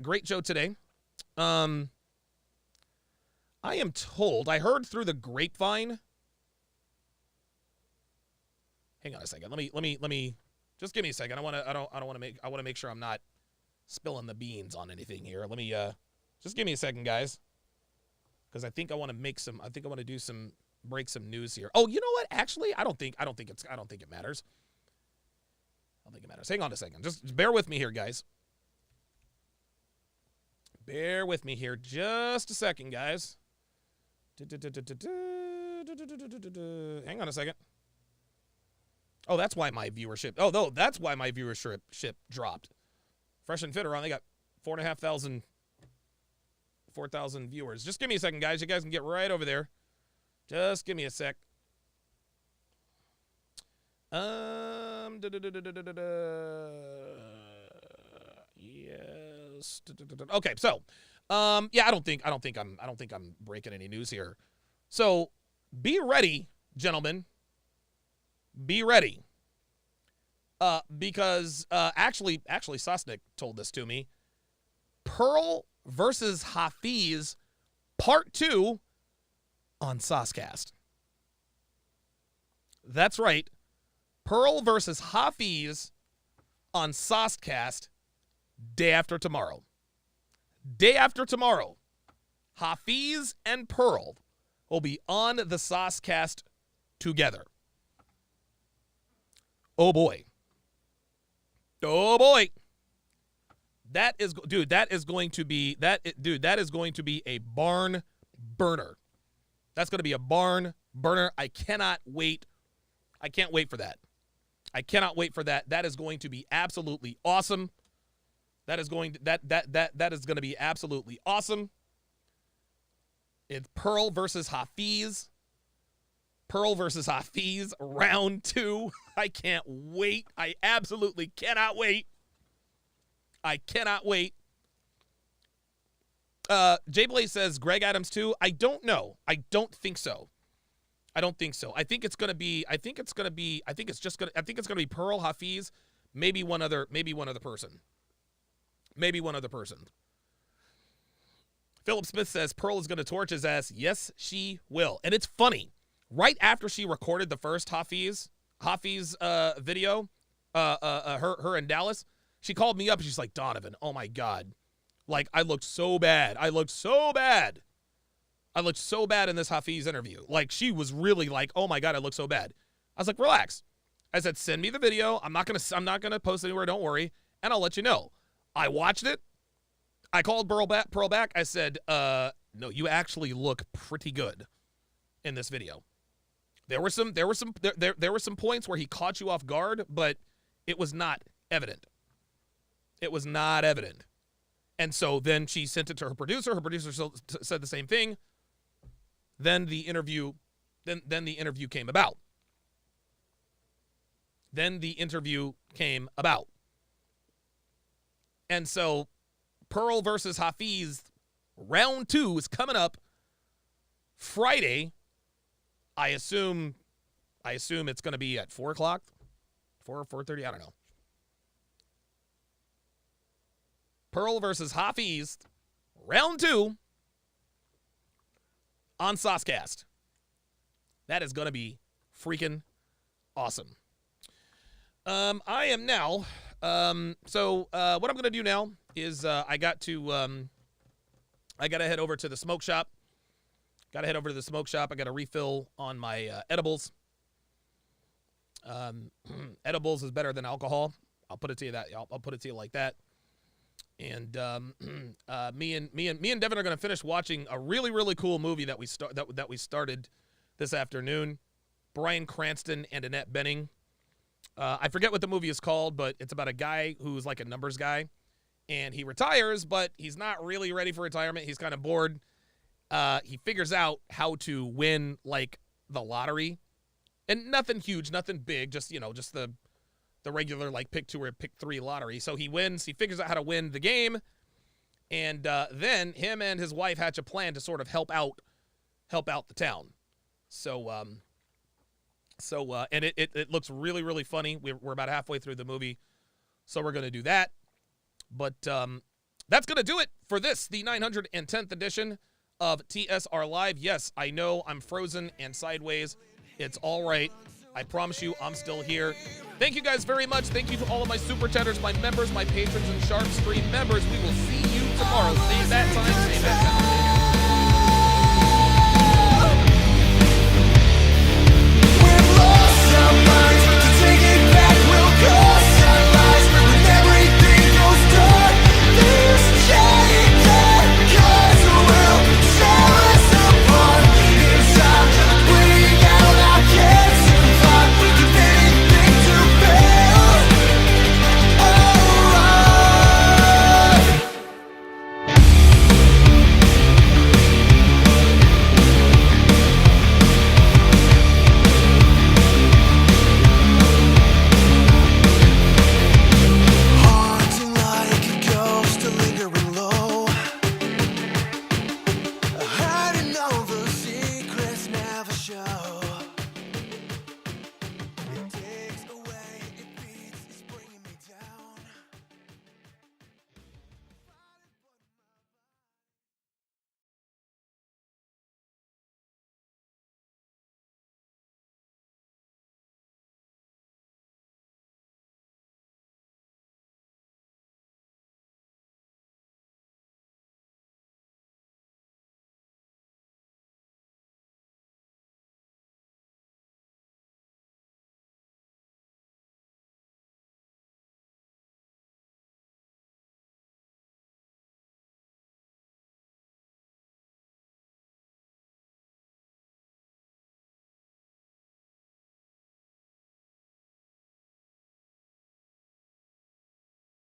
Great show today. I am told, I heard through the grapevine. Hang on a second. Let me just give me a second. I want to make sure I'm not spilling the beans on anything here. Let me just give me a second, guys. Because I think I want to break some news here. Oh, you know what? Actually, I don't think it matters. I don't think it matters. Hang on a second. Just bear with me here, guys. Bear with me here just a second, guys. Hang on a second. Oh, that's why my viewership. Oh, no, that's why my viewership dropped. Fresh and Fit are on. They got 4,000 viewers. Just give me a second, guys. You guys can get right over there. Just give me a sec. Yes. Okay, so, yeah, I don't think I'm breaking any news here. So, be ready, gentlemen. Be ready. Because actually Sosnick told this to me. Pearl versus Hafiz Part 2 on Saucecast. That's right. Pearl versus Hafiz on Saucecast day after tomorrow. Day after tomorrow. Hafiz and Pearl will be on the Saucecast together. Oh boy. Oh boy. That is going to be a barn burner. That's going to be a barn burner. I cannot wait. I can't wait for that. I cannot wait for that. That is going to be absolutely awesome. That is going to be absolutely awesome. It's Pearl versus Hafiz. Pearl versus Hafiz, round 2. I can't wait. I absolutely cannot wait. I cannot wait. Jay Blaze says Greg Adams too. I don't know. I don't think so. I think it's gonna be Pearl, Hafiz, maybe one other person. Philip Smith says Pearl is gonna torch his ass. Yes, she will. And it's funny. Right after she recorded the first Hafiz video, her in Dallas, she called me up and she's like, Donovan, oh my God. Like, I looked so bad in this Hafiz interview. Like, she was really like, oh my God, I look so bad. I was like, relax. I said, send me the video. I'm not gonna post anywhere, don't worry, and I'll let you know. I watched it. I called Pearl back. I said, no, you actually look pretty good in this video. There were some points where he caught you off guard, but it was not evident. And so then she sent it to her producer. Her producer said the same thing. Then the interview came about. And so Pearl versus Hafiz round 2 is coming up Friday. I assume it's going to be at 4 o'clock, 4:30. I don't know. Pearl versus Hafiz, round 2 on Saucecast. That is going to be freaking awesome. I am now. So what I'm going to do now is I got to head over to the smoke shop. I got to refill on my edibles. Edibles is better than alcohol. I'll put it to you that. I'll put it to you like that. And me and Devin are going to finish watching a really, really cool movie that we started this afternoon. Bryan Cranston and Annette Bening. I forget what the movie is called, but it's about a guy who's like a numbers guy, and he retires, but he's not really ready for retirement. He's kind of bored. He figures out how to win like the lottery, and nothing huge, nothing big, just the regular like pick 2 or pick 3 lottery. So he wins. He figures out how to win the game, and then him and his wife hatch a plan to sort of help out the town. And it looks really, really funny. We're about halfway through the movie, so we're going to do that. But that's going to do it for this, the 910th edition of TSR Live. Yes, I know I'm frozen and sideways. It's all right. I promise you I'm still here. Thank you guys very much. Thank you to all of my super chatters, my members, my patrons, and Sharp Stream members. We will see you tomorrow. Same bat time, same bat time. We've lost somebody.